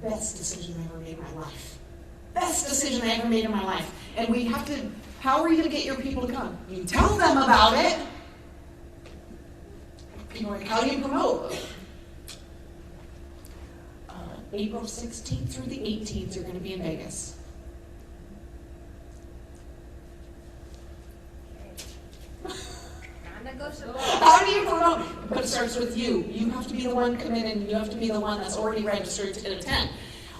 Best decision I ever made in my life. Best decision I ever made in my life. And we have to, how are you going to get your people to come? You tell them about it. People are like, how do you promote? April 16th through the 18th, you're going to be in Vegas. Non-negotiable. How do you promote? But it starts with you. You have to be the one committed, and you have to be the one that's already registered to attend.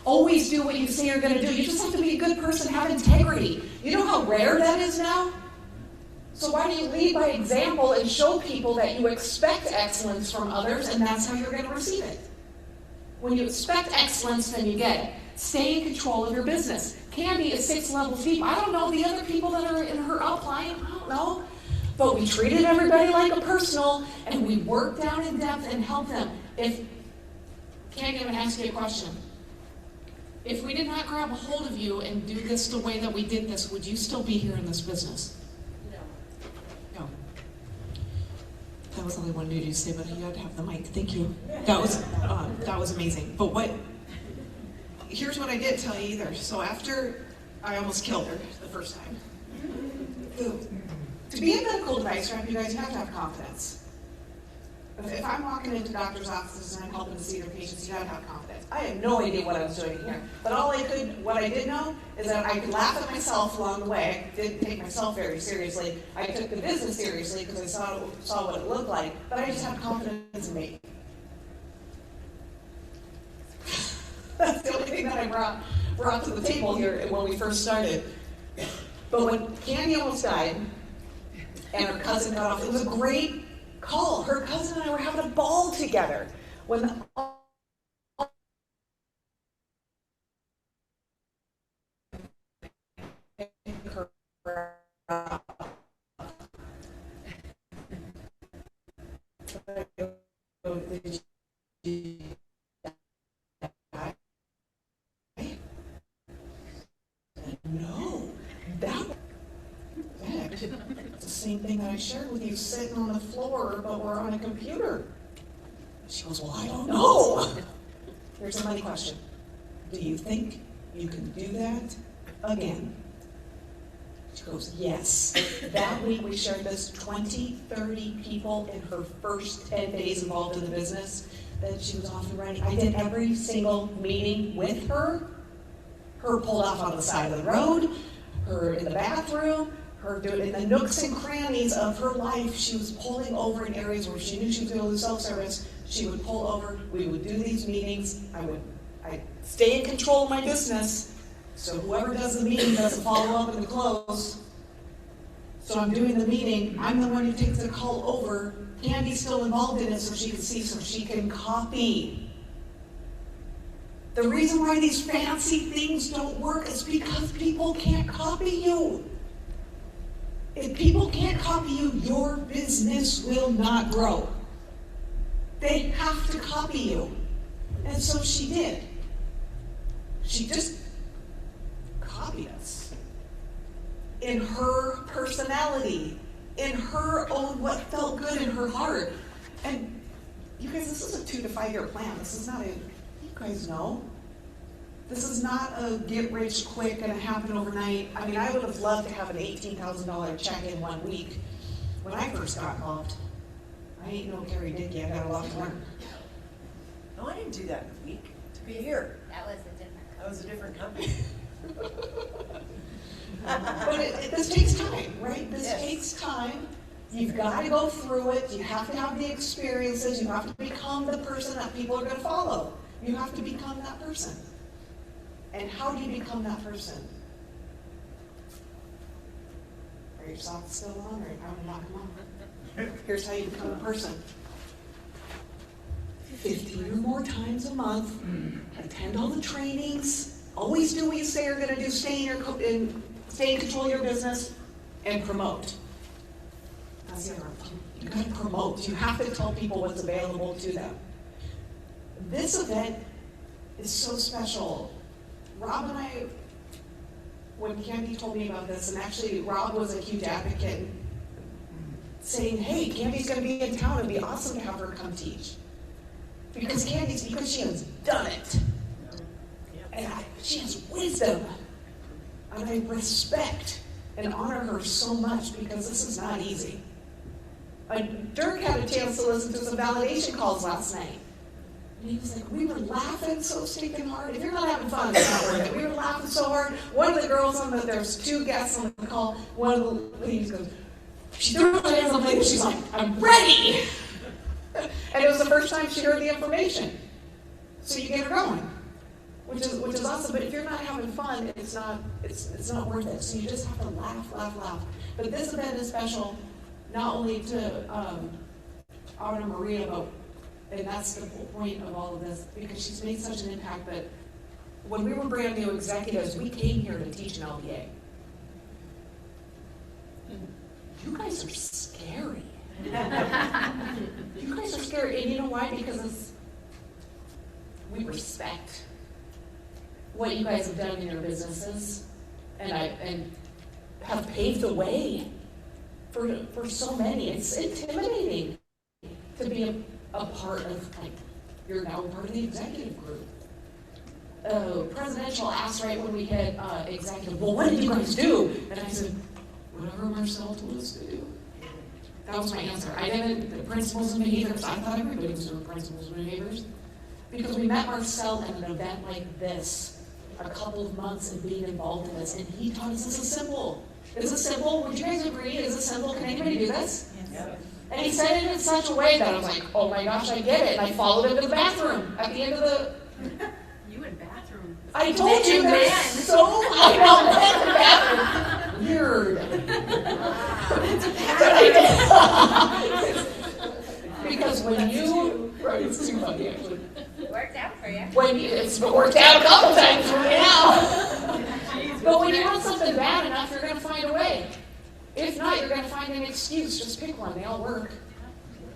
Always do what you say you're going to do. You just have to be a good person, have integrity. You know how rare that is now? So why do you lead by example and show people that you expect excellence from others, and that's how you're going to receive it? When you expect excellence, then you get it. Stay in control of your business. Candy is 6 levels deep. I don't know the other people that are in her upline. I don't know. But we treated everybody like a personal, and we worked down in depth and helped them. Candy, I'm going to ask you a question. If we did not grab a hold of you and do this the way that we did this, would you still be here in this business? No. That was all I wanted you to say, but you had to have the mic. Thank you. That was amazing. But here's what I didn't tell you either. So after I almost killed her the first time, To be a medical device rep, you guys, you have to have confidence. If I'm walking into doctor's offices and I'm helping to see their patients, you gotta have confidence. I had no idea what I was doing here, but what I did know is that I could laugh at myself along the way. I didn't take myself very seriously. I took the business seriously because I saw what it looked like, but I just had confidence in me. That's the only thing that I brought to the table here when we first started. But when Candy almost died, and her cousin got off, it was a great call. Her cousin and I were having a ball together. When no, it's the same thing that I shared with you, sitting on the floor, but we're on a computer. She goes, well, I don't know. Here's a money question. Do you think you can do that again? She goes, yes. That week we shared this, 20, 30 people in her first 10 days involved in the business that she was off and running. I did every single meeting with her. Her pulled off on the side of the road, her in the bathroom, her doing in the nooks and crannies of her life. She was pulling over in areas where she knew she was going to lose self-service. She would pull over. We would do these meetings. I'd stay in control of my business. So whoever does the meeting doesn't follow up in the close. So I'm doing the meeting. I'm the one who takes the call over. Candy's still involved in it so she can see, so she can copy. The reason why these fancy things don't work is because people can't copy you. If people can't copy you, your business will not grow. They have to copy you. And so she did. She just copied us. In her personality, in her own what felt good in her heart. And you guys, this is a 2 to 5 year plan. This is not you guys know. This is not a get rich quick and it happen overnight. I mean, I would have loved to have an $18,000 check in 1 week when I first got involved. I ain't no Carrie Dickey, I got a lot to learn. No, I didn't do that in a week. To be here. That was a different company. But this takes time, right? This takes time. You've got to go through it. You have to have the experiences. You have to become the person that people are going to follow. You have to become that person. And how do you become that person? Are your socks still on, or how do you knock them on? Here's how you become a person. 15 or more times a month, attend all the trainings, always do what you say you're going to do, stay in control of your business, and promote. That's the other one. You got to promote. You have to tell people what's available to them. This event is so special. Rob and I, when Candy told me about this, and actually Rob was a huge advocate, saying, hey, Candy's going to be in town, it'd be awesome to have her come teach. Because she has done it. And she has wisdom. And I respect and honor her so much because this is not easy. Dirk had a chance to listen to some validation calls last night. And he was like, we were laughing so stinking hard. If you're not having fun, it's not worth it. We were laughing so hard. One of the girls there's 2 guests on the call. One of the ladies goes, she threw her hands on the plate and she's like, I'm ready. And it was the first time she heard the information. So you get her going, which is awesome. But if you're not having fun, it's not worth it. So you just have to laugh, laugh, laugh. But this event is special, not only to honor Maria, but and that's the whole point of all of this, because she's made such an impact that when we were brand new executives, we came here to teach an LBA. And you guys are scary. You guys are scary, and you know why? Because we respect what you guys have done in your businesses, and have paved the way for so many. It's intimidating to be a part of, you're now a part of the executive group. Presidential asked right when we hit executive, well, what did you guys do? And I said, whatever Marcel told us to do. That was my answer. I didn't, the principles and behaviors, I thought everybody was doing principles and behaviors. Because we met Marcel at an event like this, a couple of months in being involved in this, and he taught us this is simple. Is it simple? Would you guys agree? Is it simple? Can anybody do this? Yes. And he said it in such a way that I was like, oh my gosh, I get it. And I followed him to the bathroom at the end of the... You in bathroom. I told you there's so... I know, in the bathroom. Weird. Because when you... Right, it's too funny actually. It worked out for you. It's worked out a couple times for me now. But when you want something bad enough, you're going to find a way. If not, you're going to find an excuse. Just pick one. They all work.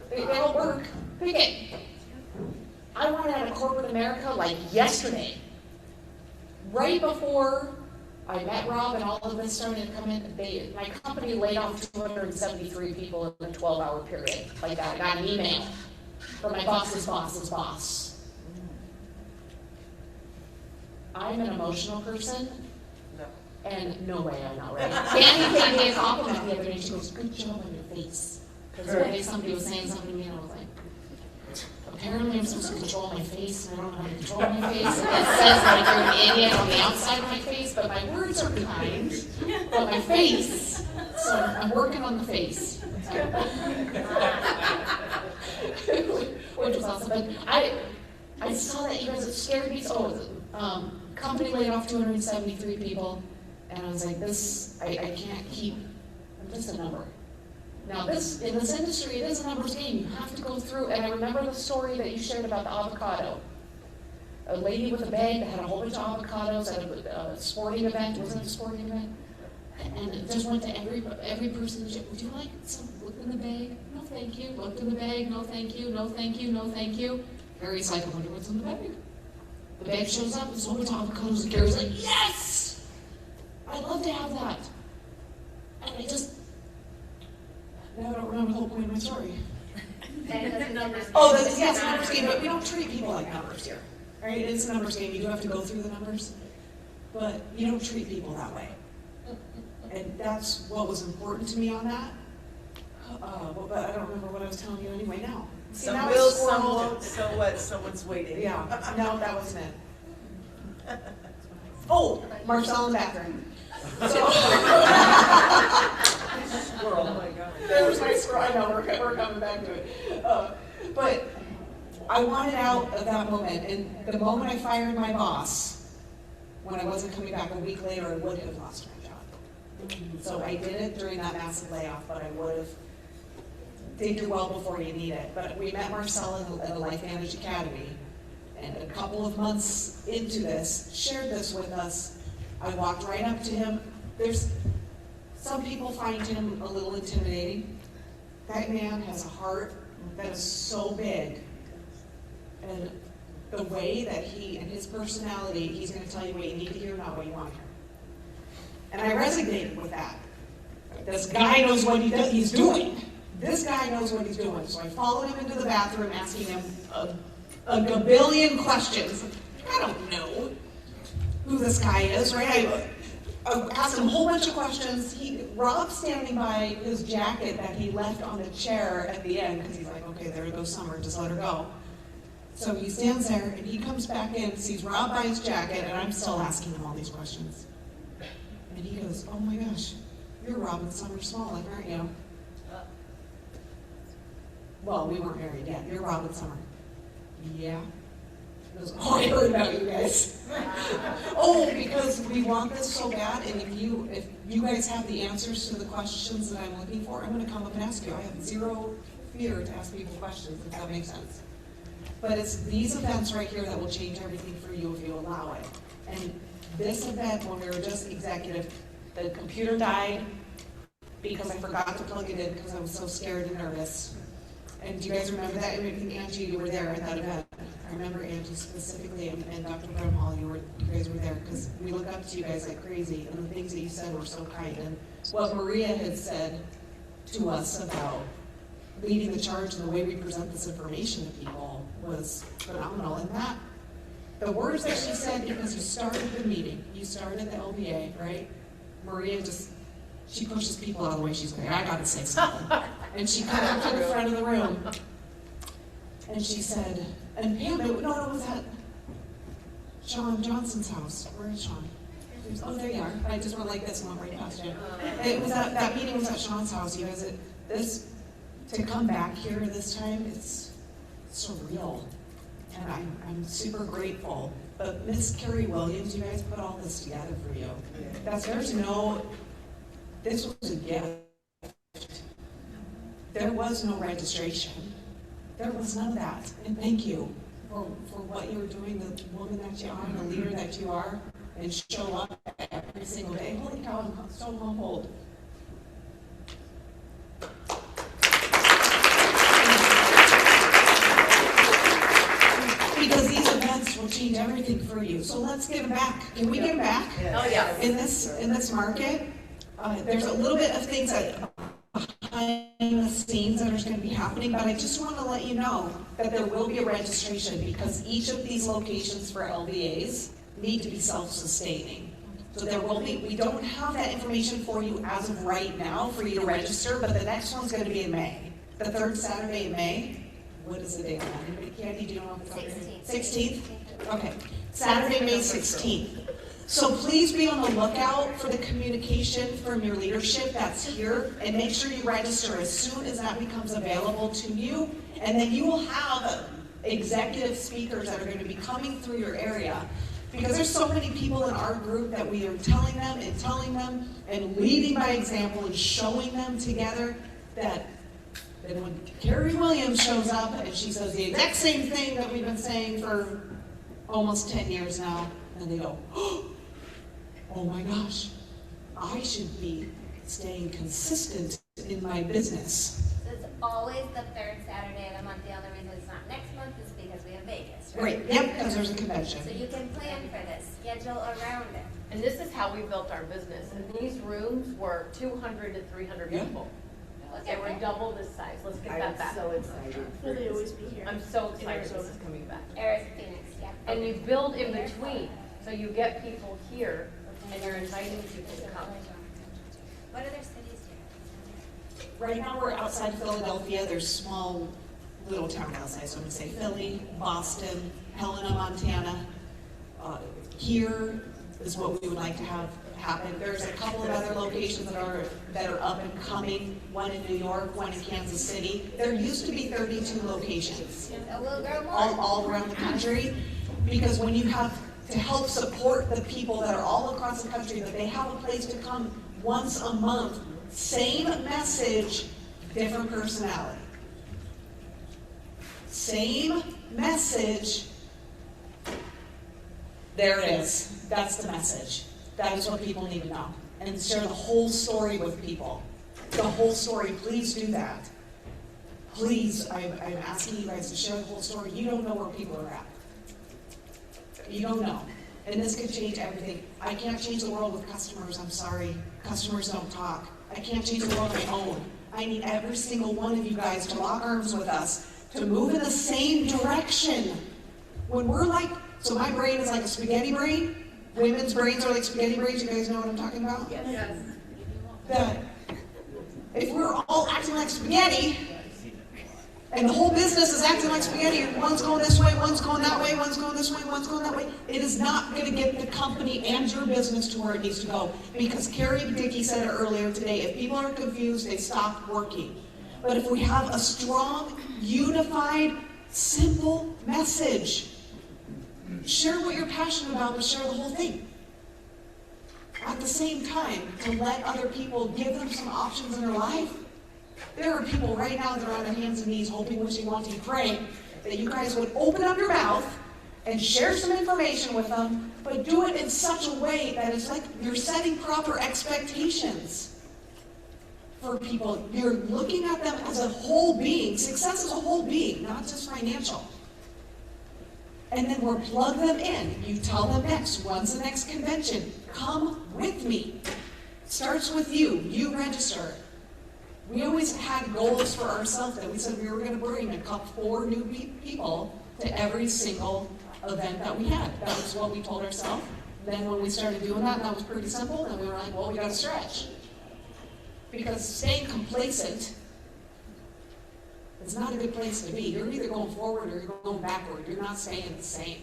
They all work. Pick it. I wanted out of corporate America like yesterday. Right before I met Rob and all of this started to come in, my company laid off 273 people in a 12-hour period. Like that. I got an email from my boss's boss's boss. I'm an emotional person. And no way, I'm not ready. Candy gave me a compliment the other day. She goes, good job on your face. Because one day somebody was saying something to me and I was like, apparently I'm supposed to control my face and I don't know how to control my face. And it says like you're an idiot on the outside of my face, but my words are kind. But my face, so I'm working on the face. Which was awesome. But I saw that you guys, it scared me. Company laid off 273 people. And I was like, I can't keep, I'm just a number. Now in this industry, it is a numbers game. You have to go through, and I remember the story that you shared about the avocado. A lady with a bag that had a whole bunch of avocados at a sporting event. Wasn't it a sporting event? And it just went to every person. Would you like some? Look in the bag. No, thank you. Look in the bag. No, thank you. No, thank you. No, thank you. Gary's like, I wonder what's in the bag. The bag shows up. There's a whole bunch of avocados. And Gary's like, yes! I'd love to have that. And now I don't remember the whole point of my story. Yes, numbers game, but we don't treat people like numbers here. Right? It's a numbers game. You do have to go through the numbers, but you don't treat people that way. And that's what was important to me on that. But I don't remember what I was telling you anyway now. So what? Someone's waiting. Yeah, no, that wasn't it. Oh, Marcel in the bathroom. So, Squirrel. Oh my God. There's my squirrel. I know, we're coming back to it. But I wanted out of that moment, and the moment I fired my boss, when I wasn't coming back a week later, I would have lost my job. So I did it during that massive layoff, but I would have. Think you're well before you need it. But we met Marcel at the Lifevantage Academy, and a couple of months into this, shared this with us. I walked right up to him. Some people find him a little intimidating. That man has a heart that is so big. And the way that he and his personality, he's going to tell you what you need to hear, not what you want to hear. And I resonated with that. This guy knows what he's doing. This guy knows what he's doing. So I followed him into the bathroom, asking him a gabillion questions. I don't know who this guy is, right? I asked him a whole bunch of questions. Rob's standing by his jacket that he left on the chair at the end, because he's like, okay, there goes Summer, just let her go. So he stands there, and he comes back in, sees Rob by his jacket, and I'm still asking him all these questions. And he goes, oh my gosh, you're Rob and Summer Smalling, aren't you? Well, we weren't married yet. You're Rob and Summer. Yeah. He goes, oh, I heard about you guys. Oh, because we want this so bad, and if you guys have the answers to the questions that I'm looking for, I'm going to come up and ask you. I have zero fear to ask people questions, if that makes sense. But it's these events right here that will change everything for you if you allow it. And this event, when we were just executive, the computer died because I forgot to plug it in because I was so scared and nervous. And do you guys remember that? I mean, Angie, you were there at that event. I remember Angie specifically, and Dr. Brimhall, you guys were there, because we look up to you guys like crazy, and the things that you said were so kind. And what Maria had said to us about leading the charge and the way we present this information to people was phenomenal. And that, the words that she said, because you started the meeting, you started the LBA, right? Maria she pushes people out of the way. She's like, I gotta say something. And she comes up to the front of the room, and she said, and Pam, it was at Sean Johnson's house. Where is Sean? Oh, there you are. I just went like this and went right past you. It was at, that meeting was at Sean's house. You guys, to come back here this time, it's surreal. And I'm super grateful. But Miss Carrie Williams, you guys put all this together for you. This was a gift. There was no registration. There was none of that. And thank you for what you're doing, the woman that you are, the leader that you are, and show up every single day. Holy cow, I'm so humbled. Because these events will change everything for you. So let's give back. Can we give back? Oh, yeah. In this market, there's a little bit of things that behind the scenes that are going to be happening, but I just want to let you know that there will be a registration because each of these locations for LVAs need to be self-sustaining. So there will be, we don't have that information for you as of right now for you to register, but the next one's going to be in May. The third Saturday in May. What is the date on that? Anybody, Candy, do you know if it's 16th? Okay. Saturday, May 16th. So please be on the lookout for the communication from your leadership that's here, and make sure you register as soon as that becomes available to you. And then you will have executive speakers that are going to be coming through your area. Because there's so many people in our group that we are telling them and leading by example and showing them together that when Carrie Williams shows up and she says the exact same thing that we've been saying for almost 10 years now, and they go, oh my gosh, I should be staying consistent in my business. So it's always the third Saturday of the month. The only reason it's not next month is because we have Vegas, right? Right, yep, because there's a convention. So you can plan for this, schedule around it. And this is how we built our business. And these rooms were 200 to 300 Yeah. people. They were double this size. Let's get that back. I'm so excited. Will they always be here? I'm so excited this is coming back. Arizona, Phoenix, yeah. And you build in between, so you get people here, and you're inviting people to come. What other cities do you have? Right now we're outside Philadelphia. There's small little towns outside. So I'm going to say Philly, Boston, Helena, Montana. Here is what we would like to have happen. There's a couple of other locations that are up and coming. One in New York, one in Kansas City. There used to be 32 locations So we'll grow more. all around the country, because when you have to help support the people that are all across the country, that they have a place to come once a month, same message, different personality. Same message, there it is. That's the message. That is what people need to know. And share the whole story with people. The whole story, please do that. Please, I'm asking you guys to share the whole story. You don't know where people are at. You don't know. And this could change everything. I can't change the world with customers, I'm sorry. Customers don't talk. I can't change the world on my own. I need every single one of you guys to lock arms with us, to move in the same direction. When we're like, so my brain is like a spaghetti brain. Women's brains are like spaghetti brains. You guys know what I'm talking about? Yes. That if we're all acting like spaghetti, and the whole business is acting like spaghetti, one's going this way, one's going that way, one's going this way, one's going that way, it is not going to get the company and your business to where it needs to go. Because Carrie Dickey said it earlier today, if people are confused, they stop working. But if we have a strong, unified, simple message, share what you're passionate about, but share the whole thing. At the same time, to let other people, give them some options in their life. There are people right now that are on their hands and knees, hoping, wishing, wanting, praying that you guys would open up your mouth and share some information with them, but do it in such a way that it's like you're setting proper expectations for people. You're looking at them as a whole being. Success is a whole being, not just financial. And then we'll plug them in. You tell them next. When's the next convention? Come with me. Starts with you. You register. We always had goals for ourselves that we said we were going to bring 4 new people to every single event that we had. That was what we told ourselves. Then when we started doing that, that was pretty simple. And we were like, well, we got to stretch. Because staying complacent is not a good place to be. You're either going forward or you're going backward. You're not staying the same.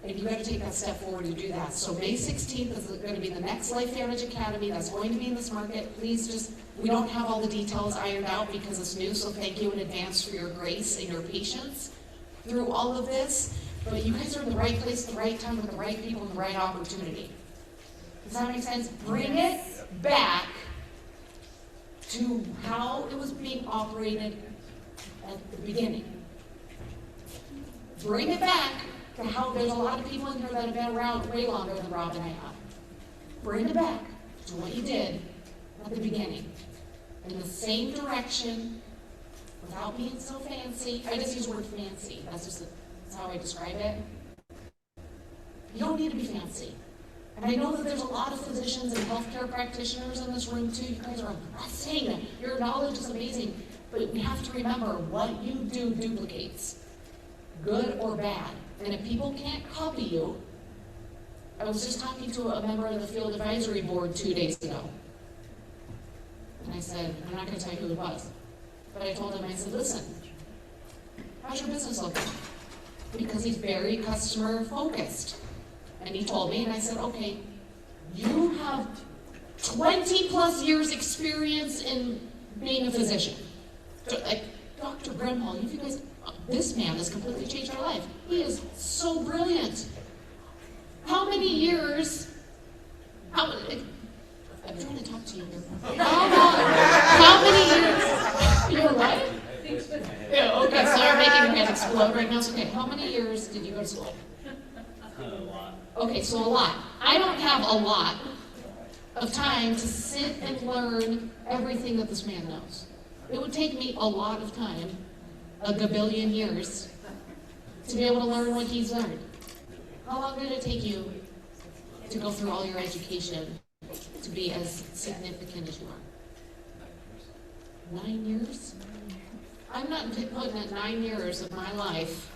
And you got to take that step forward and do that. So May 16th is going to be the next Lifevantage Academy that's going to be in this market. Please just, we don't have all the details ironed out because it's new, so thank you in advance for your grace and your patience through all of this. But you guys are in the right place at the right time with the right people and the right opportunity. Does that make sense? Bring it back to how it was being operated at the beginning. Bring it back to how there's a lot of people in here that have been around way longer than Rob and I have. Bring it back to what you did at the beginning. In the same direction, without being so fancy. I just use the word fancy. That's how I describe it. You don't need to be fancy. And I know that there's a lot of physicians and healthcare practitioners in this room too. You guys are amazing. Your knowledge is amazing. But we have to remember what you do duplicates, good or bad. And if people can't copy you, I was just talking to a member of the field advisory board 2 days ago. And I said, I'm not going to tell you who it was. But I told him, I said, listen, how's your business looking? Because he's very customer focused. And he told me, and I said, okay, you have 20 plus years experience in being a physician. Like Dr. Brimhall, you guys, this man has completely changed our life. He is so brilliant. How many years, I'm trying to talk to you here. How many years, you're what? Yeah, okay, so you're making your head explode right now. So, okay, how many years did you go to school? A lot. Okay, so a lot. I don't have a lot of time to sit and learn everything that this man knows. It would take me a lot of time, a gabillion years, to be able to learn what he's learned. How long did it take you to go through all your education to be as significant as you are? 9 years? I'm not putting in 9 years of my life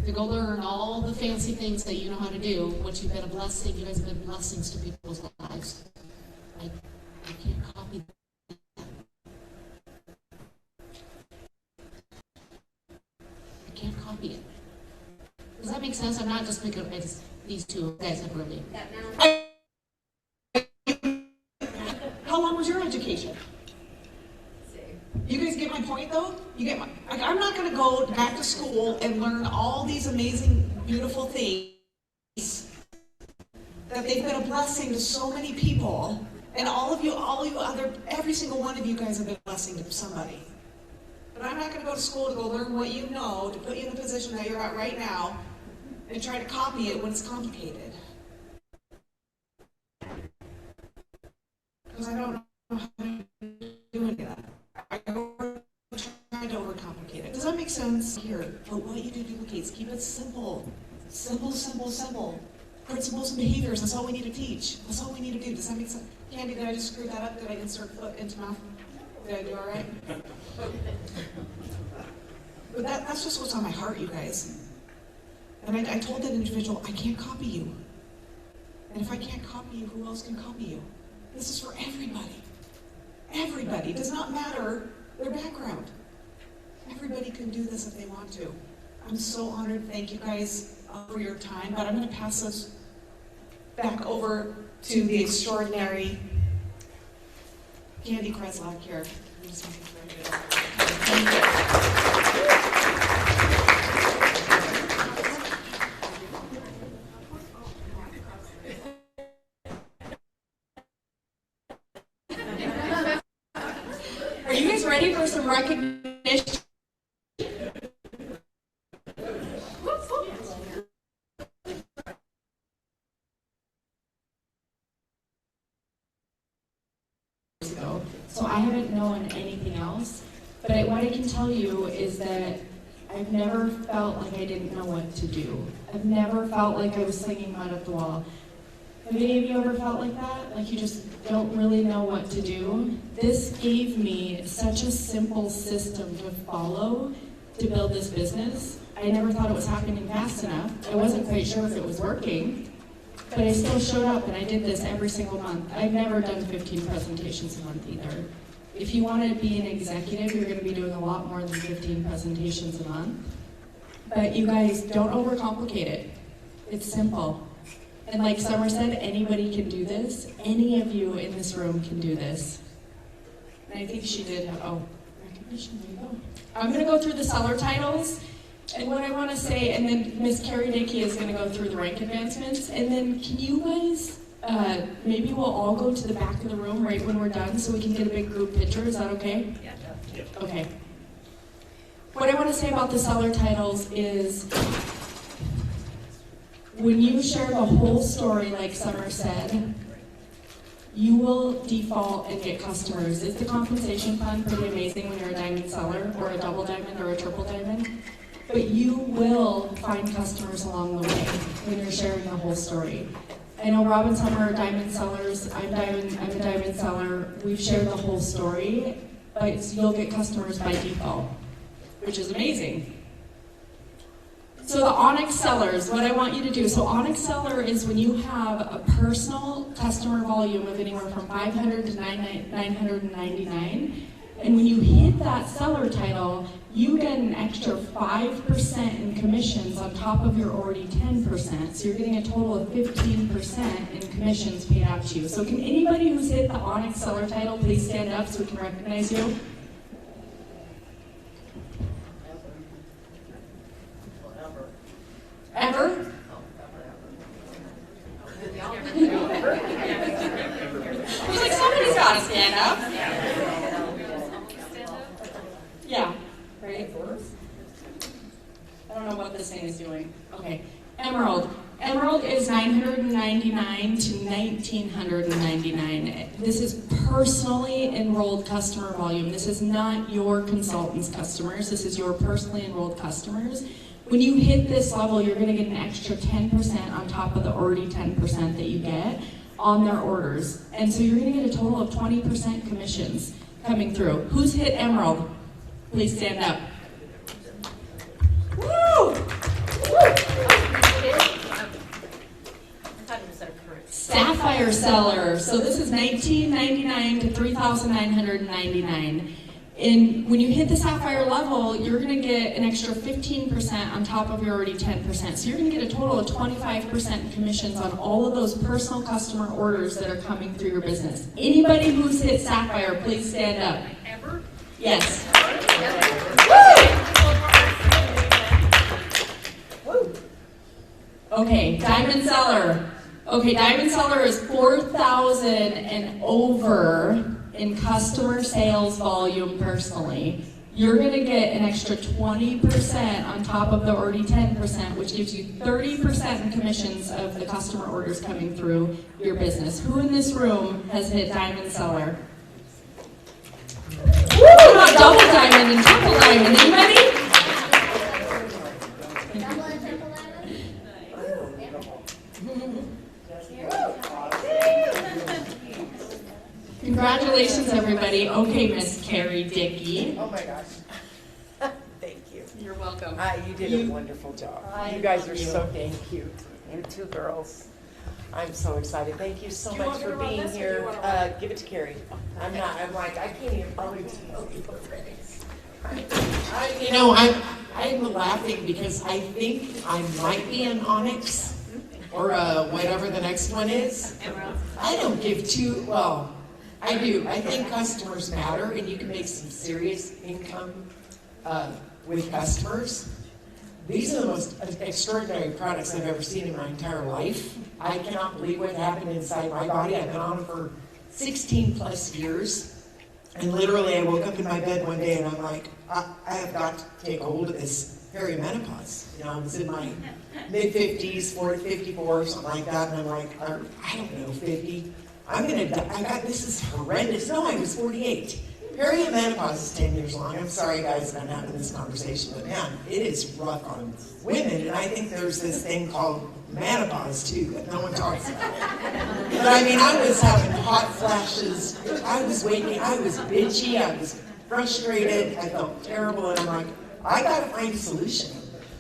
to go learn all the fancy things that you know how to do, which you've been a blessing. You guys have been blessings to people's lives. I can't copy that. I can't copy it. Does that make sense? I'm not just making these two guys are brilliant. How long was your education? You guys get my point, though? You get my. I'm not going to go back to school and learn all these amazing, beautiful things that they've been a blessing to so many people, and all of you other, every single one of you guys have been a blessing to somebody. But I'm not going to go to school to go learn what you know to put you in the position that you're at right now and try to copy it when it's complicated. Because I don't know how to do any of that. I'm trying to overcomplicate it. Does that make sense? Here, but what you do duplicates. Keep it simple. Simple, simple, simple. Principles and behaviors, that's all we need to teach. That's all we need to do. Does that make sense? Candy, did I just screw that up? Did I insert foot into mouth? Did I do all right? But that's just what's on my heart, you guys. And I told that individual, I can't copy you. And if I can't copy you, who else can copy you? This is for everybody. Everybody. It does not matter their background. Everybody can do this if they want to. I'm so honored. Thank you guys for your time. But I'm going to pass this back over to the extraordinary Candy Kreslak here. Thank you. Are you guys ready for some recognition? So I haven't known anything else, but what I can tell you is that I've never felt like I didn't know what to do. I've never felt like I was slinging mud at the wall. Have any of you ever felt like that? Like you just don't really know what to do? This gave me such a simple system to follow to build this business. I never thought it was happening fast enough. I wasn't quite sure if it was working. but I still showed up and I did this every single month. I've never done 15 presentations a month either. If you want to be an executive, you're going to be doing a lot more than 15 presentations a month. But you guys, don't overcomplicate it. It's simple. And like Summer said, anybody can do this. Any of you in this room can do this. And I think she did have, recognition, there you go. I'm going to go through the seller titles. And what I want to say, and then Miss Carrie Dickey is going to go through the rank advancements. And then can you guys, maybe we'll all go to the back of the room right when we're done so we can get a big group picture. Is that okay? Yeah. Okay. What I want to say about the seller titles is when you share the whole story, like Summer said, you will default and get customers. Is the compensation plan pretty amazing when you're a diamond seller or a double diamond or a triple diamond? But you will find customers along the way when you're sharing the whole story. I know Rob and Summer are diamond sellers. I'm a diamond seller. We've shared the whole story, but you'll get customers by default, which is amazing. So the Onyx sellers, what I want you to do, so Onyx seller is when you have a personal customer volume of anywhere from 500 to 999, and when you hit that seller title, you get an extra 5% in commissions on top of your already 10%. So you're getting a total of 15% in commissions paid out to you. So can anybody who's hit the Onyx seller title please stand up so we can recognize you? Ever? I was like, somebody's got to stand up. Yeah, right? I don't know what this thing is doing. Okay, Emerald. Emerald is $999 to $1,999. This is personally enrolled customer volume. This is not your consultant's customers. This is your personally enrolled customers. When you hit this level, you're going to get an extra 10% on top of the already 10% that you get on their orders. And so you're going to get a total of 20% commissions coming through. Who's hit Emerald? Please stand up. Woo! Sapphire seller. So this is $1,999 to $3,999. And when you hit the Sapphire level, you're going to get an extra 15% on top of your already 10%. So you're going to get a total of 25% commissions on all of those personal customer orders that are coming through your business. Anybody who's hit Sapphire, please stand up. Ever? Yes. Woo! Okay, Diamond Seller. Okay, Diamond Seller is 4,000 and over in customer sales volume personally. You're going to get an extra 20% on top of the already 10%, which gives you 30% in commissions of the customer orders coming through your business. Who in this room has hit Diamond Seller? Woo! Not double diamond and triple diamond. Anybody? Double and triple Congratulations, everybody. Okay, Miss Carrie Dickey. Oh my gosh. Thank you. You're welcome. You did a wonderful job. You guys are so dang cute. You two girls. I'm so excited. Thank you so much for being here. Give it to Carrie. I'm like, I can't even probably tell you already. You know, I'm laughing because I think I might be an Onyx or whatever the next one is. I don't give two, well, I do. I think customers matter and you can make some serious income with customers. These are the most extraordinary products I've ever seen in my entire life. I cannot believe what happened inside my body. I've been on them for 16 plus years. And literally I woke up in my bed one day and I'm like, I have got to take hold of this perimenopause. You know, I was in my mid-50s, 54 or something like that, and I'm like, I don't know, 50. I'm going to die. This is horrendous. No, I was 48. Perimenopause is 10 years long. I'm sorry, guys, that I'm having this conversation, but man, it is rough on women, and I think there's this thing called menopause, too, that no one talks about. But I mean, I was having hot flashes. I was waking, I was bitchy, I was frustrated, I felt terrible, and I'm like, I got to find a solution.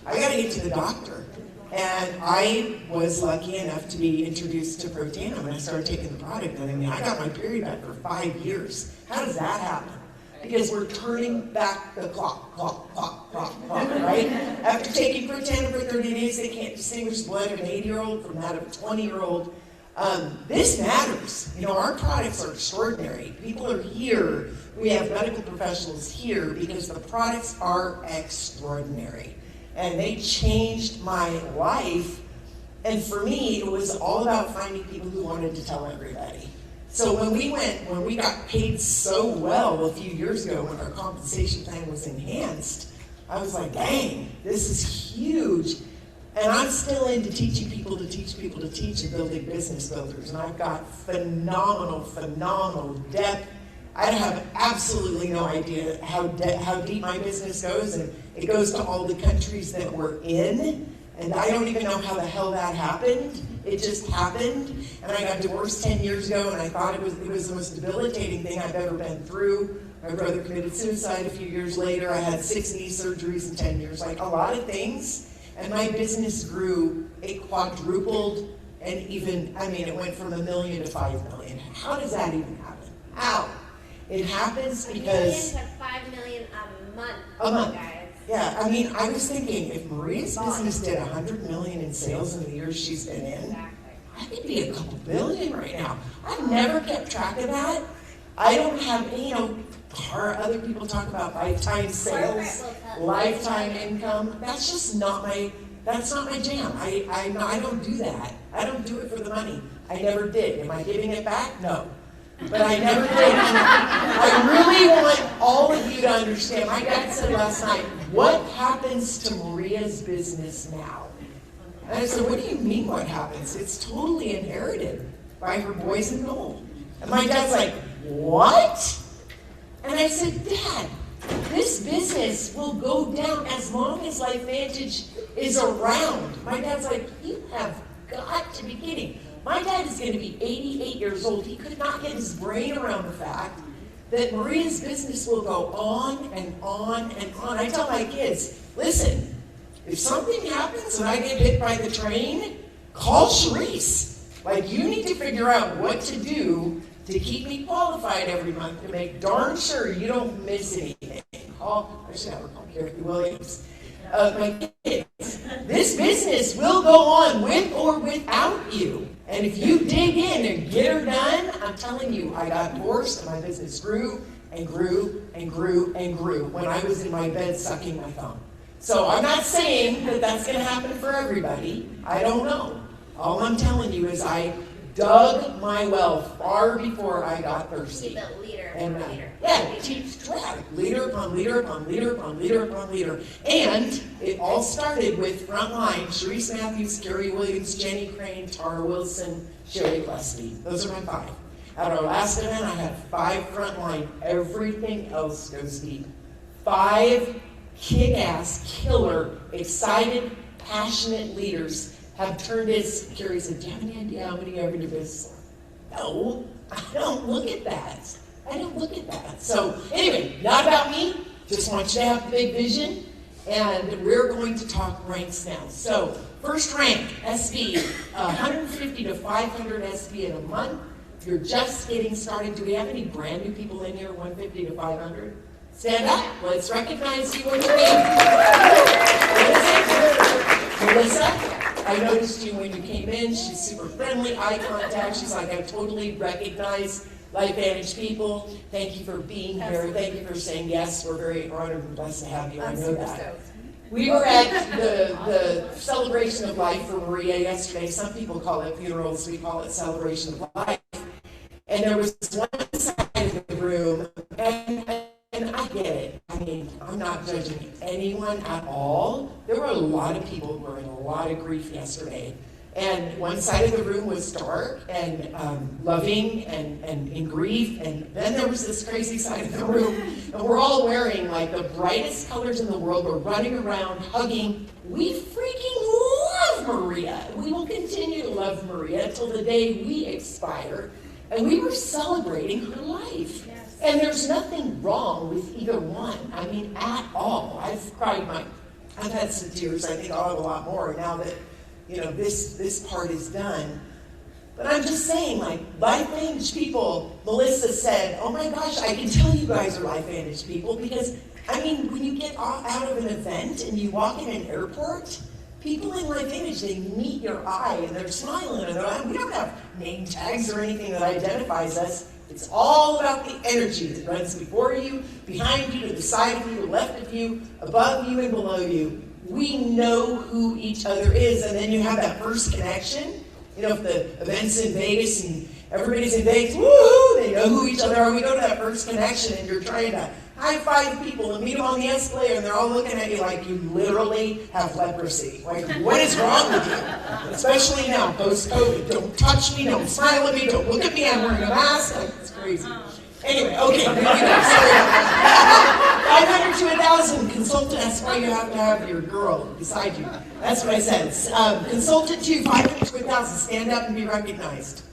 I got to get to the doctor. And I was lucky enough to be introduced to Protanum when I started taking the product. And I mean, I got my period back for 5 years. How does that happen? Because we're turning back the clock, right? After taking Protanum for 30 days, they can't distinguish the blood of an 80-year-old from that of a 20-year-old. This matters. You know, our products are extraordinary. People are here. We have medical professionals here because the products are extraordinary. And they changed my life. And for me, it was all about finding people who wanted to tell everybody. So when we got paid so well a few years ago when our compensation plan was enhanced, I was like, dang, this is huge. And I'm still into teaching people to teach people to teach and building business builders. And I've got phenomenal depth. I have absolutely no idea how deep my business goes. And it goes to all the countries that we're in. And I don't even know how the hell that happened. It just happened. And I got divorced 10 years ago, and I thought it was the most debilitating thing I've ever been through. My brother committed suicide a few years later. I had 6 knee surgeries in 10 years, like a lot of things. And my business grew. It quadrupled, and even, I mean, it went from $1 million to $5 million. How does that even happen? How? It happens because... $1 million to $5 million a month. A month. Guys. Yeah, I mean, I was thinking if Maria's business did $100 million in sales in the years she's been in, I could be a couple billion right now. I've never kept track of that. I don't have, you know, other people talk about lifetime sales, lifetime income. That's just not my jam. I don't do that. I don't do it for the money. I never did. Am I giving it back? No. But I never did. I really want all of you to understand. My dad said last night, what happens to Maria's business now? And I said, what do you mean what happens? It's totally inherited by her boys and Noel. And my dad's like, what? And I said, Dad, this business will go down as long as Lifevantage is around. My dad's like, you have got to be kidding. My dad is going to be 88 years old. He could not get his brain around the fact that Maria's business will go on and on and on. I tell my kids, listen, if something happens and I get hit by the train, call Sharice. Like, you need to figure out what to do to keep me qualified every month to make darn sure you don't miss anything. I should have her call Noel Williams. My kids, this business will go on with or without you. And if you dig in and get her done, I'm telling you, I got divorced and my business grew and grew and grew and grew when I was in my bed sucking my thumb. So I'm not saying that that's going to happen for everybody. I don't know. All I'm telling you is I dug my well far before I got thirsty. Keep it leader And upon leader. yeah, leader upon leader upon leader upon leader upon leader. And it all started with Frontline, Sharice Matthews, Carrie Williams, Jenny Crane, Tara Wilson, Sherry Gillespie. Those are my 5. At our last event, I had 5 Frontline. Everything else goes deep. 5 kick-ass, killer, excited, passionate leaders have turned his, Carrie said, do you have any idea how many ever do business? No, I don't look at that. I don't look at that. So anyway, not about me. Just want you to have the big vision. And we're going to talk ranks now. So first rank, SB, 150 to 500 SB in a month. You're just getting started. Do we have any brand new people in here, 150 to 500? Stand up. Let's recognize you when you're in. Melissa, I noticed you when you came in. She's super friendly, eye contact. She's like, I totally recognize Lifevantage people. Thank you for being here. Thank you for saying yes. We're very honored and blessed to have you. I know that. We were at the celebration of life for Maria yesterday. Some people call it funerals. We call it celebration of life. And there was one side of the room, and I get it. I mean, I'm not judging anyone at all. There were a lot of people who were in a lot of grief yesterday. And one side of the room was dark and loving and in grief. And then there was this crazy side of the room. And we're all wearing like the brightest colors in the world. We're running around, hugging. We freaking love Maria. We will continue to love Maria till the day we expire. And we were celebrating her life. Yes. And there's nothing wrong with either one. I mean, at all. I've had some tears. I think I'll have a lot more now that this part is done. But I'm just saying, like, Lifevantage people, Melissa said, oh my gosh, I can tell you guys are Lifevantage people because, I mean, when you get out of an event and you walk in an airport, people in Lifevantage, they meet your eye and they're smiling and they're like, we don't have name tags or anything that identifies us. It's all about the energy that runs before you, behind you, to the side of you, to the left of you, above you and below you. We know who each other is, and then you have that first connection. If the event's in Vegas and everybody's in Vegas, woohoo, they know who each other are. We go to that first connection and you're trying to high-five people and meet them on the escalator and they're all looking at you like you literally have leprosy. Like, what is wrong with you? Especially now, post-COVID. Don't touch me, don't smile at me, don't look at me, I'm wearing a mask. Like, it's crazy. Anyway, okay, moving on. Sorry about that. 500 to 1,000, consultant, that's why you have to have your girl beside you. That's what I said. Consultant 2, 500 to 1,000, stand up and be recognized.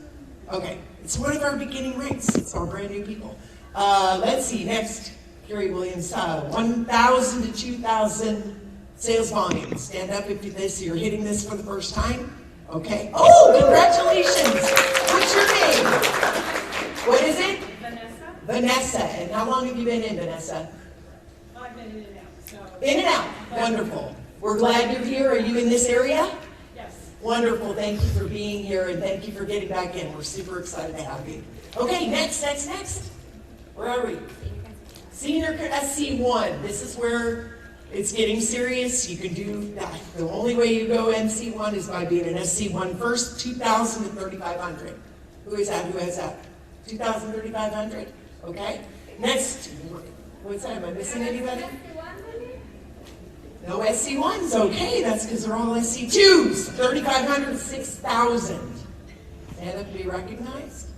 Okay, it's one of our beginning rates. It's our brand new people. Let's see, next, Carrie Williams, 1,000 to 2,000 sales volume. Stand up if you're hitting this for the first time. Okay. Oh, congratulations. What's your name? What is it? Vanessa. And how long have you been in, Vanessa? I've been in and out, so. In and out. Wonderful. We're glad you're here. Are you in this area? Yes. Wonderful. Thank you for being here, and thank you for getting back in. We're super excited to have you. Okay, next. Where are we? Senior SC1. This is where it's getting serious. You can do that. The only way you go NC1 is by being an SC1 first, 2,000 to 3,500. Who is that? Who has that? 2,000, 3,500? Okay. Next. What's that? Am I missing anybody? No SC1s. Okay, that's because they're all SC2s. 3,500, 6,000. Stand up and be recognized.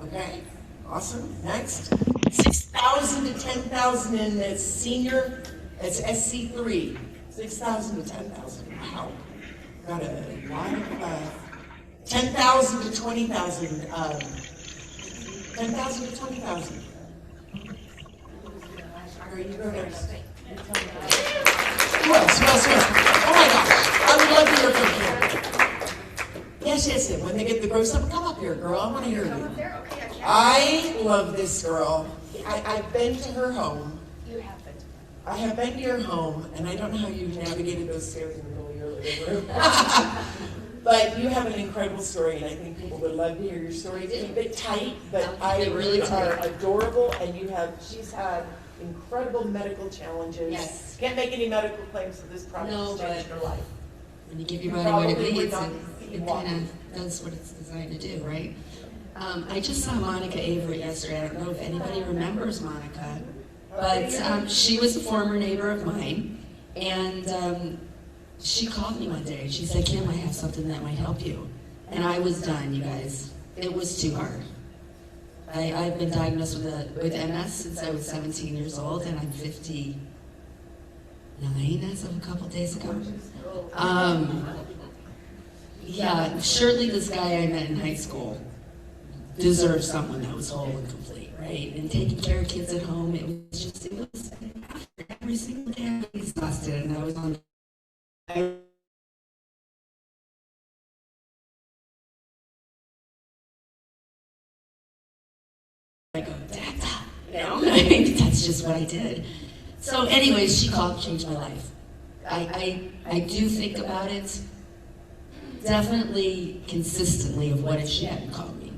Okay. Awesome. Next. 6,000 to 10,000 in the senior. That's SC3. 6,000 to 10,000. Wow. Got a lot of 10,000 to 20,000. 10,000 to 20,000. All right, you go next. Who else? Oh my gosh, I would love to hear from you. Yes. When they get the gross up, come up here, girl. I want to hear you. I love this girl. I've been to her home. You have been. I have been to your home, and I don't know how you navigated those stairs in the middle of your living room. But you have an incredible story, and I think people would love to hear your story. It's a bit tight, but I really are adorable, and she's had incredible medical challenges. Yes. Can't make any medical claims that this product has changed her life. When you give your body what it needs, it kind of does what it's designed to do, right? I just saw Monica Avery yesterday. I don't know if anybody remembers Monica, but she was a former neighbor of mine, and she called me one day and she said, Kim, I have something that might help you. And I was done, you guys. It was too hard. I've been diagnosed with MS since I was 17 years old, and I'm 59 as of a couple days ago. Yeah, surely this guy I met in high school deserves someone that was whole and complete, right? And taking care of kids at home, it was every single day I was exhausted, and I was on I go, Dada, maybe that's just what I did. So anyways, she called, changed my life. I do think about it definitely consistently of what if she hadn't called me.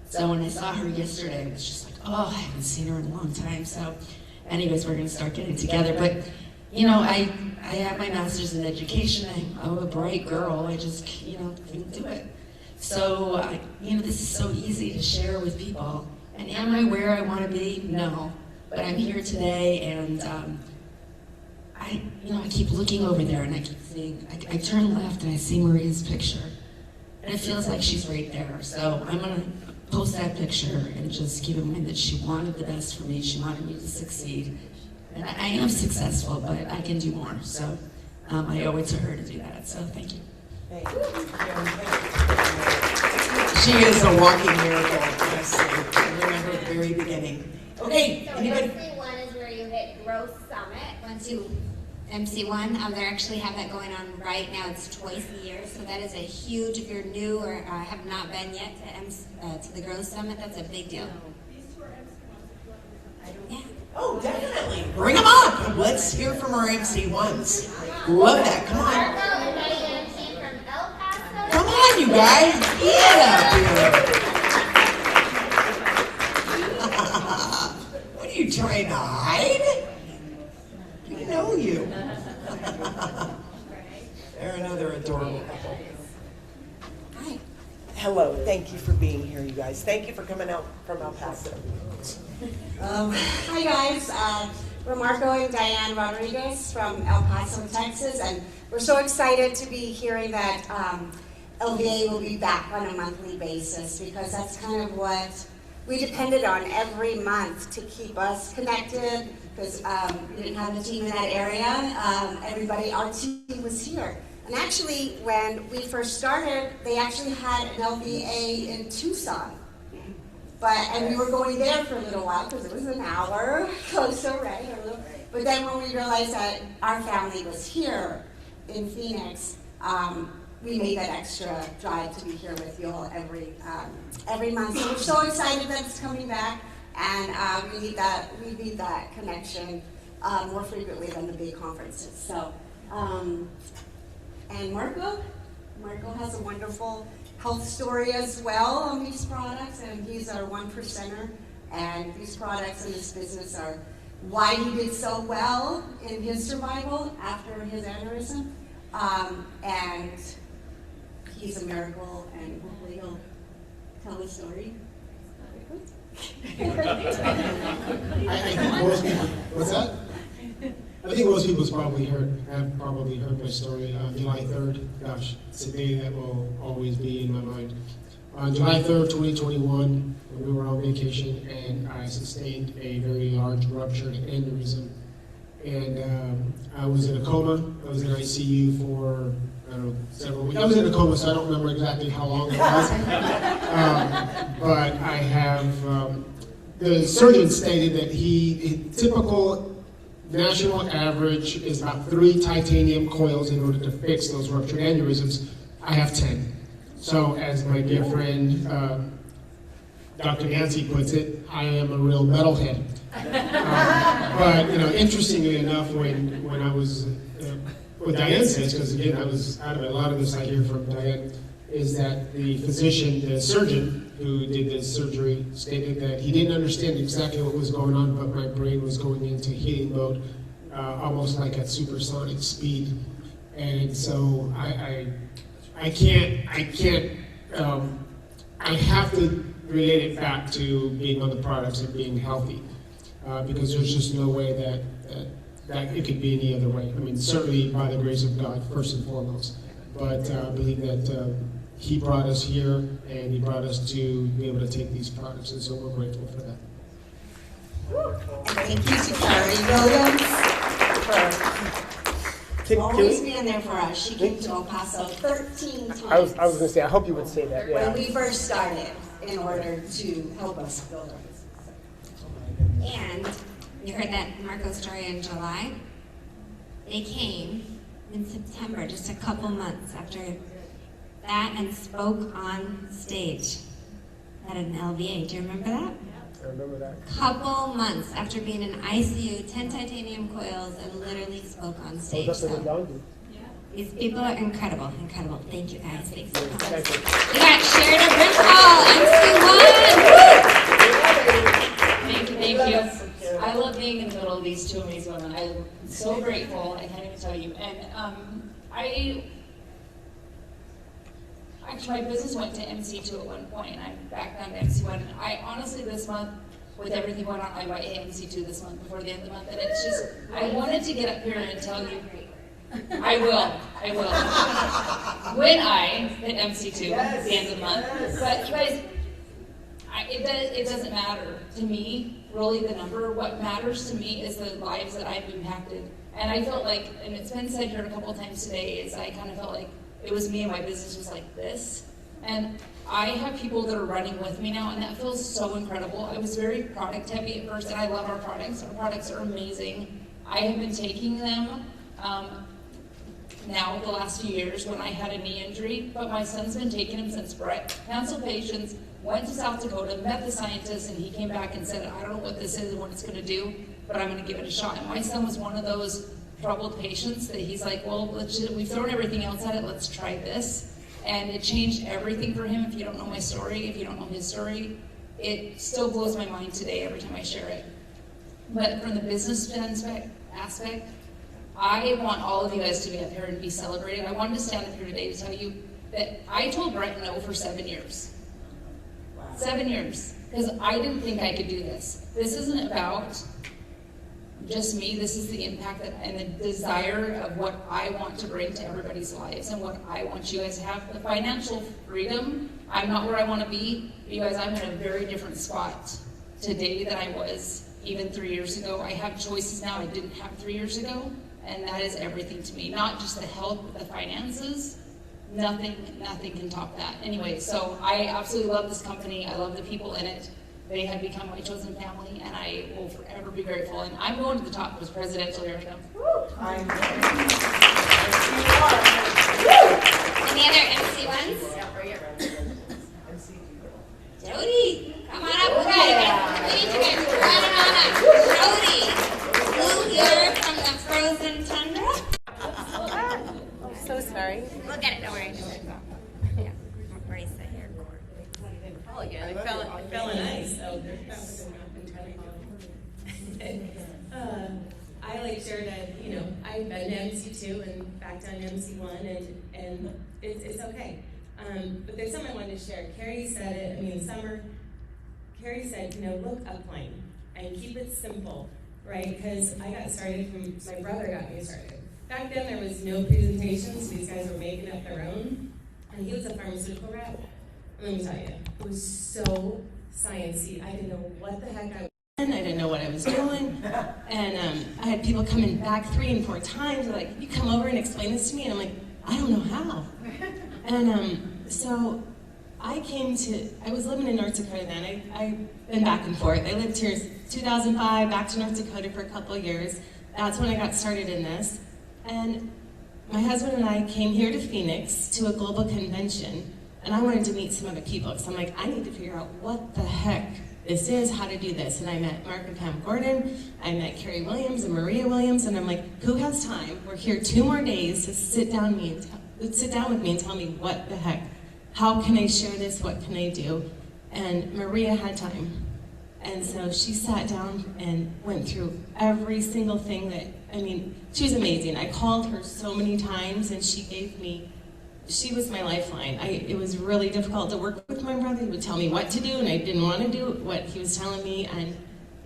So when I saw her yesterday, I was just like, oh, I haven't seen her in a long time. So anyways, we're gonna start getting together. But you know, I have my master's in education. I'm a bright girl. I just, couldn't do it. So, this is so easy to share with people. And am I where I want to be? No. But I'm here today, and I keep looking over there, and I keep seeing, I turn left, and I see Maria's picture. And it feels like she's right there. So I'm going to post that picture and just keep in mind that she wanted the best for me. She wanted me to succeed. And I am successful, but I can do more. So I owe it to her to do that. So thank you. Thank you. She is a walking miracle. Yes, I remember at the very beginning. Okay, So anybody? SC1 is where you hit growth summit once you MC1. They actually have that going on right now. It's twice a year, so that is a huge, if you're new or have not been yet to the Girls Summit, that's a big deal. Yeah. Oh, definitely. Bring them on. Let's hear from our MC1s. Love that. Come on. Come on, you guys. Get up here. What are you trying to hide? We know you. They're another adorable couple. Hi. Hello, thank you for being here, you guys. Thank you for coming out from El Paso. Hi guys, we're Marco and Diane Rodriguez from El Paso, Texas, and we're so excited to be hearing that LVA will be back on a monthly basis, because that's kind of what we depended on every month to keep us connected, because we didn't have a team in that area. Our team was here. And actually, when we first started, they actually had an LVA in Tucson. And we were going there for a little while because it was an hour, so right. But then when we realized that our family was here in Phoenix, we made that extra drive to be here with you all every month. So we're so excited that it's coming back, and we need that connection more frequently than the big conferences. So, and Marco has a wonderful health story as well on these products, and he's our 1%er, and these products in this business are why he did so well in his survival after his aneurysm, and he's a miracle, and hopefully he'll tell the story. I think most people, what's that? I think most people have probably heard my story. July 3rd, gosh, it's a day that will always be in my mind. On July 3rd, 2021, we were on vacation, and I sustained a very large ruptured aneurysm. And I was in a coma. I was in ICU for, I don't know, several weeks. I was in a coma, so I don't remember exactly how long it was. But I have, the surgeon stated that typical national average is about 3 titanium coils in order to fix those ruptured aneurysms. I have 10. So as my dear friend Dr. Nancy puts it, I am a real metalhead. But interestingly enough, when I was, what Diane says, because again I was out of it, a lot of this I hear from Diane, is that the physician, the surgeon who did this surgery, stated that he didn't understand exactly what was going on, but my brain was going into healing mode, almost like at supersonic speed. And so I have to relate it back to being on the products and being healthy, because there's just no way that it could be any other way. I mean, certainly by the grace of God, first and foremost, but I believe that He brought us here, and He brought us to be able to take these products, and so we're grateful for that. And thank you to Carrie Williams for always being there for us. She came to El Paso 13 times. I was going to say, I hope you would say that. Yeah. When we first started, in order to help us build our business. And you heard that Marco story in July. They came in September, just a couple months after that, and spoke on stage at an LVA. Do you remember that? I remember that. Couple months after being in ICU, 10 titanium coils, and literally spoke on stage. So these people are incredible, incredible. Thank you guys. Thanks so much. We got Sheridan Brimhall, MC1. Thank you. I love being in the middle of these two amazing women. I'm so grateful. I can't even tell you. And actually, my business went to MC2 at one point, and I'm back down to MC1. And I honestly, this month, with everything going on, I might hit MC2 this month before the end of the month. And it's just, I wanted to get up here and tell you, I will. When I hit MC2 at the end of the month. But you guys, it doesn't matter to me, really, the number. What matters to me is the lives that I've impacted. And I felt like, and it's been said here a couple of times today, is I kind of felt like it was me and my business was like this. And I have people that are running with me now, and that feels so incredible. I was very product heavy at first, and I love our products. Our products are amazing. I have been taking them Now, the last few years when I had a knee injury, but my son's been taking him since Brett canceled patients, went to South Dakota, met the scientist, and he came back and said, I don't know what this is and what it's gonna do, but I'm gonna give it a shot. And my son was one of those troubled patients that he's like, well, we've thrown everything else at it, let's try this. And it changed everything for him. If you don't know my story, if you don't know his story, it still blows my mind today every time I share it. But from the business aspect, I want all of you guys to be up here and be celebrated. I wanted to stand up here today to tell you that I told Brett no for 7 years. 7 years, because I didn't think I could do this. This isn't about just me. This is the impact and the desire of what I want to bring to everybody's lives and what I want you guys to have. The financial freedom, I'm not where I want to be. You guys, I'm in a very different spot today than I was even 3 years ago. I have choices now I didn't have 3 years ago. And that is everything to me. Not just the health, but the finances. Nothing can top that. Anyway, so I absolutely love this company. I love the people in it. They have become my chosen family, and I will forever be grateful. And I'm going to the top as presidential here. I'm Any other MC ones? Jody, come on up. We need you guys running on up. Jody, blue here from the frozen tundra. I'm so sorry. We'll get it, don't worry. Yeah, embrace it here. Oh, yeah, I fell in ice, so I like shared that, I've been to MC2 and back down to MC1, and it's okay. But there's something I wanted to share. Carrie said it, Summer, Carrie said, look upline and keep it simple, right? Because I got started my brother got me started. Back then there was no presentations, these guys were making up their own, and he was a pharmaceutical rep. Let me tell you, it was so sciencey. I didn't know what the heck I was doing. I didn't know what I was doing. And I had people coming back 3 and 4 times. They're like, you come over and explain this to me? And I'm like, I don't know how. And so I was living in North Dakota then. I've been back and forth. I lived here 2005, back to North Dakota for a couple of years. That's when I got started in this. And my husband and I came here to Phoenix to a global convention. And I wanted to meet some other people, because I'm like, I need to figure out what the heck this is, how to do this. And I met Mark and Pam Gordon, I met Carrie Williams and Maria Williams, and I'm like, who has time? We're here 2 more days to sit down with me and tell me what the heck. How can I share this? What can I do? And Maria had time. And so she sat down and went through every single thing she was amazing. I called her so many times, and she was my lifeline. It was really difficult to work with my brother. He would tell me what to do, and I didn't want to do what he was telling me.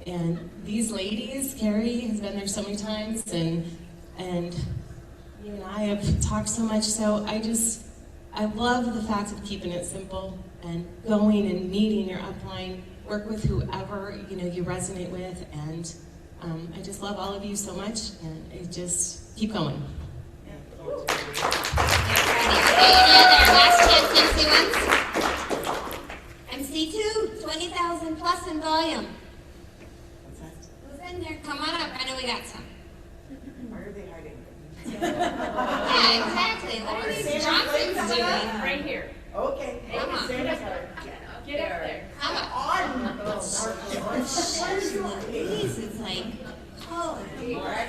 And these ladies, Carrie has been there so many times, and you and I have talked so much. So I love the fact of keeping it simple and going and meeting your upline, work with whoever you resonate with, and I just love all of you so much, and just keep going. Last chance MC1s. MC2, 20,000 plus in volume. Who's in there? Come on up. I know we got some. Where are they hiding? Yeah, exactly. What are these Johnsons doing? Right here. Okay. Come on. Get up there. Come on. This is like, holy. Mark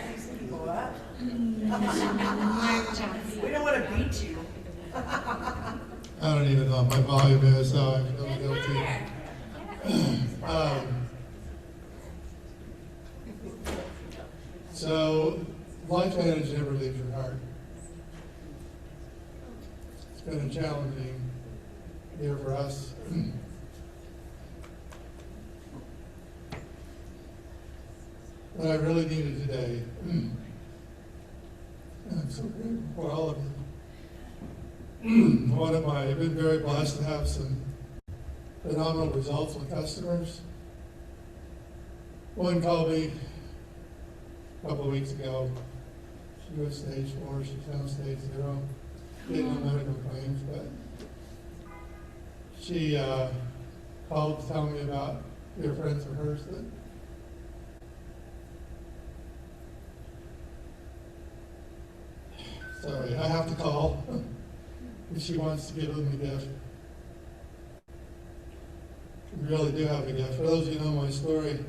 Johnson. We don't want to beat you. I don't even know what my volume is, so I feel guilty. So, Lifevantage never leaves your heart. It's been a challenging year for us. What I really needed today, and I'm so grateful for all of you. I've been very blessed to have some phenomenal results with customers. One called me a couple of weeks ago. She was stage 4, she's now stage 0. Getting no medical claims, but she called to tell me about dear friends of hers that Sorry, I have to call if she wants to give them a gift. We really do have a gift. For those of you who know my story,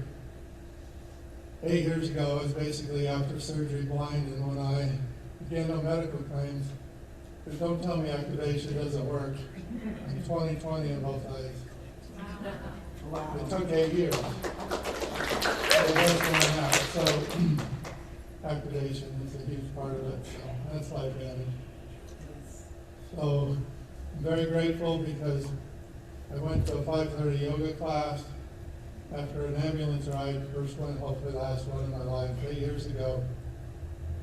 8 years ago, I was basically after surgery blind in one eye. Again, no medical claims. But don't tell me activation doesn't work. I'm 20/20 in both eyes. Wow. It took 8 years. So activation is a huge part of it. So that's Lifevantage. So I'm very grateful because I went to a 5:30 yoga class after an ambulance ride, first one, hopefully the last one in my life, 8 years ago.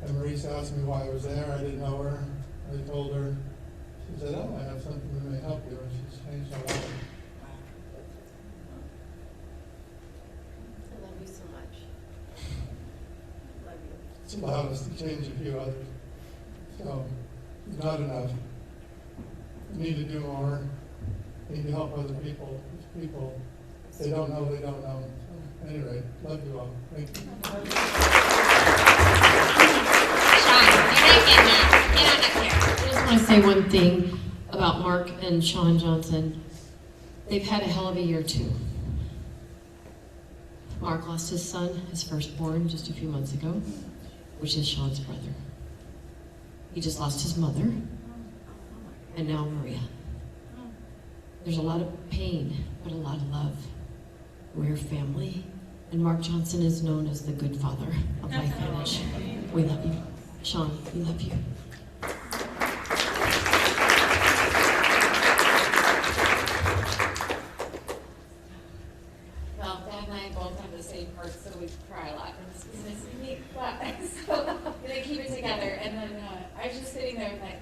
And Maurice asked me why I was there. I didn't know her. I told her. She said, "Oh, I have something that may help you," and she's changed my life. I love you so much. Love you. It's allowed us to change a few others. So, it's not enough. We need to do more. We need to help other people. These people, they don't know, they don't know. So, anyway, love you all. Thank you. I just want to say one thing about Mark and Sean Johnson. They've had a hell of a year too. Mark lost his son, his firstborn, just a few months ago, which is Sean's brother. He just lost his mother, and now Maria. There's a lot of pain, but a lot of love. We're family, and Mark Johnson is known as the good father of Lifevantage. We love you. Sean, we love you. Well, Dad and I both have the same heart, so we cry a lot in this business. So I'm gonna keep it together. And then I was just sitting there like,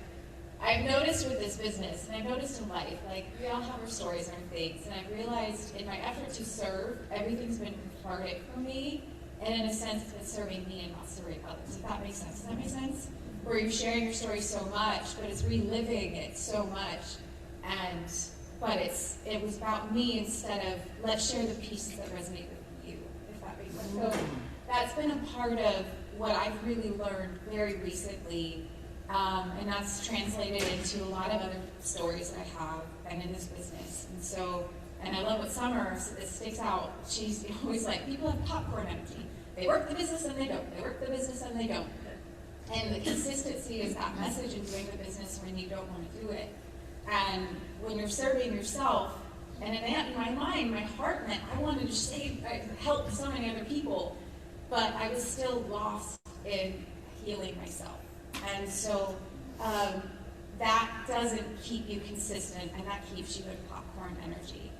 I've noticed with this business, and I've noticed in life, like we all have our stories and our things, and I've realized in my effort to serve, everything's been cathartic for me, and in a sense, it's been serving me and not serving others. If that makes sense. Does that make sense? Where you're sharing your story so much, but it's reliving it so much, but it was about me instead of let's share the pieces that resonate with you, if that makes sense. So that's been a part of what I've really learned very recently, and that's translated into a lot of other stories that I have and in this business. And I love what Summer sticks out. She's always like, people have popcorn energy. They work the business and they don't. They work the business and they don't. And the consistency is that message in doing the business when you don't want to do it. And when you're serving yourself, and in my mind, my heart meant I wanted to help so many other people, but I was still lost in healing myself. And so that doesn't keep you consistent, and that keeps you in popcorn energy.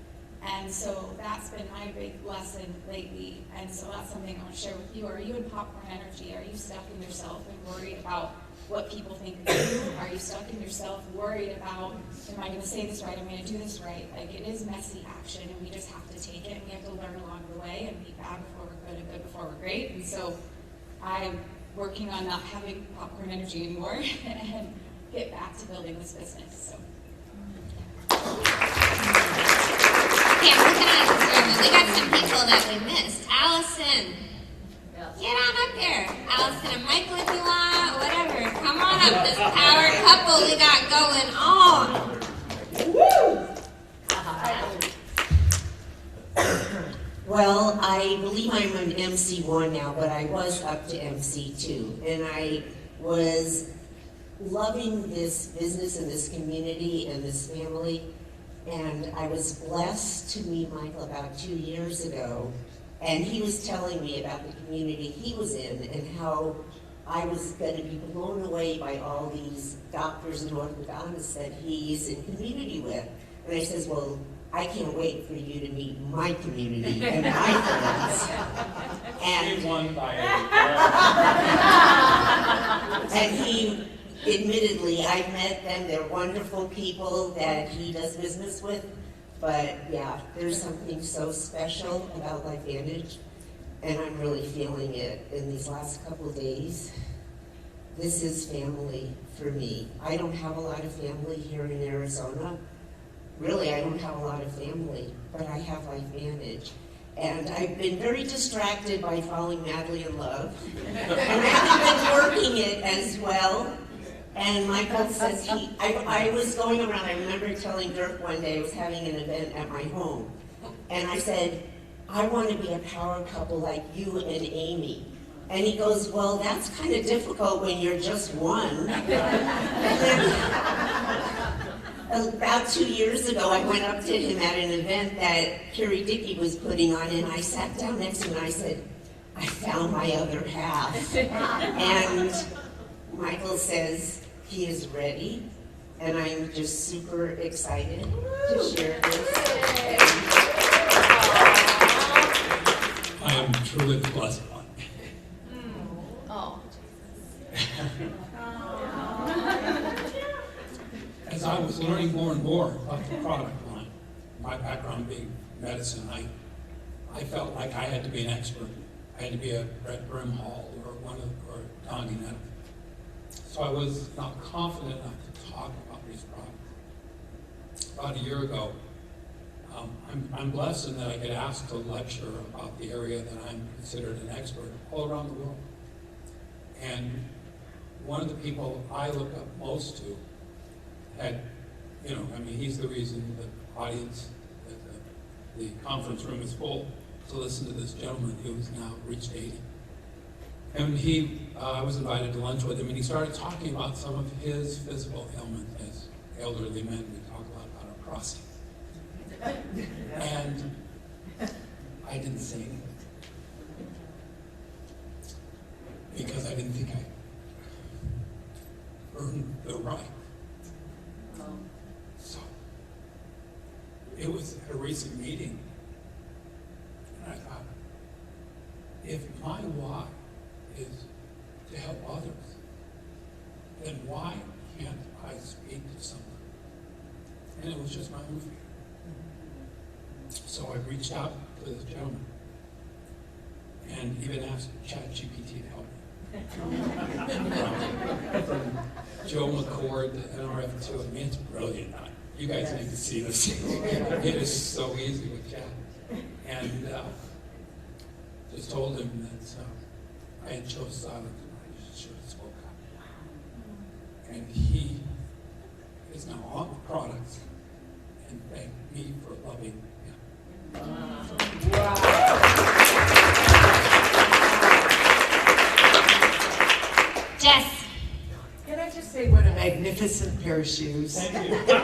And so that's been my big lesson lately. And so that's something I want to share with you. Are you in popcorn energy? Are you stuck in yourself and worried about what people think of you? Are you stuck in yourself worried about, am I going to say this right? Am I going to do this right? Like, it is messy action, and we just have to take it, and we have to learn along the way and be bad before we're good and good before we're great. And so I'm working on not having popcorn energy anymore and get back to building this business. So. Okay, we got some people that we missed. Allison, get on up here. Allison and Michael, if you want, whatever. Come on up. This power couple we got going on. Well, I believe I'm an MC1 now, but I was up to MC2, and I was loving this business and this community and this family. And I was blessed to meet Michael about 2 years ago, and he was telling me about the community he was in and how I was going to be blown away by all these doctors and orthodontists that he's in community with. And I says, well, I can't wait for you to meet my community and my friends. And and he, admittedly, I've met them. They're wonderful people that he does business with. But yeah, there's something so special about Lifevantage, and I'm really feeling it in these last couple of days. This is family for me. I don't have a lot of family here in Arizona. Really, I don't have a lot of family, but I have Lifevantage. And I've been very distracted by falling madly in love. And I haven't been working it as well And Michael says I was going around, I remember telling Dirk one day, I was having an event at my home. And I said, I want to be a power couple like you and Amy. And he goes, well, that's kind of difficult when you're just one. And then, about 2 years ago, I went up to him at an event that Carrie Dickey was putting on, and I sat down next to him and I said, I found my other half. And Michael says he is ready, and I'm just super excited to share this. I am truly the blessed one. Oh. As I was learning more and more about the product line, my background being medicine, I felt like I had to be an expert. I had to be a Brett Brimhall or Donnie Neff. So I was not confident enough to talk about these products. About a year ago, I'm blessed in that I get asked to lecture about the area that I'm considered an expert all around the world. And one of the people I look up most to had, he's the reason the audience, the conference room is full to listen to this gentleman who's now reached 80. And I was invited to lunch with him, and he started talking about some of his physical ailments. As elderly men, we talk a lot about our prostate. And I didn't say anything because I didn't think I earned the right. So it was at a recent meeting, and I thought, if my why is to help others, then why can't I speak to someone? And it was just my own fear. So I reached out to this gentleman and even asked ChatGPT to help me. From Joe McCord, NRF2, I mean, it's brilliant. You guys need to see this. It is so easy with Chat. And just told him that I had chose silence and I should have spoke up. And he is now on the products and thanked me for loving him. Jess. Can I just say what a magnificent pair of shoes? Thank you.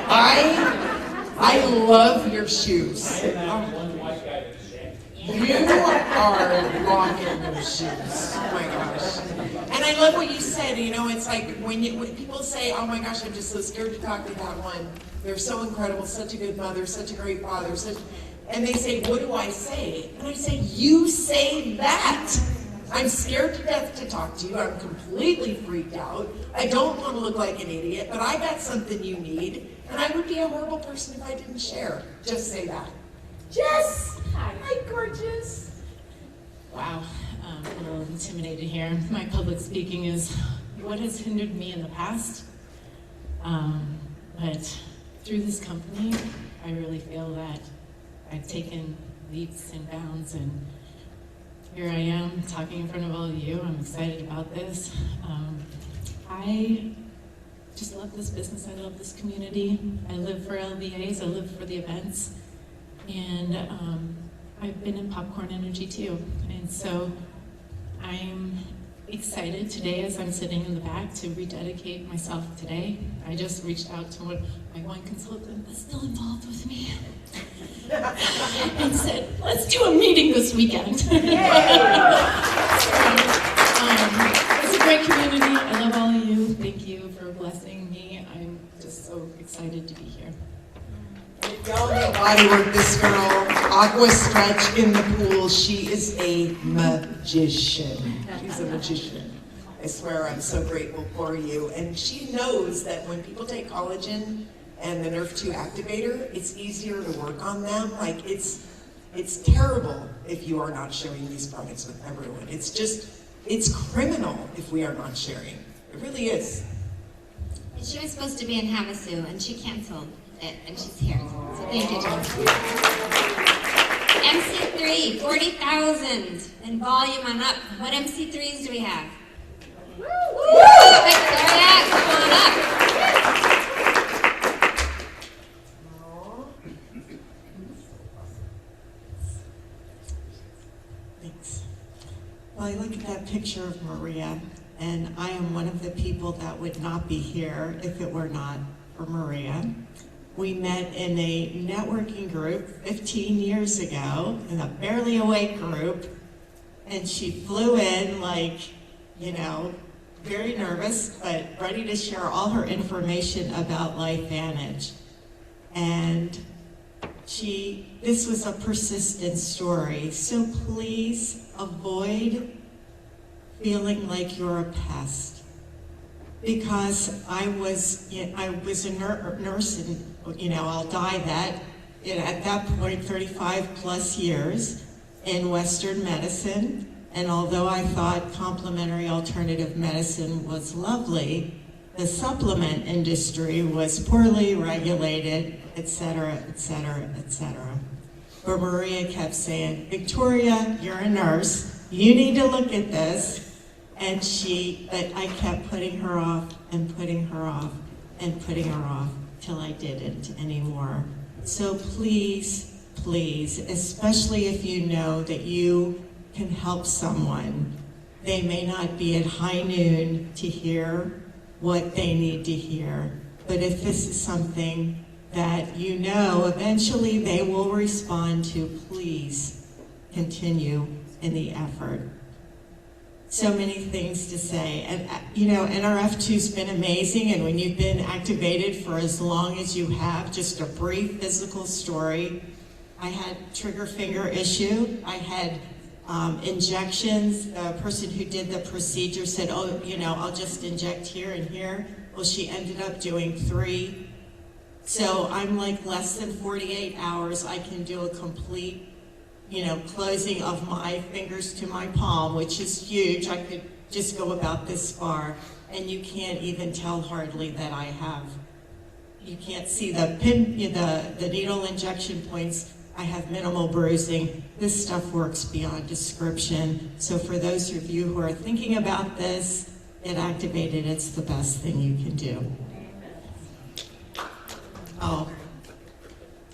I love your shoes. I am that one white guy that's ashamed. You are rocking those shoes. Oh my gosh. And I love what you said, it's like when people say, oh my gosh, I'm just so scared to talk to that one. They're so incredible, such a good mother, such a great father, and they say, what do I say? And I say, you say that. I'm scared to death to talk to you. I'm completely freaked out. I don't want to look like an idiot, but I got something you need, and I would be a horrible person if I didn't share. Just say that. Jess! Hi, gorgeous. Wow, a little intimidated here. My public speaking is what has hindered me in the past. But through this company, I really feel that I've taken leaps and bounds, and here I am talking in front of all of you. I'm excited about this. I just love this business. I love this community. I live for LVAs. I live for the events. And I've been in popcorn energy too. And so I'm excited today as I'm sitting in the back to rededicate myself today. I just reached out to my one consultant that's still involved with me and said, let's do a meeting this weekend. It's a great community. I love all of you. Thank you for blessing me. I'm just so excited to be here. Y'all know bodywork, this girl, aqua stretch in the pool. She is a magician. She's a magician. I swear I'm so grateful for you. And she knows that when people take collagen and the Nerf2 activator, it's easier to work on them. Like it's terrible if you are not sharing these products with everyone. It's criminal if we are not sharing. It really is. And she was supposed to be in Havasu, and she canceled it, and she's here. So thank you, Jen. MC3, 40,000 in volume on up. What MC3s do we have? Woo! Victoria, come on up. Thanks. Well, I look at that picture of Maria, and I am one of the people that would not be here if it were not for Maria. We met in a networking group 15 years ago, in a Barely Awake group, and she flew in like, you know, very nervous, but ready to share all her information about Lifevantage. And this was a persistent story, so please avoid feeling like you're a pest. Because I was a nurse, and you know, I'll die that, at that point, 35 plus years in Western medicine. And although I thought complementary alternative medicine was lovely, the supplement industry was poorly regulated, et cetera, et cetera, et cetera. But Maria kept saying, Victoria, you're a nurse, you need to look at this. And but I kept putting her off and putting her off and putting her off till I didn't anymore. So please, please, especially if you know that you can help someone, they may not be at high noon to hear what they need to hear. But if this is something that you know eventually they will respond to, please continue in the effort. So many things to say. And you know, NRF2's been amazing, and when you've been activated for as long as you have, just a brief physical story. I had trigger finger issue. I had injections. The person who did the procedure said, oh, you know, I'll just inject here and here. Well, she ended up doing 3. So I'm like less than 48 hours, I can do a complete, you know, closing of my fingers to my palm, which is huge. I could just go about this far, and you can't even tell hardly that I have. You can't see the pin, the needle injection points. I have minimal bruising. This stuff works beyond description. So for those of you who are thinking about this, get activated. It's the best thing you can do. Oh,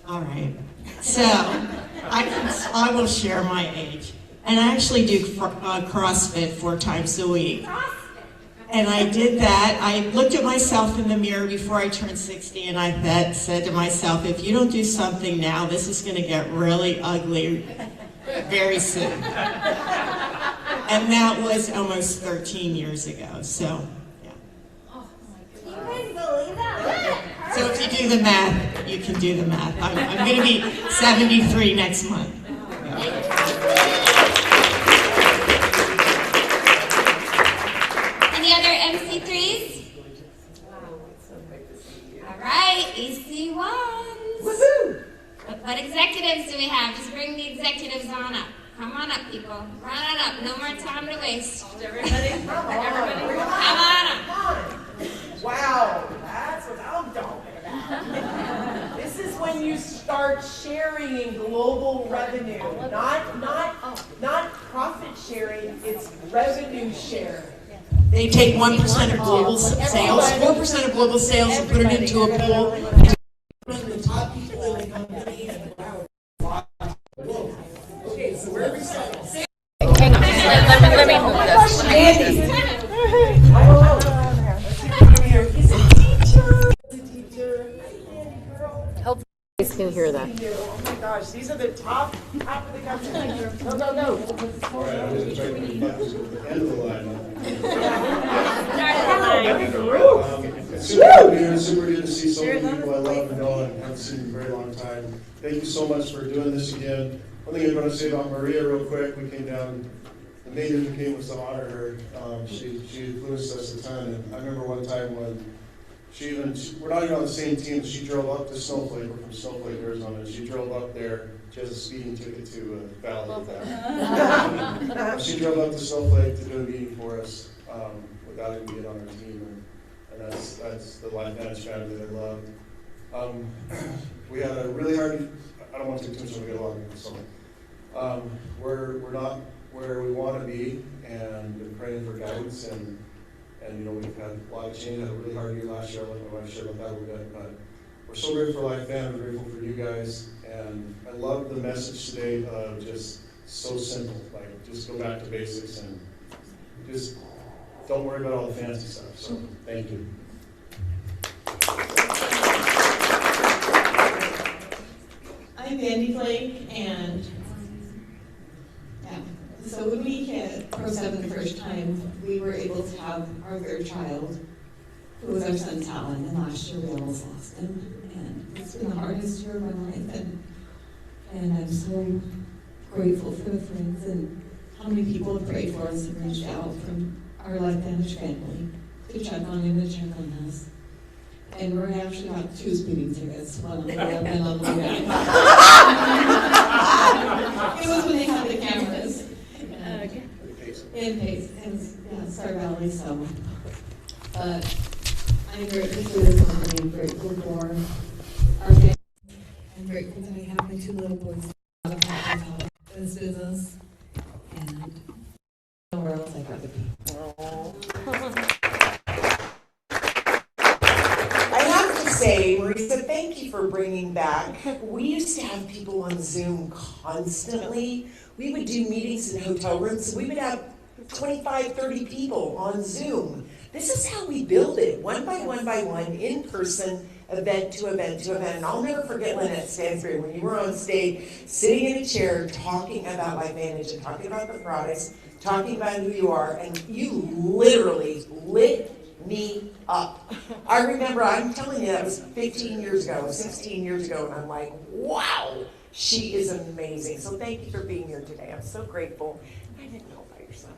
all right. So I will share my age. And I actually do CrossFit 4 times a week. And I did that. I looked at myself in the mirror before I turned 60, and I said to myself, if you don't do something now, this is going to get really ugly very soon. And that was almost 13 years ago. So, yeah. You guys believe that? So if you do the math, you can do the math. I'm going to be 73 next month. Any other MC3s? All right, EC1s. Woohoo! What executives do we have? Just bring the executives on up. Come on up, people. Run on up. No more time to waste. Everybody, come on up. Wow, that's what I'm talking about. This is when you start sharing in global revenue, not profit sharing, it's revenue sharing. They take 1% of global sales, 4% of global sales, and put it into a pool. The top people in the company, and wow. Okay, so where are we starting? Hang on, let me hold this. Andy. He's a teacher. Hopefully you guys can hear that. Oh my gosh, these are the top of the company. No. All right, I'm going to try to end the line. It's super good to be here. It's super good to see so many people I love and know and haven't seen in a very long time. Thank you so much for doing this again. One thing I want to say about Maria real quick, we came down, the main reason came was to honor her. She influenced us a ton, and I remember one time when we're not even on the same team, she drove up to Snowflake, we're from Snowflake, Arizona, she drove up there, she has a speeding ticket to validate that. She drove up to Snowflake to do a meeting for us without even being on our team, and that's the Lifevantage family that I love. We had a really hard, I don't want to take too much of a get along, so we're not where we want to be, and been praying for guidance, and And, you know, we've had a lot of change. Had a really hard year last year. I'll let my wife share about that a little bit. But we're so grateful for Lifevantage. We're grateful for you guys. And I love the message today of just so simple. Like, just go back to basics and just don't worry about all the fancy stuff. So, thank you. I'm Vandy Flake, and so when we hit Pro 7 the first time, we were able to have our third child, who was our son Talon, and last year we almost lost him. And it's been the hardest year of my life, and I'm so grateful for the friends and how many people have prayed for us and reached out from our Lifevantage family to check on him and check on us. And we're actually got 2 speeding tickets, one on the way up and on the way back. It was when they had the cameras. In Pace, and Star Valley, so. I'm grateful for this company, I'm grateful for our family. I'm grateful that I have my 2 little boys out of this business, and nowhere else I'd rather be. Say, Marisa, thank you for bringing back. We used to have people on Zoom constantly. We would do meetings in hotel rooms, so we would have 25, 30 people on Zoom. This is how we build it, one by one, in person, event to event to event. And I'll never forget Lynette Stansbury, when you were on stage, sitting in a chair, talking about Lifevantage and talking about the products, talking about who you are, and you literally lit me up. I remember, I'm telling you, that was 15 years ago, 16 years ago, and I'm like, wow, she is amazing. So thank you for being here today. I'm so grateful. I didn't know about your son.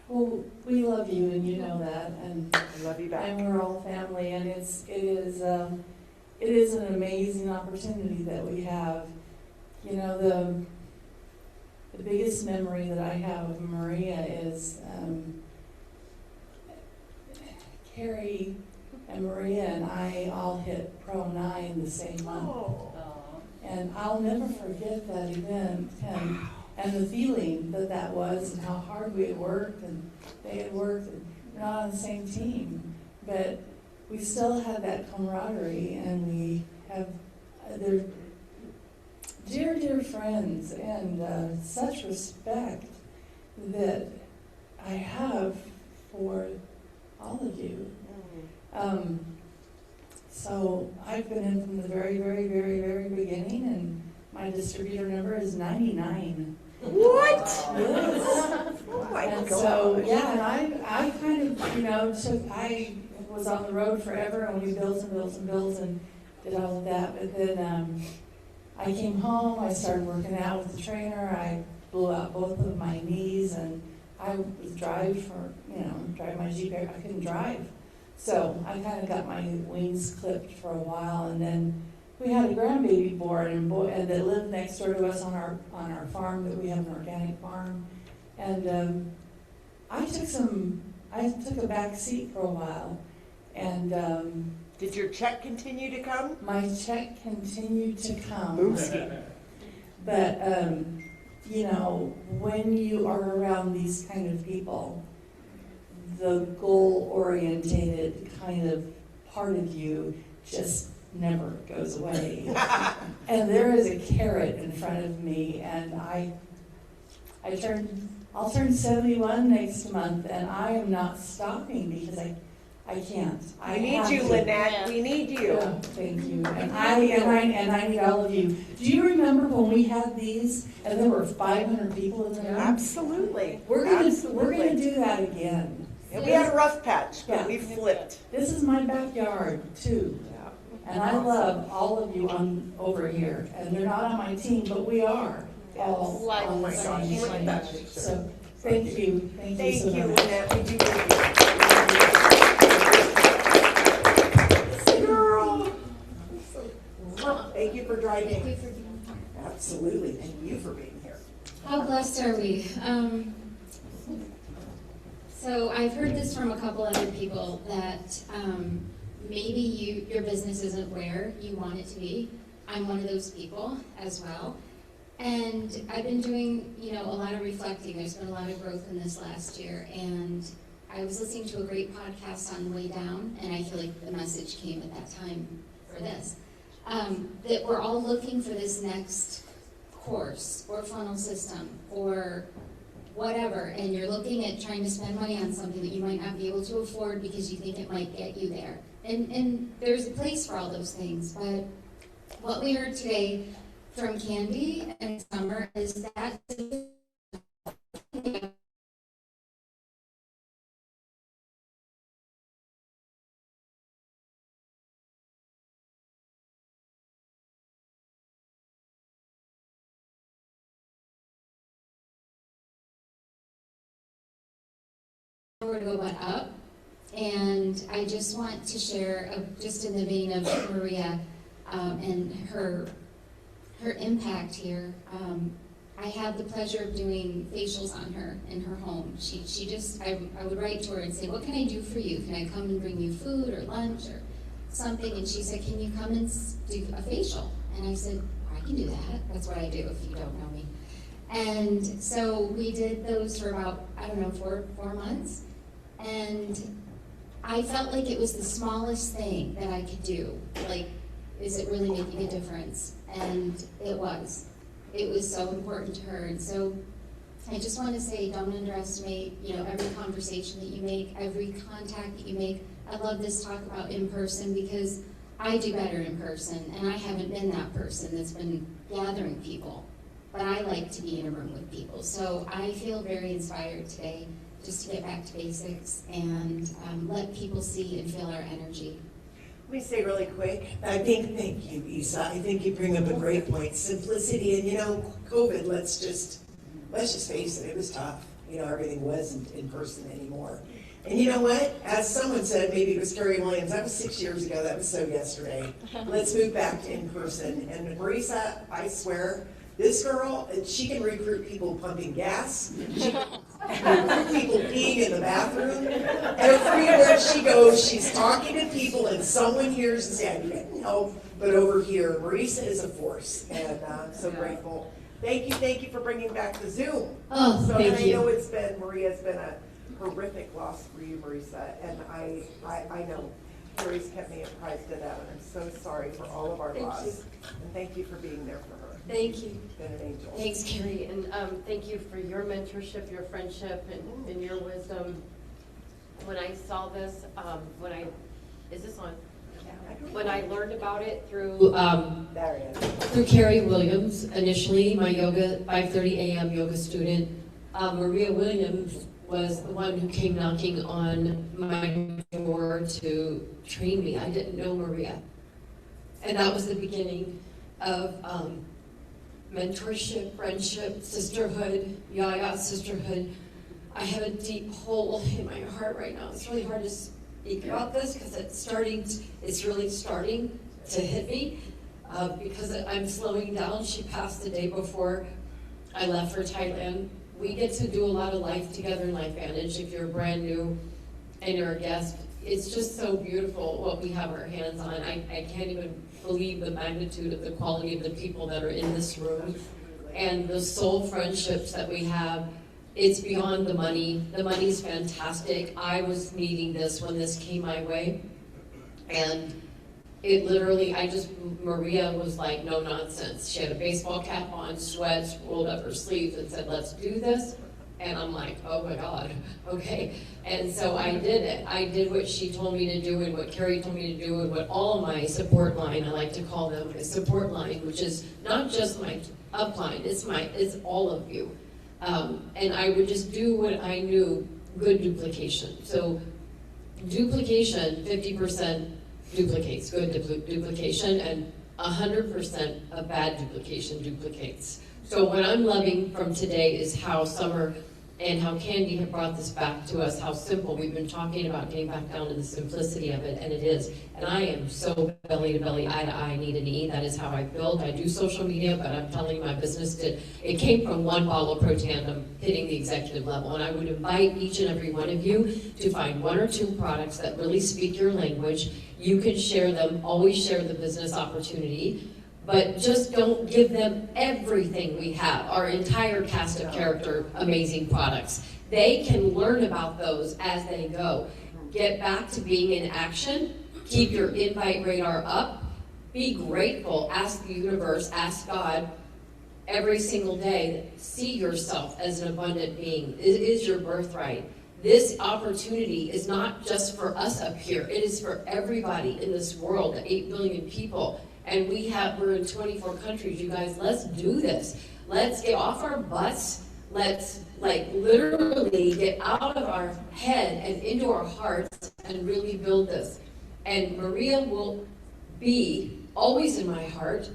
Well, we love you, and you know that, and I love you back. And we're all family, and it is an amazing opportunity that we have. You know, the biggest memory that I have of Maria is Carrie and Maria and I all hit Pro 9 the same month. And I'll never forget that event and the feeling that was, and how hard we had worked, and they had worked, and we're not on the same team. But we still had that camaraderie, and we have, they're dear, dear friends, and such respect that I have for all of you. So I've been in from the very, very, very, very beginning, and my distributor number is 99. What? Yes. Oh my And God. so, yeah, and I kind of, I was on the road forever, and we built and did all of that. But then I came home, I started working out with the trainer, I blew out both of my knees, and I was drive my Jeep, I couldn't drive. So I kind of got my wings clipped for a while, and then we had a grandbaby born, and that lived next door to us on our farm, that we have an organic farm. And I took a back seat for a while, and did your check continue to come? My check continued to come. Oops. But when you are around these kind of people, the goal-orientated kind of part of you just never goes away. And there is a carrot in front of me, and I'll turn 71 next month, and I am not stopping because I can't. I need you, Lynette. We need you. Yeah, thank you. And I need all of you. Do you remember when we had these and there were 500 people in the room? Absolutely. We're gonna do that again. And we had a rough patch, but we flipped. This is my backyard too. And I love all of you over here. And they're not on my team, but we are all on the same team. So thank you. Thank you so much. Lynette. We do love you. Girl. Thank you for driving. Thank you for being here. Absolutely. Thank you for being here. How blessed are we? So I've heard this from a couple other people that maybe your business isn't where you want it to be. I'm one of those people as well. And I've been doing, a lot of reflecting. There's been a lot of growth in this last year. And I was listening to a great podcast on the way down, and I feel like the message came at that time for this. That we're all looking for this next course or funnel system or whatever, and you're looking at trying to spend money on something that you might not be able to afford because you think it might get you there. And there's a place for all those things, but what we heard today from Candy and Summer is that to go but up, and I just want to share, just in the vein of Maria and her impact here. I had the pleasure of doing facials on her in her home. She just, I would write to her and say, what can I do for you? Can I come and bring you food or lunch or something? And she said, can you come and do a facial? And I said, I can do that. That's what I do if you don't know me. And so we did those for about, 4 months. And I felt like it was the smallest thing that I could do. Like, is it really making a difference? And it was. It was so important to her. And so I just want to say, don't underestimate, every conversation that you make, every contact that you make. I love this talk about in person because I do better in person, and I haven't been that person that's been gathering people. But I like to be in a room with people. So I feel very inspired today just to get back to basics and let people see and feel our energy. Let me say really quick, thank you, Isa. I think you bring up a great point. Simplicity, and COVID, let's just face it, it was tough. Everything wasn't in person anymore. And you know what? As someone said, maybe it was Carrie Williams, that was 6 years ago, that was so yesterday. Let's move back to in person. And Marisa, I swear, this girl, she can recruit people pumping gas. She can recruit people peeing in the bathroom. Everywhere she goes, she's talking to people, and someone hears and says, I'm getting help. But over here, Marisa is a force, and I'm so grateful. Thank you for bringing back the Zoom. Oh, so, thank you. I know Maria's been a horrific loss for you, Marisa, and I know Carrie's kept me apprised of that, and I'm so sorry for all of our loss. And thank you for being there for her. Thank you. You've been an angel. Thanks, Carrie, and thank you for your mentorship, your friendship, and your wisdom. When I saw this, is this on? When I learned about it through Carrie Williams, initially, my 5:30 a.m. yoga student, Maria Williams was the one who came knocking on my door to train me. I didn't know Maria. And that was the beginning of mentorship, friendship, sisterhood, Yaya sisterhood. I have a deep hole in my heart right now. It's really hard to speak about this because it's really starting to hit me because I'm slowing down. She passed the day before I left for Thailand. We get to do a lot of life together in Lifevantage. If you're brand new and you're a guest, it's just so beautiful what we have our hands on. I can't even believe the magnitude of the quality of the people that are in this room and the soul friendships that we have. It's beyond the money. The money's fantastic. I was needing this when this came my way. And it literally, Maria was like, no nonsense. She had a baseball cap on, sweats, rolled up her sleeves and said, let's do this. And I'm like, oh my God, okay. And so I did it. I did what she told me to do and what Carrie told me to do and what all my support line, I like to call them a support line, which is not just my upline, it's all of you. And I would just do what I knew, good duplication. So duplication, 50% duplicates, good duplication, and 100% of bad duplication duplicates. So what I'm loving from today is how Summer and how Candy have brought this back to us, how simple. We've been talking about getting back down to the simplicity of it, and it is. And I am so belly to belly, eye to eye, knee to knee. That is how I build. I do social media, but I'm telling you, my business it came from one bottle of Pro Tandem hitting the executive level. And I would invite each and every one of you to find 1 or 2 products that really speak your language. You can share them, always share the business opportunity. but just don't give them everything we have, our entire cast of character, amazing products. They can learn about those as they go. Get back to being in action, keep your invite radar up, be grateful, ask the universe, ask God every single day, see yourself as an abundant being. It is your birthright. This opportunity is not just for us up here, it is for everybody in this world, the 8 billion people. And we're in 24 countries, you guys, let's do this. Let's get off our butts. Let's literally get out of our head and into our hearts and really build this. And Maria will be always in my heart.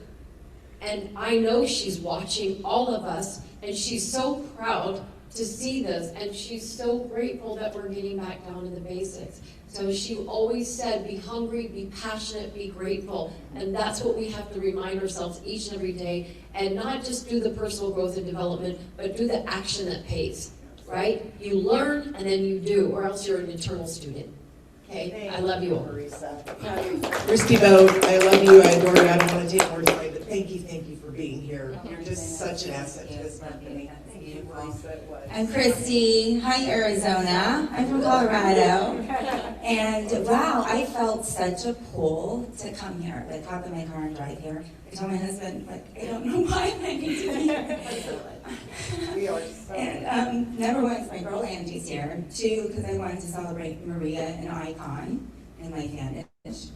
And I know she's watching all of us, and she's so proud to see this, and she's so grateful that we're getting back down to the basics. So she always said, be hungry, be passionate, be grateful. And that's what we have to remind ourselves each and every day, and not just do the personal growth and development, but do the action that pays, right? You learn and then you do, or else you're an eternal student. Okay, I love you all. Christy Boat, I love you, I adore you, I don't want to take more time, but thank you for being here. You're just such an asset to this company. Thank you. I'm Christy. Hi, Arizona. I'm from Colorado. And wow, I felt such a pull to come here, like hop in my car and drive here. I told my husband, I don't know why I need to be here. We are so And number one, is my girl Angie's here. Two, because I wanted to celebrate Maria, an icon in Lifevantage.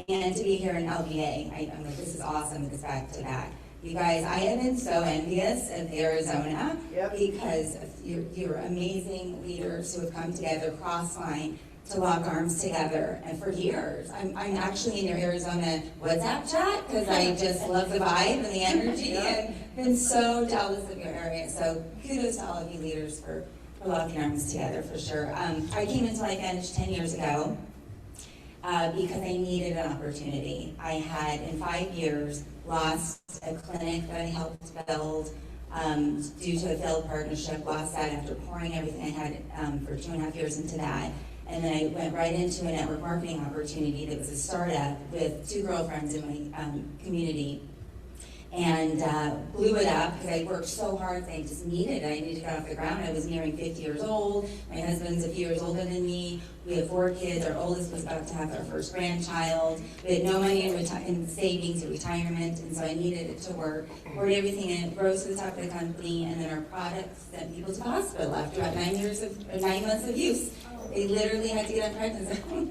And to be here in LVA, I'm like, this is awesome, it's back to back. You guys, I have been so envious of Arizona because you're amazing leaders who have come together cross-line to lock arms together, and for years. I'm actually in your Arizona WhatsApp chat because I just love the vibe and the energy and been so jealous of your area. So kudos to all of you leaders for locking arms together for sure. I came into Lifevantage 10 years ago because I needed an opportunity. I had, in 5 years, lost a clinic that I helped build due to a failed partnership, lost that after pouring everything I had for 2.5 years into that. And then I went right into a network marketing opportunity that was a startup with 2 girlfriends in my community. And blew it up because I worked so hard. I just needed it. I needed to get off the ground. I was nearing 50 years old. My husband's a few years older than me. We have 4 kids. Our oldest was about to have our first grandchild. We had no money in savings or retirement, and so I needed it to work. Poured everything in, rose to the top of the company, and then our products sent people to the hospital after about 9 months of use. They literally had to get on prednisone.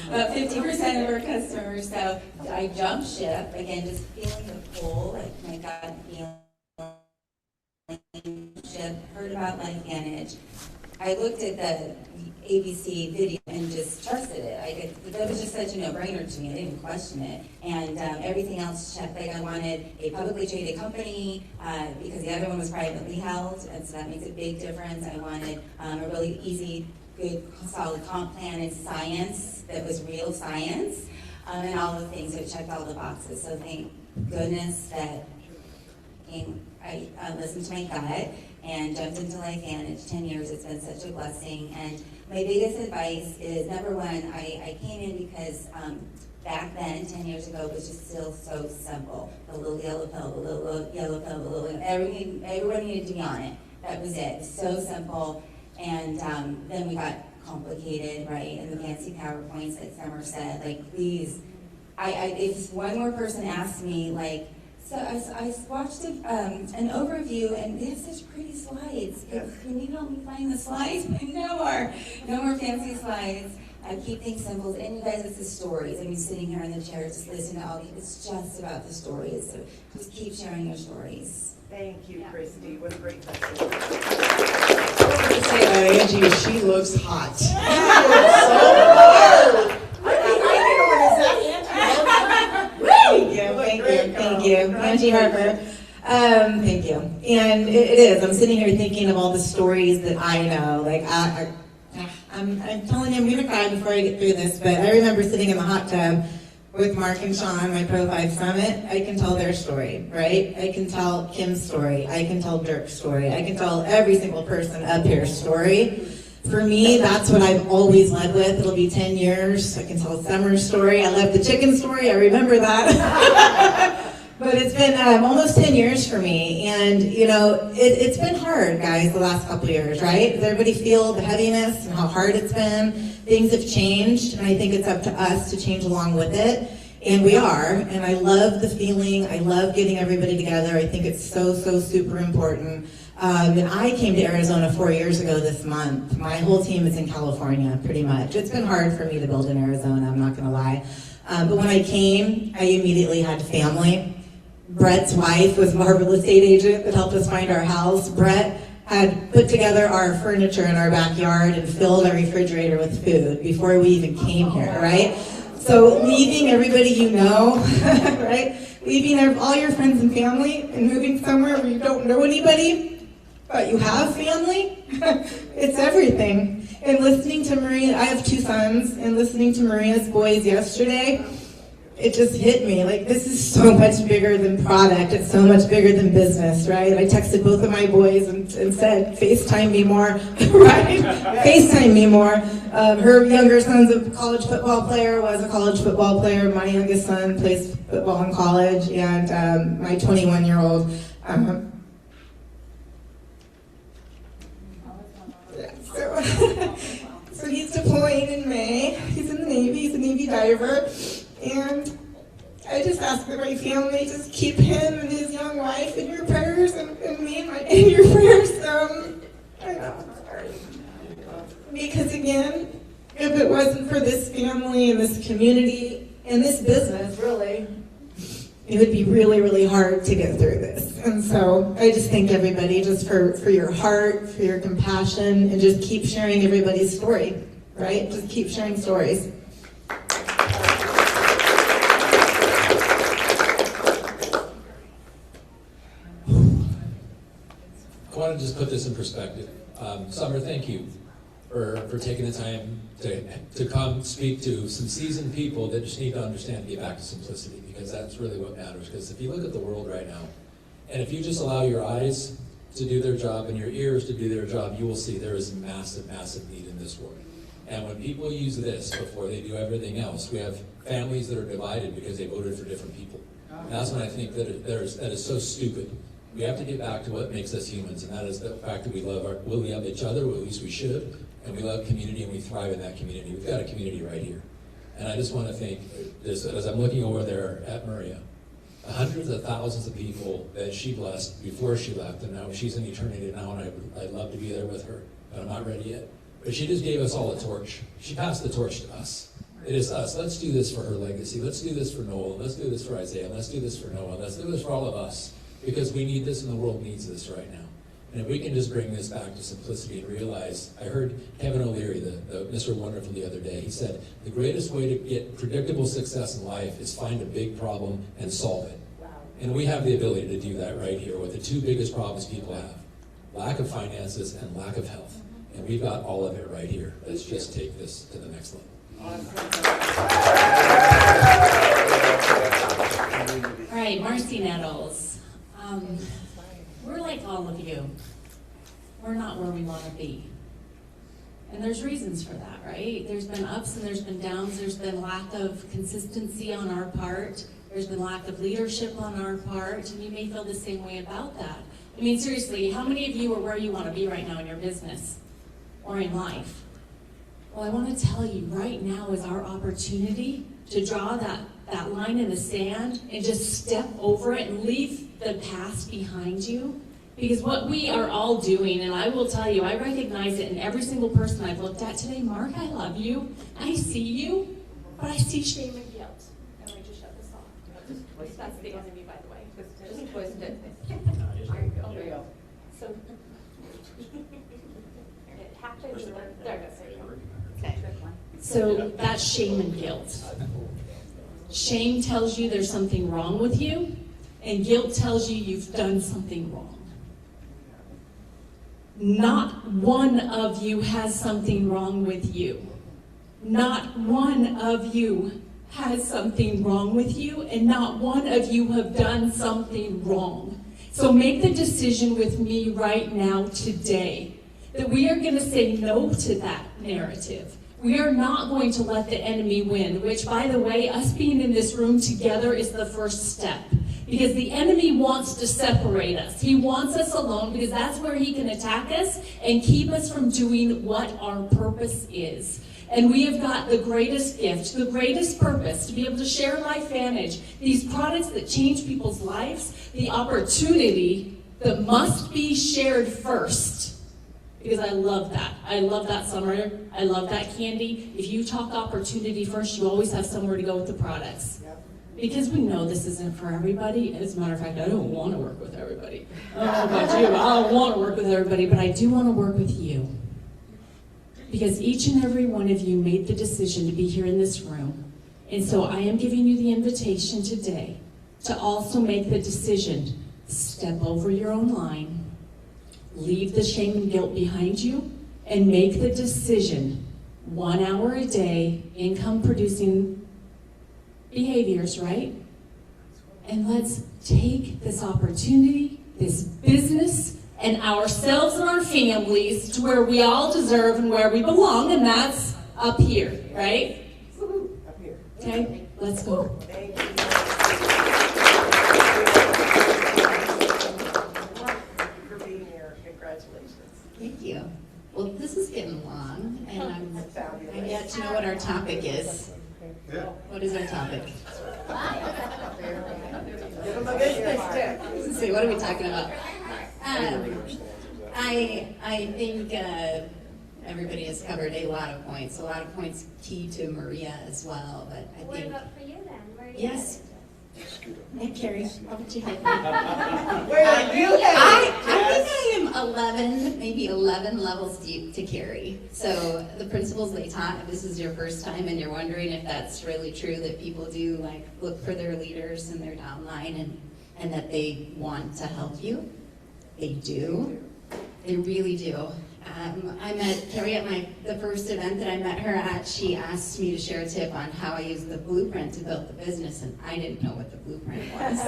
About 50% of our customers. So I jumped ship, again, just feeling the pull, like my gut feeling ship, heard about Lifevantage. I looked at the ABC video and just trusted it. That was just such a no-brainer to me. I didn't even question it. And everything else checked. Like I wanted a publicly traded company because the other one was privately held, and so that makes a big difference. I wanted a really easy, good, solid comp plan and science that was real science, and all the things that checked all the boxes. So thank goodness that I listened to my gut and jumped into Lifevantage. 10 years, it's been such a blessing. And my biggest advice is, number one, I came in because back then, 10 years ago, it was just still so simple. The little yellow pill, the little yellow pill, the little, everyone needed to be on it. That was it. So simple. And then we got complicated, right? And the fancy PowerPoints, like Summer said, like, please, if one more person asked me, like, so I watched an overview, and they have such pretty slides. Can you help me find the slides? No more fancy slides. Keep things simple. And you guys, it's the stories. I mean, sitting here in the chair, just listening to all these, it's just about the stories. So just keep sharing your stories. Thank you, Christy. What a great message. I want to say about Angie, she looks hot. She looks so hot. Thank you. Angie Harper. Thank you. And it is. I'm sitting here thinking of all the stories that I know. Like, I'm telling you, I'm going to cry before I get through this, but I remember sitting in the hot tub with Mark and Sean, my Pro 5 Summit. I can tell their story, right? I can tell Kim's story. I can tell Dirk's story. I can tell every single person up here's story. For me, that's what I've always led with. It'll be 10 years. I can tell Summer's story. I love the chicken story. I remember that. But it's been almost 10 years for me. And, you know, it's been hard, guys, the last couple of years, right? Does everybody feel the heaviness and how hard it's been? Things have changed, and I think it's up to us to change along with it. And we are. And I love the feeling. I love getting everybody together. I think it's so, so super important. And I came to Arizona 4 years ago this month. My whole team is in California, pretty much. It's been hard for me to build in Arizona, I'm not going to lie. But when I came, I immediately had family. Brett's wife was our real estate agent that helped us find our house. Brett had put together our furniture in our backyard and filled our refrigerator with food before we even came here, right? So leaving everybody you know, right? Leaving all your friends and family and moving somewhere where you don't know anybody, but you have family, it's everything. And listening to Maria, I have 2 sons, and listening to Maria's boys yesterday, it just hit me, like, this is so much bigger than product, it's so much bigger than business, right? I texted both of my boys and said, FaceTime me more, right? FaceTime me more. Her younger son's a college football player, was a college football player. My youngest son plays football in college, and my 21-year-old, so he's deploying in May. He's in the Navy, he's a Navy diver. And I just ask that my family just keep him and his young wife in your prayers, and me in your prayers. I know, sorry. Because again, if it wasn't for this family and this community and this business, really, it would be really, really hard to get through this. And so I just thank everybody just for your heart, for your compassion, and just keep sharing everybody's story, right? Just keep sharing stories. I want to just put this in perspective. Summer, thank you for taking the time to come speak to some seasoned people that just need to understand to get back to simplicity, because that's really what matters. Because if you look at the world right now, and if you just allow your eyes to do their job and your ears to do their job, you will see there is massive, massive need in this world. And when people use this before they do everything else, we have families that are divided because they voted for different people. And that's when I think that that is so stupid. We have to get back to what makes us humans, and that is the fact that we love each other, or at least we should, and we love community, and we thrive in that community. We've got a community right here. And I just want to thank, as I'm looking over there at Maria, the hundreds of thousands of people that she blessed before she left, and now she's in eternity now, and I'd love to be there with her, but I'm not ready yet. But she just gave us all a torch. She passed the torch to us. It is us. Let's do this for her legacy. Let's do this for Noel. Let's do this for Isaiah. Let's do this for Noah. Let's do this for all of us. Because we need this and the world needs this right now. And if we can just bring this back to simplicity and realize, I heard Kevin O'Leary, the Mr. Wonderful, the other day, he said, the greatest way to get predictable success in life is find a big problem and solve it. Wow. And we have the ability to do that right here with the 2 biggest problems people have, lack of finances and lack of health. And we've got all of it right here. Let's just take this to the next level. All right, Marcy Nettles. We're like all of you. We're not where we want to be. And there's reasons for that, right? There's been ups and there's been downs. There's been lack of consistency on our part. There's been lack of leadership on our part. And you may feel the same way about that. I mean, seriously, how many of you are where you want to be right now in your business or in life? Well, I want to tell you, right now is our opportunity to draw that line in the sand and just step over it and leave the past behind you. Because what we are all doing, and I will tell you, I recognize it in every single person I've looked at today. Mark, I love you. I see you, but I see shame and guilt. And I just shut this off. That's the enemy, by the way. Just twist it. There you go. There you go. So it happens. There it goes. Okay. So that's shame and guilt. Shame tells you there's something wrong with you, and guilt tells you you've done something wrong. Not one of you has something wrong with you. Not one of you has something wrong with you, and not one of you have done something wrong. So make the decision with me right now, today, that we are going to say no to that narrative. We are not going to let the enemy win, which, by the way, us being in this room together is the first step. Because the enemy wants to separate us. He wants us alone because that's where he can attack us and keep us from doing what our purpose is. And we have got the greatest gift, the greatest purpose, to be able to share Lifevantage, these products that change people's lives, the opportunity that must be shared first. Because I love that. I love that, Summer. I love that, Candy. If you talk opportunity first, you always have somewhere to go with the products. Because we know this isn't for everybody. As a matter of fact, I don't want to work with everybody. I don't know about you. I don't want to work with everybody, but I do want to work with you. Because each and every one of you made the decision to be here in this room. And so I am giving you the invitation today to also make the decision. Step over your own line, leave the shame and guilt behind you, and make the decision, 1 hour a day, income producing behaviors, right? And let's take this opportunity, this business, and ourselves and our families to where we all deserve and where we belong, and that's up here, right? Up here. Okay, let's go. Thank you. For being here. Congratulations. Thank you. Well, this is getting long, and I'm yet to know what our topic is. Yeah. What is our topic? Give them a business tip. Let's see, what are we talking about? I think everybody has covered a lot of points key to Maria as well, but I What think... about for you then? Where are you Yes. Hey, Carrie, how about you? Where are you headed? I think I am 11 levels deep to carry. So the principles they taught, if this is your first time and you're wondering if that's really true, that people do like look for their leaders and their downline and that they want to help you. They do. They really do. I met Carrie at the first event that I met her at. She asked me to share a tip on how I used the blueprint to build the business, and I didn't know what the blueprint was.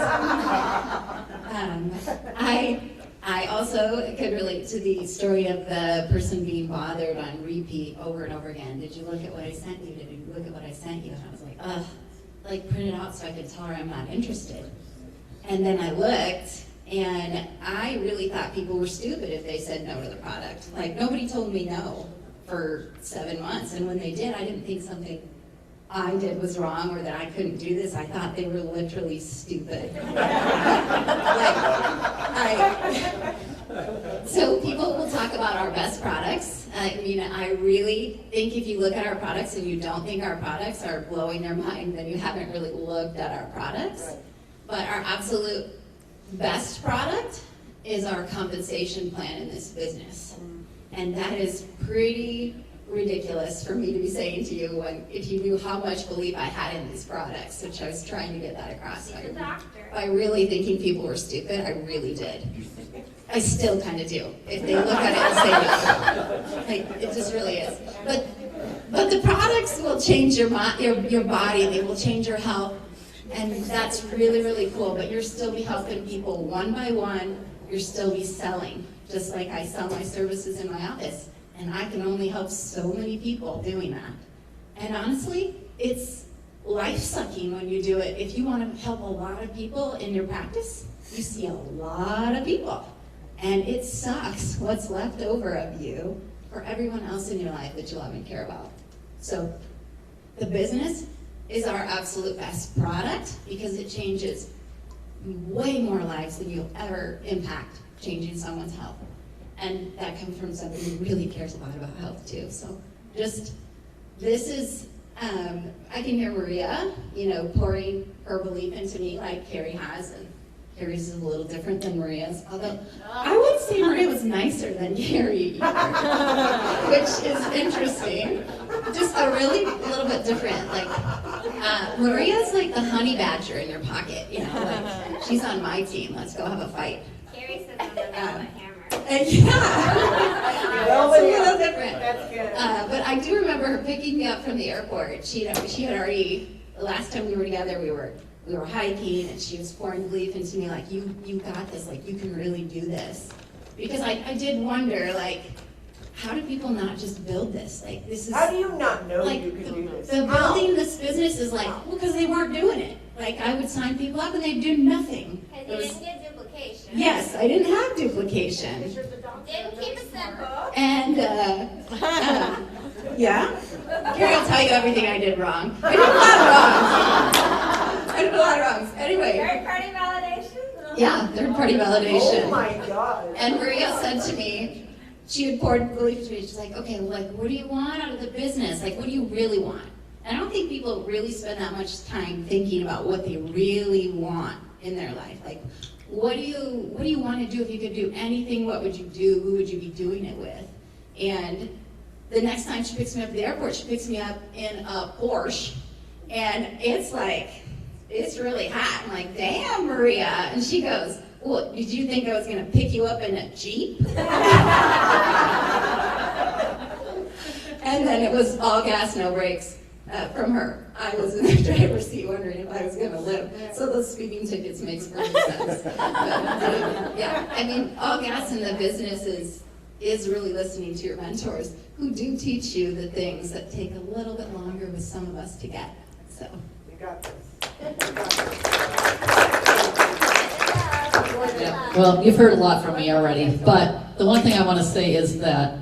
I also could relate to the story of the person being bothered on repeat over and over again. Did you look at what I sent you? Did you look at what I sent you? And I was like, ugh, like print it out so I could tell her I'm not interested. And then I looked, and I really thought people were stupid if they said no to the product. Like, nobody told me no for 7 months, and when they did, I didn't think something I did was wrong or that I couldn't do this. I thought they were literally stupid. So people will talk about our best products. I mean, I really think if you look at our products and you don't think our products are blowing their mind, then you haven't really looked at our products. But our absolute best product is our compensation plan in this business. And that is pretty ridiculous for me to be saying to you if you knew how much belief I had in these products, which I was trying to get that across. By really thinking people were stupid, I really did. I still kind of do. If they look at it and say no. Like, it just really is. But the products will change your body, they will change your health, and that's really, really cool. But you'll still be helping people one by one. You'll still be selling, just like I sell my services in my office. And I can only help so many people doing that. And honestly, it's life-sucking when you do it. If you want to help a lot of people in your practice, you see a lot of people. And it sucks what's left over of you for everyone else in your life that you love and care about. So the business is our absolute best product because it changes way more lives than you'll ever impact changing someone's health. And that comes from somebody who really cares a lot about health too. So just, this is, I can hear Maria, pouring her belief into me like Carrie has, and Carrie's is a little different than Maria's. Although I would say Maria was nicer than Carrie, which is interesting. Just a little bit different. Like Maria's like the honey badger in your pocket, like she's on my team. Let's go have a fight. Carrie sits on the middle of a hammer. Yeah, it's a little different. That's good. But I do remember her picking me up from the airport. She had already, the last time we were together, we were hiking, and she was pouring belief into me, like, you got this, like, you can really do this. Because I did wonder, like, how do people not just build this? Like, this is. How do you not know like, you can do this? The building this business is like, well, because they weren't doing it. Like, I would sign people up and they'd do nothing. Because you didn't get duplication. Yes, I didn't have duplication. Didn't keep it simple. And, yeah? Carrie will tell you everything I did wrong. I did a lot of wrongs. I did a lot of wrongs. Anyway. Third-party validation? Yeah, third-party validation. Oh my God. And Maria said to me, she had poured belief into me, she's like, okay, like, what do you want out of the business? Like, what do you really want? And I don't think people really spend that much time thinking about what they really want in their life. Like, what do you want to do if you could do anything? What would you do? Who would you be doing it with? And the next time she picks me up at the airport, she picks me up in a Porsche, and it's like, it's really hot. I'm like, damn, Maria. And she goes, well, did you think I was going to pick you up in a Jeep? And then it was all gas, no brakes from her. I was in the driver's seat wondering if I was going to live. So those speeding tickets makes perfect sense. But, yeah, I mean, all gas in the business is really listening to your mentors who do teach you the things that take a little bit longer with some of us to get. So. You got this. Yeah. Well, you've heard a lot from me already, but the one thing I want to say is that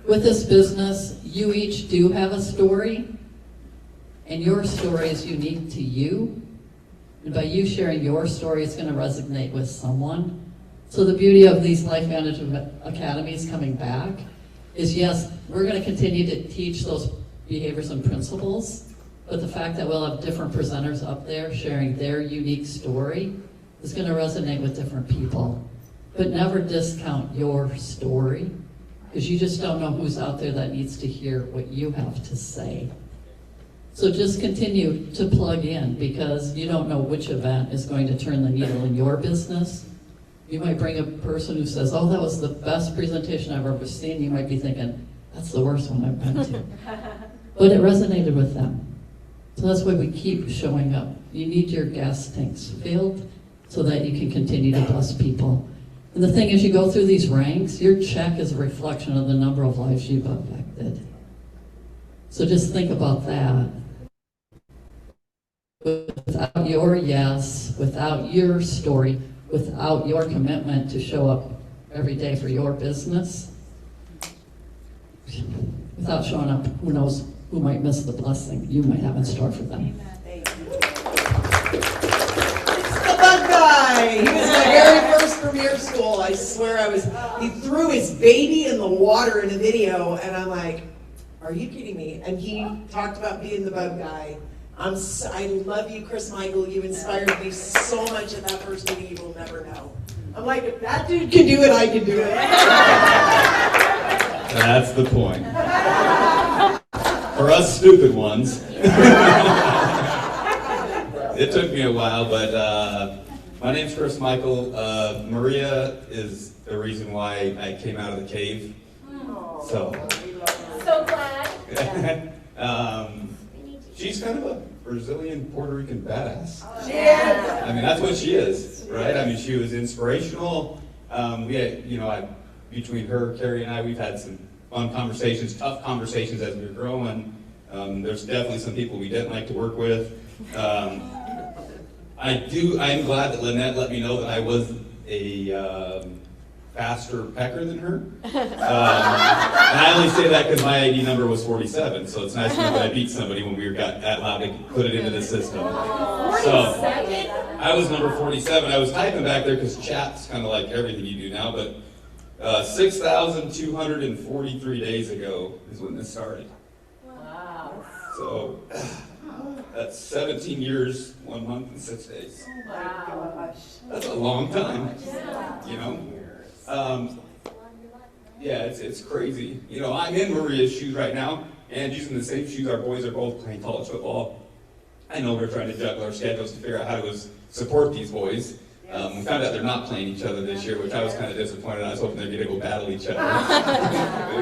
with this business, you each do have a story, and your story is unique to you. And by you sharing your story, it's going to resonate with someone. So the beauty of these Lifevantage Academies coming back is, yes, we're going to continue to teach those behaviors and principles, but the fact that we'll have different presenters up there sharing their unique story is going to resonate with different people. But never discount your story, because you just don't know who's out there that needs to hear what you have to say. So just continue to plug in, because you don't know which event is going to turn the needle in your business. You might bring a person who says, oh, that was the best presentation I've ever seen. You might be thinking, that's the worst one I've been to. But it resonated with them. So that's why we keep showing up. You need your gas tanks filled so that you can continue to bless people. And the thing is, you go through these ranks, your check is a reflection of the number of lives you've affected. So just think about that. Without your yes, without your story, without your commitment to show up every day for your business, without showing up, who knows who might miss the blessing you might have in store for them. It's the bug guy. He was my very first premiere school. I swear he threw his baby in the water in a video, and I'm like, are you kidding me? And he talked about being the bug guy. I love you, Chris Michael. You inspired me so much at that first meeting you will never know. I'm like, if that dude can do it, I can do it. That's the point. For us stupid ones. It took me a while, but my name's Chris Michael. Maria is the reason why I came out of the cave. So glad. She's kind of a Brazilian Puerto Rican badass. Yeah. I mean, that's what she is, right? I mean, she was inspirational. We had, between her, Carrie, and I, we've had some fun conversations, tough conversations as we were growing. There's definitely some people we didn't like to work with. I am glad that Lynette let me know that I was a faster pecker than her. And I only say that because my ID number was 47, so it's nice to know that I beat somebody when we got allowed to put it into the system. So I was number 47. I was typing back there because chat's kind of like everything you do now, but 6,243 days ago is when this started. Wow. So that's 17 years, 1 month, and 6 days. Wow. That's a long time, Yeah, it's crazy. I'm in Maria's shoes right now, and using the same shoes. Our boys are both playing college football. I know we're trying to juggle our schedules to figure out how to support these boys. We found out they're not playing each other this year, which I was kind of disappointed. I was hoping they'd get to go battle each other.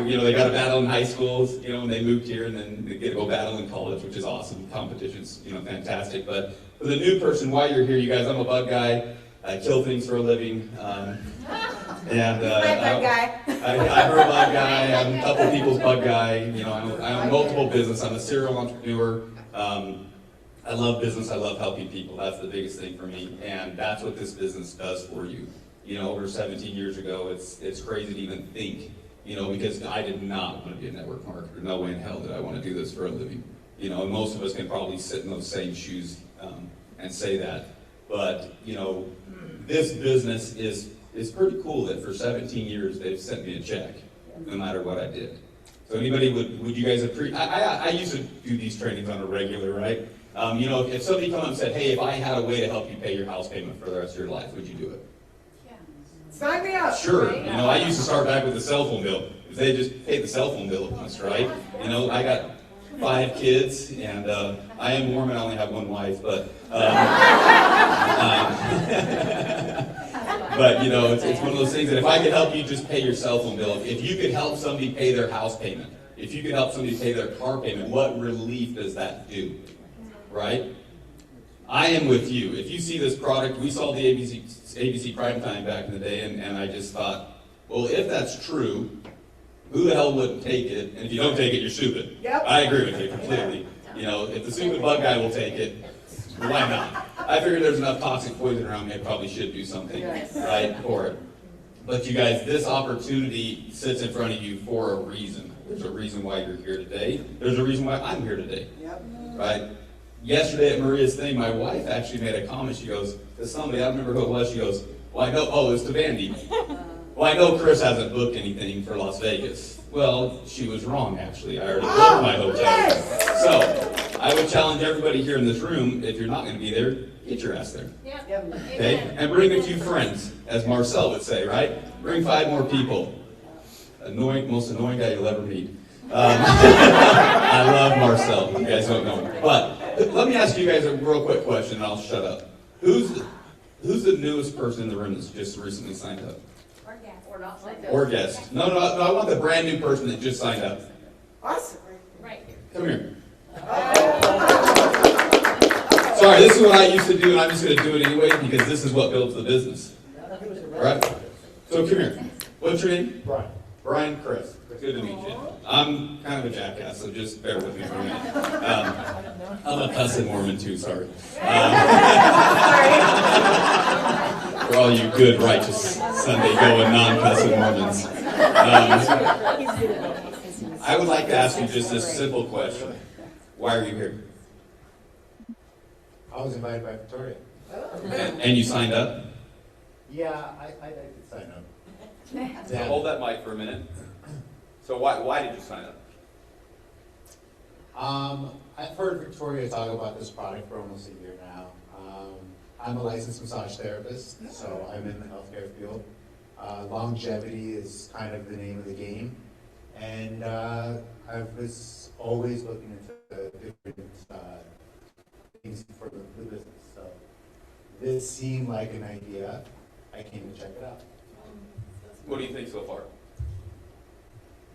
They got to battle in high schools, when they moved here, and then they get to go battle in college, which is awesome. Competition's, fantastic. But for the new person, while you're here, you guys, I'm a bug guy. I kill things for a living. And My bug guy. I'm her bug guy. I'm a couple people's bug guy. You know, I own multiple business. I'm a serial entrepreneur. I love business. I love helping people. That's the biggest thing for me. And that's what this business does for you. You know, over 17 years ago, it's crazy to even think, you know, because I did not want to be a network marketer. No way in hell did I want to do this for a living. You know, and most of us can probably sit in those same shoes and say that. But, you know, this business is pretty cool that for 17 years they've sent me a check, no matter what I did. So anybody, would you guys appreciate, I used to do these trainings on a regular, right? You know, if somebody come up and said, hey, if I had a way to help you pay your house payment for the rest of your life, would you do it? Sign me up. Sure. Right? You know, I used to start back with the cell phone bill. If they just paid the cell phone bill at once, right? You know, I got 5 kids, and I am Mormon. I only have 1 wife, but but you know, it's one of those things that if I could help you just pay your cell phone bill, if you could help somebody pay their house payment, if you could help somebody pay their car payment, what relief does that do? Right? I am with you. If you see this product, we saw the ABC Primetime back in the day, and I just thought, well, if that's true, who the hell wouldn't take it? And if you don't take it, you're stupid. Yep. I agree with you completely. You know, if the stupid bug guy will take it, why not? I figure there's enough toxic poison around me, I probably should do something, right, for it. But you guys, this opportunity sits in front of you for a reason. There's a reason why you're here today. There's a reason why I'm here today, right? Yesterday at Maria's thing, my wife actually made a comment. She goes to somebody, I don't remember who it was, she goes, well, I know, oh, it was to Vandy. Well, I know Chris hasn't booked anything for Las Vegas. Well, she was wrong, actually. I already booked my hotel. So, I would challenge everybody here in this room, if you're not going to be there, get your ass there. Okay? And bring a few friends, as Marcel would say, right? Bring 5 more people. Most annoying guy you'll ever meet. I love Marcel. You guys don't know him. But let me ask you guys a real quick question, and I'll shut up. Who's the newest person in the room that's just recently signed up? Or guest. No, I want the brand new person that just signed up. Us? Right here. Come here. Sorry, this is what I used to do, and I'm just going to do it anyway because this is what builds the business. All right? So come here. What's your name? Brian. Brian, Chris. Good to meet you. I'm kind of a jackass, so just bear with me for a minute. I'm a cussing Mormon too, sorry. For all you good, righteous, Sunday-going, non-cussing Mormons. I would like to ask you just this simple question. Why are you here? I was invited by Victoria. And you signed up? Yeah, I did sign up. So hold that mic for a minute. So why did you sign up? I've heard Victoria talk about this product for almost a year now. I'm a licensed massage therapist, so I'm in the healthcare field. Longevity is kind of the name of the game. And I was always looking into different things for the business. So this seemed like an idea. I came to check it out. What do you think so far?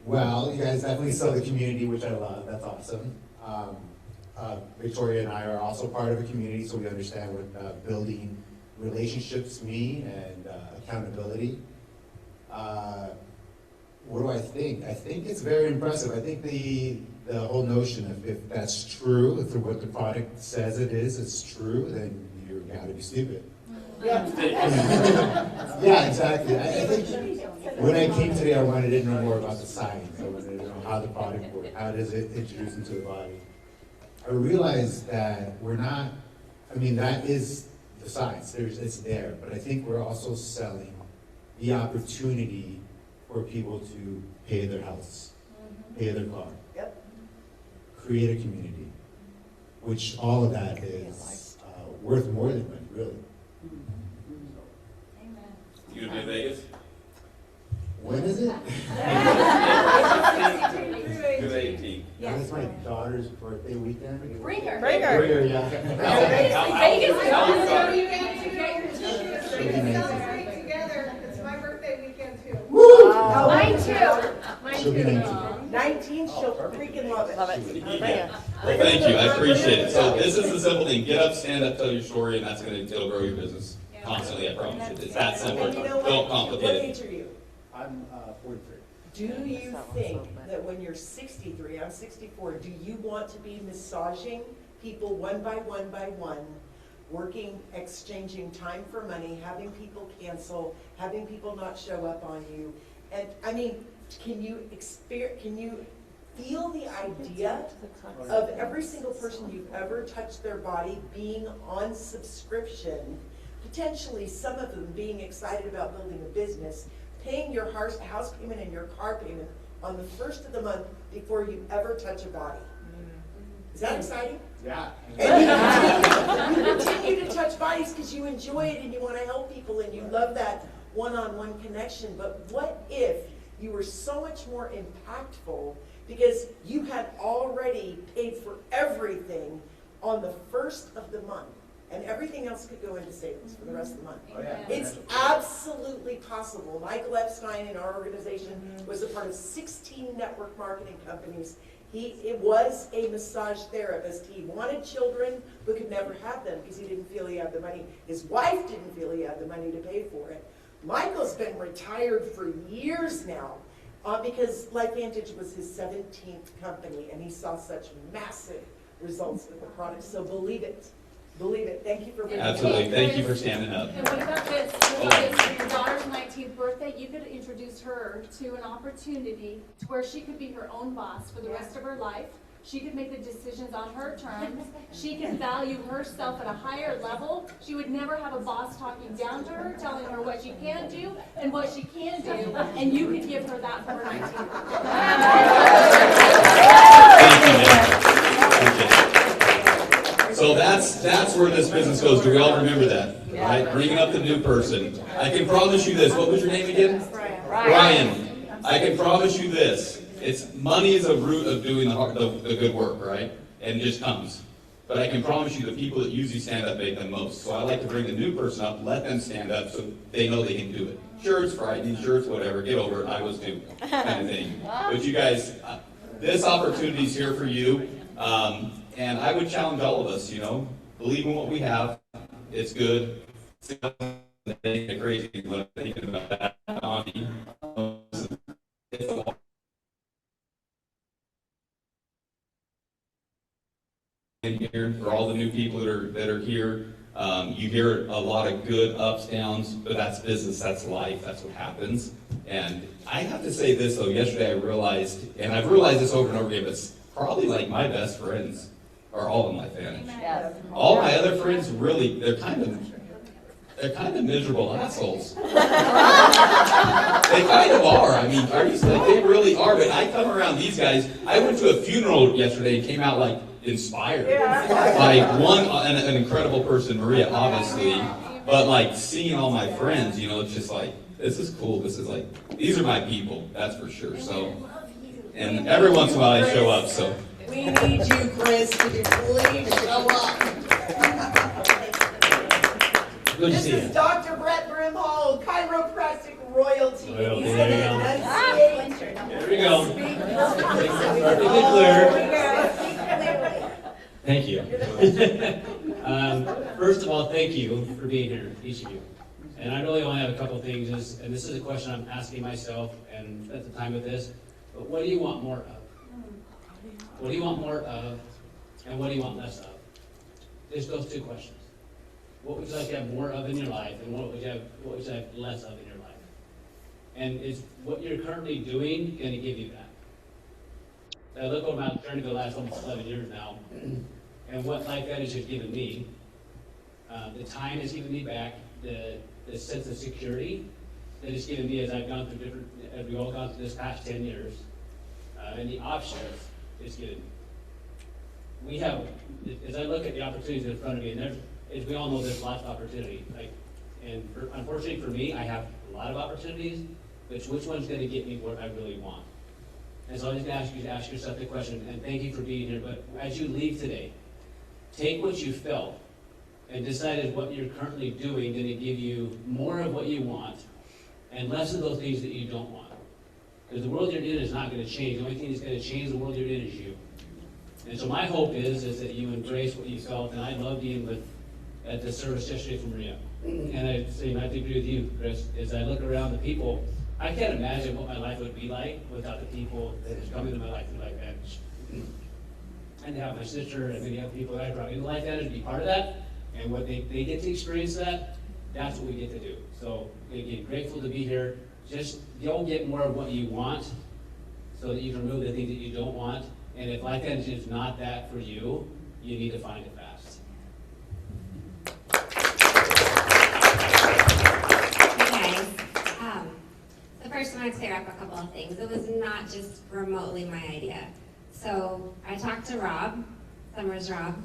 Well, you guys definitely saw the community, which I love. That's awesome. Victoria and I are also part of a community, so we understand what building relationships mean and accountability. What do I think? I think it's very impressive. I think the whole notion of if that's true, if what the product says it is true, then you're got to be stupid. Yeah, exactly. I think when I came today, I wanted to know more about the science. I wanted to know how the product works, how does it introduce into the body. I realized that we're not, I mean, that is the science, it's there, but I think we're also selling the opportunity for people to pay their house, pay their car, create a community, which all of that is worth more than money, really. You gonna be in Vegas? When is it? June 18th. Yeah. That's my daughter's birthday weekend. Bring her. Bring her, yeah. Vegas. She'll be amazing. Together. It's my birthday weekend too. Woo! Mine too. She'll be 19. 19, she'll freaking love it. Yeah. Well, thank you. I appreciate it. So this is the simple thing. Get up, stand up, tell your story, and it'll grow your business. constantly, I promise you. It's that simple. And you know Don't what? complicate What it. age are you? I'm 43. Do you think that when you're 63, I'm 64, do you want to be massaging people one by one, working, exchanging time for money, having people cancel, having people not show up on you? And I mean, can you feel the idea of every single person you've ever touched their body being on subscription, potentially some of them being excited about building a business, paying your house payment and your car payment on the first of the month before you ever touch a body? Is that exciting? Yeah. And you continue to touch bodies because you enjoy it and you want to help people and you love that one-on-one connection. But what if you were so much more impactful because you had already paid for everything on the first of the month, and everything else could go into savings for the rest of the month? Oh, yeah. It's absolutely possible. Michael Epstein in our organization was a part of 16 network marketing companies. It was a massage therapist. He wanted children but could never have them because he didn't feel he had the money. His wife didn't feel he had the money to pay for it. Michael's been retired for years now because Lifevantage was his 17th company, and he saw such massive results with the product. So believe it. Believe it. Thank you for bringing Absolutely. it up. Thank you for standing up. And what about this? What about this? For your daughter's 19th birthday, you could introduce her to an opportunity to where she could be her own boss for the rest of her life. She could make the decisions on her terms. She can value herself at a higher level. She would never have a boss talking down to her, telling her what she can do and what she can't do, and you could give her that for her 19th birthday. So that's where this business goes. Do we all remember that? Right? Bringing up the new person. I can promise you this. What was your name again? Ryan. I can promise you this. Money is a root of doing the good work, right? And it just comes. But I can promise you the people that usually stand up make the most. So I like to bring the new person up, let them stand up so they know they can do it. Sure, it's frightening, sure, it's whatever, get over it, I was too, kind of thing. But you guys, this opportunity is here for you. And I would challenge all of us, believe in what we have. It's good. It's crazy when I'm thinking about that. In here for all the new people that are here. You hear a lot of good ups, downs, but that's business, that's life, that's what happens. And I have to say this though, yesterday I realized, and I've realized this over and over again, but it's probably like my best friends are all in Lifevantage. Yes. All my other friends really, they're kind of miserable assholes. They kind of are. I mean, they really are. But I come around these guys. I went to a funeral yesterday and came out like inspired. Like an incredible person, Maria, obviously. But like seeing all my friends, it's just like, this is cool. This is like, these are my people. That's for sure. So, and every once in a while I show up. So. We need you, Chris. Could you please show up? Good to This see you. is Dr. Brett Brimhall, chiropractic royalty. Royalty, He's there you gonna go. enunciate. There we go. Speak. Perfectly clear. Thank you. First of all, thank you for being here, each of you. And I really only have a couple things, and this is a question I'm asking myself, and at the time of this, but what do you want more of? What do you want more of, and what do you want less of? Just those two questions. What would you like to have more of in your life, and what would you have less of in your life? And is what you're currently doing going to give you that? I look over my journey the last almost 11 years now, and what Lifevantage has given me, the time has given me back, the sense of security that it's given me as I've gone through as we've all gone through this past 10 years, and the options it's given me. We have, as I look at the opportunities in front of me, and as we all know, there's lots of opportunity. Unfortunately for me, I have a lot of opportunities, but which one's going to get me what I really want? And so I'm just going to ask you to ask yourself the question, and thank you for being here, but as you leave today, take what you felt and decide is what you're currently doing going to give you more of what you want and less of those things that you don't want. Because the world you're in is not going to change. The only thing that's going to change the world you're in is you. And so my hope is that you embrace what you felt, and I loved being at the service yesterday for Maria. And I say, I agree with you, Chris, as I look around the people, I can't imagine what my life would be like without the people that is coming to my life through Lifevantage. And to have my sister and many other people that I brought into Lifevantage to be part of that, and what they get to experience that, that's what we get to do. So again, grateful to be here. Just don't get more of what you want so that you can remove the things that you don't want. And if Lifevantage is not that for you, you need to find it fast. So first I want to clear up a couple of things. It was not just remotely my idea. So I talked to Rob, Summers Rob,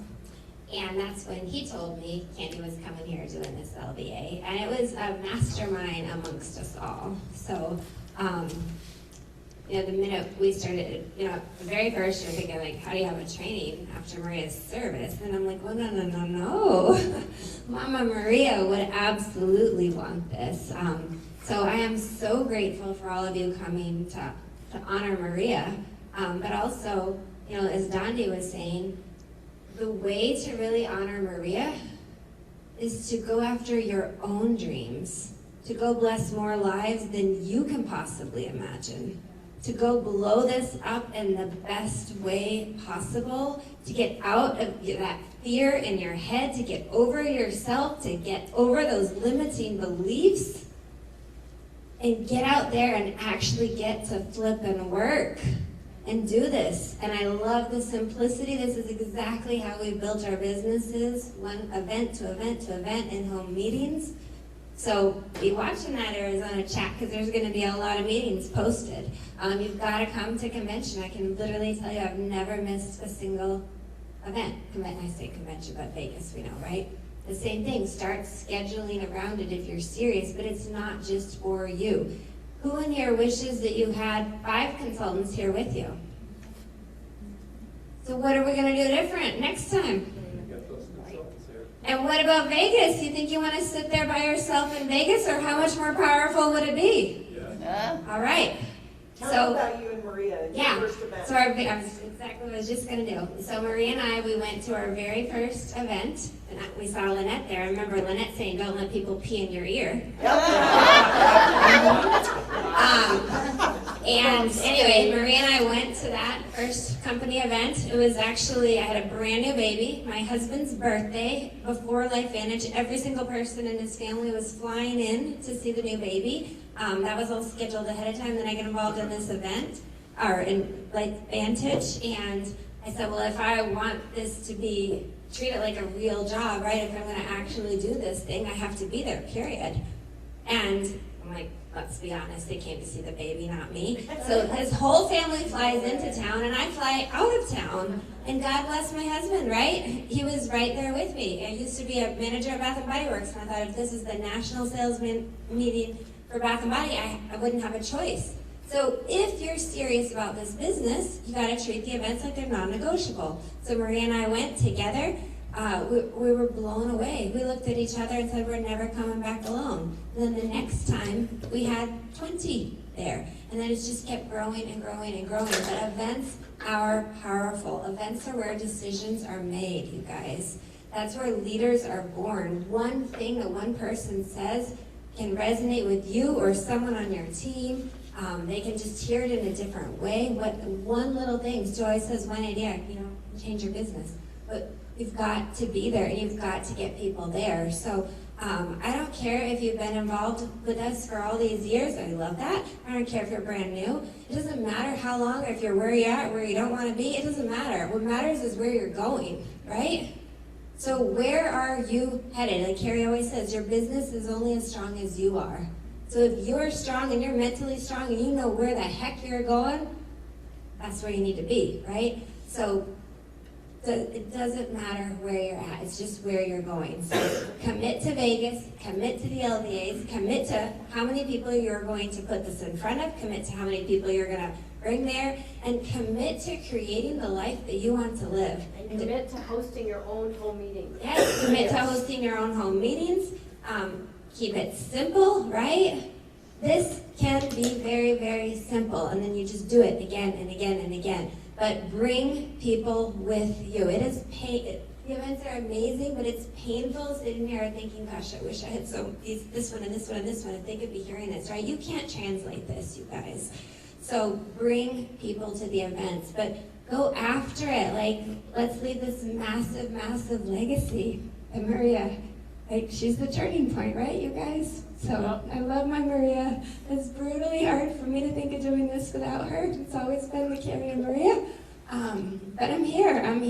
and that's when he told me Candy was coming here doing this LBA. And it was a mastermind amongst us all. So, the minute we started, the very first you're thinking like, how do you have a training after Maria's service? And I'm like, well, no. Mama Maria would absolutely want this. So I am so grateful for all of you coming to honor Maria. But also, as Dondi was saying, the way to really honor Maria is to go after your own dreams, to go bless more lives than you can possibly imagine, to go blow this up in the best way possible, to get out of that fear in your head, to get over yourself, to get over those limiting beliefs, and get out there and actually get to flip and work and do this. And I love the simplicity. This is exactly how we built our businesses, one event to event to event, in-home meetings. So be watching that Arizona chat, because there's going to be a lot of meetings posted. You've got to come to convention. I can literally tell you I've never missed a single event. I say convention, but Vegas, we know, right? The same thing, start scheduling around it if you're serious, but it's not just for you. Who in here wishes that you had 5 consultants here with you? So what are we going to do different next time? And what about Vegas? You think you want to sit there by yourself in Vegas, or how much more powerful would it be? Yeah. All right. Tell me about you and Maria in your first event. So exactly what I was just going to do. So Maria and I, we went to our very first event, and we saw Lynette there. I remember Lynette saying, don't let people pee in your ear. And anyway, Maria and I went to that first company event. It was actually, I had a brand new baby, my husband's birthday, before Lifevantage. Every single person in his family was flying in to see the new baby. That was all scheduled ahead of time. Then I get involved in this event, or in Lifevantage, and I said, well, if I want this to be treated like a real job, right, if I'm going to actually do this thing, I have to be there, period. And I'm like, let's be honest, they came to see the baby, not me. So his whole family flies into town, and I fly out of town. And God bless my husband, right? He was right there with me. I used to be a manager at Bath & Body Works, and I thought if this is the national salesman meeting for Bath & Body, I wouldn't have a choice. So if you're serious about this business, you gotta treat the events like they're non-negotiable. So Maria and I went together. We were blown away. We looked at each other and said, we're never coming back alone. And then the next time, we had 20 there. And then it just kept growing and growing and growing. But events are powerful. Events are where decisions are made, you guys. That's where leaders are born. One thing that one person says can resonate with you or someone on your team. They can just hear it in a different way. One little thing, Joy says one idea, change your business. But you've got to be there, and you've got to get people there. So I don't care if you've been involved with us for all these years. I love that. I don't care if you're brand new. It doesn't matter how long, or if you're where you're at, where you don't want to be. It doesn't matter. What matters is where you're going, right? So where are you headed? Like Carrie always says, your business is only as strong as you are. So if you're strong and you're mentally strong and you know where the heck you're going, that's where you need to be, right? So it doesn't matter where you're at, it's just where you're going. So commit to Vegas, commit to the LVAs, commit to how many people you're going to put this in front of, commit to how many people you're going to bring there, and commit to creating the life that you want to live. And commit to hosting your own home meetings. Yes, commit to hosting your own home meetings. Keep it simple, right? This can be very, very simple, and then you just do it again and again and again. But bring people with you. It is The events are amazing, but it's painful sitting here thinking, gosh, I wish I had this one and this one and this one, if they could be hearing this, right? You can't translate this, you guys. So bring people to the events, but go after it. Like, let's leave this massive, massive legacy. And Maria, like, she's the turning point, right, you guys? So I love my Maria. It's brutally hard for me to think of doing this without her. It's always been the Carrie and Maria. But I'm here. I'm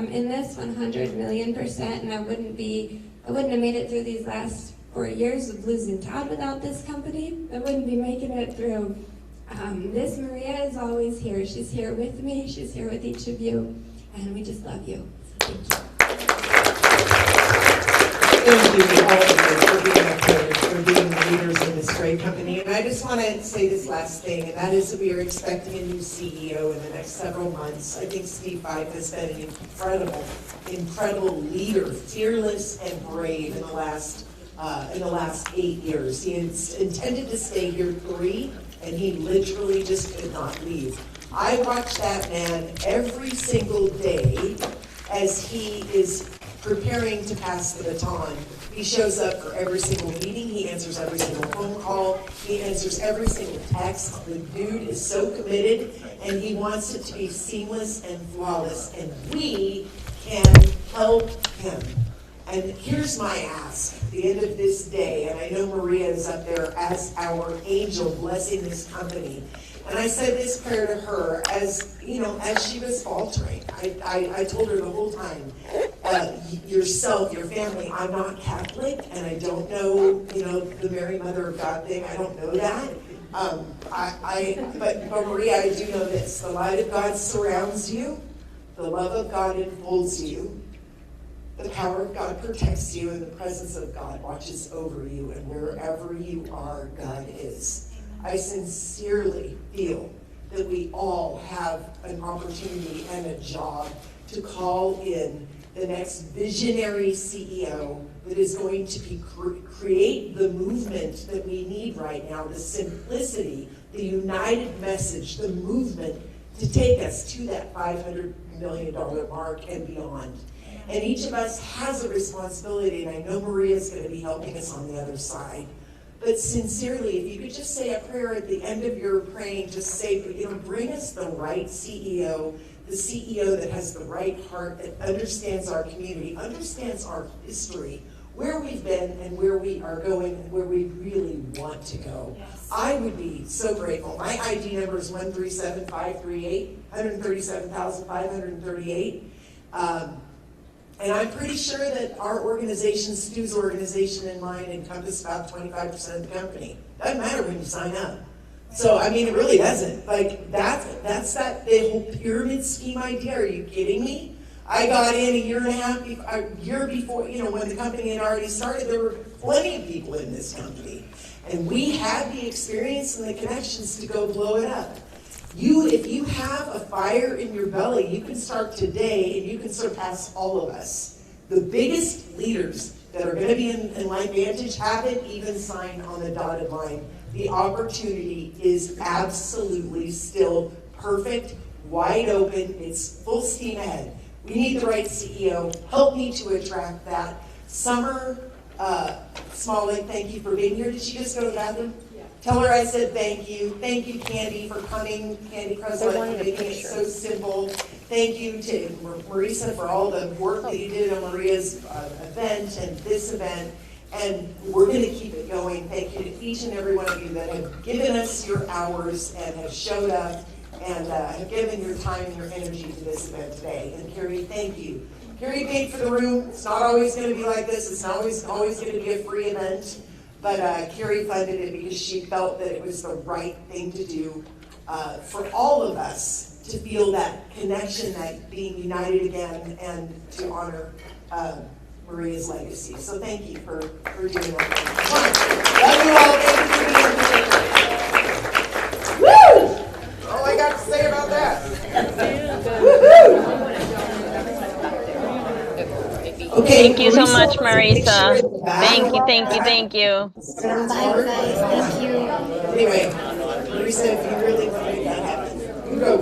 in this 100,000,000%, and I wouldn't have made it through these last 4 years of losing Todd without this company. I wouldn't be making it through. This Maria is always here. She's here with me. She's here with each of you, and we just love you. Thank you. Thank you all of you for being up here, for being leaders in this great company. And I just want to say this last thing, and that is that we are expecting a new CEO in the next several months. I think Steve Fife has been an incredible leader, fearless and brave in the last 8 years. He intended to stay here 3, and he literally just could not leave. I watch that man every single day as he is preparing to pass the baton. He shows up for every single meeting. He answers every single phone call. He answers every single text. The dude is so committed, and he wants it to be seamless and flawless, and we can help him. And here's my ask at the end of this day, and I know Maria is up there as our angel blessing this company. And I said this prayer to her as she was faltering. I told her the whole time, yourself, your family, I'm not Catholic, and I don't know, the Mary Mother of God thing. I don't know that. But Maria, I do know this. The light of God surrounds you. The love of God enfolds you. The power of God protects you, and the presence of God watches over you, and wherever you are, God is. I sincerely feel that we all have an opportunity and a job to call in the next visionary CEO that is going to create the movement that we need right now, the simplicity, the united message, the movement to take us to that $500 million mark and beyond. And each of us has a responsibility, and I know Maria's going to be helping us on the other side. But sincerely, if you could just say a prayer at the end of your praying, just say, bring us the right CEO, the CEO that has the right heart, that understands our community, understands our history, where we've been and where we are going, and where we really want to go. Yes. I would be so grateful. My ID number is 137538, 137,538. And I'm pretty sure that our organization, Stu's organization and mine, encompass about 25% of the company. Doesn't matter when you sign up. So, it really doesn't. Like, that's the whole pyramid scheme idea. Are you kidding me? I got in a year before, when the company had already started, there were plenty of people in this company. And we had the experience and the connections to go blow it up. If you have a fire in your belly, you can start today and you can surpass all of us. The biggest leaders that are going to be in Lifevantage haven't even signed on the dotted line. The opportunity is absolutely still perfect, wide open, it's full steam ahead. We need the right CEO. Help me to attract that. Summer Smollett, thank you for being here. Did she just go to the bathroom? Tell her I said thank you. Thank you, Candy, for coming. Candy Crescent, for making it so simple. Thank you to Marisa for all the work that you did on Maria's event and this event. And we're going to keep it going. Thank you to each and every one of you that have given us your hours and have showed up and have given your time and your energy to this event today. And Carrie, thank you. Carrie paid for the room. It's not always going to be like this. It's not always going to be a free event. But Carrie funded it because she felt that it was the right thing to do for all of us to feel that connection, that being united again, and to honor Maria's legacy. So thank you for doing that. Love you all. Thank you for being here. Woo! All I got to say about that. Woo-hoo! Okay, thank you so much, Marisa. Thank you. Bye, guys. Thank you. Anyway, Marisa, if you really want to make that happen, you go.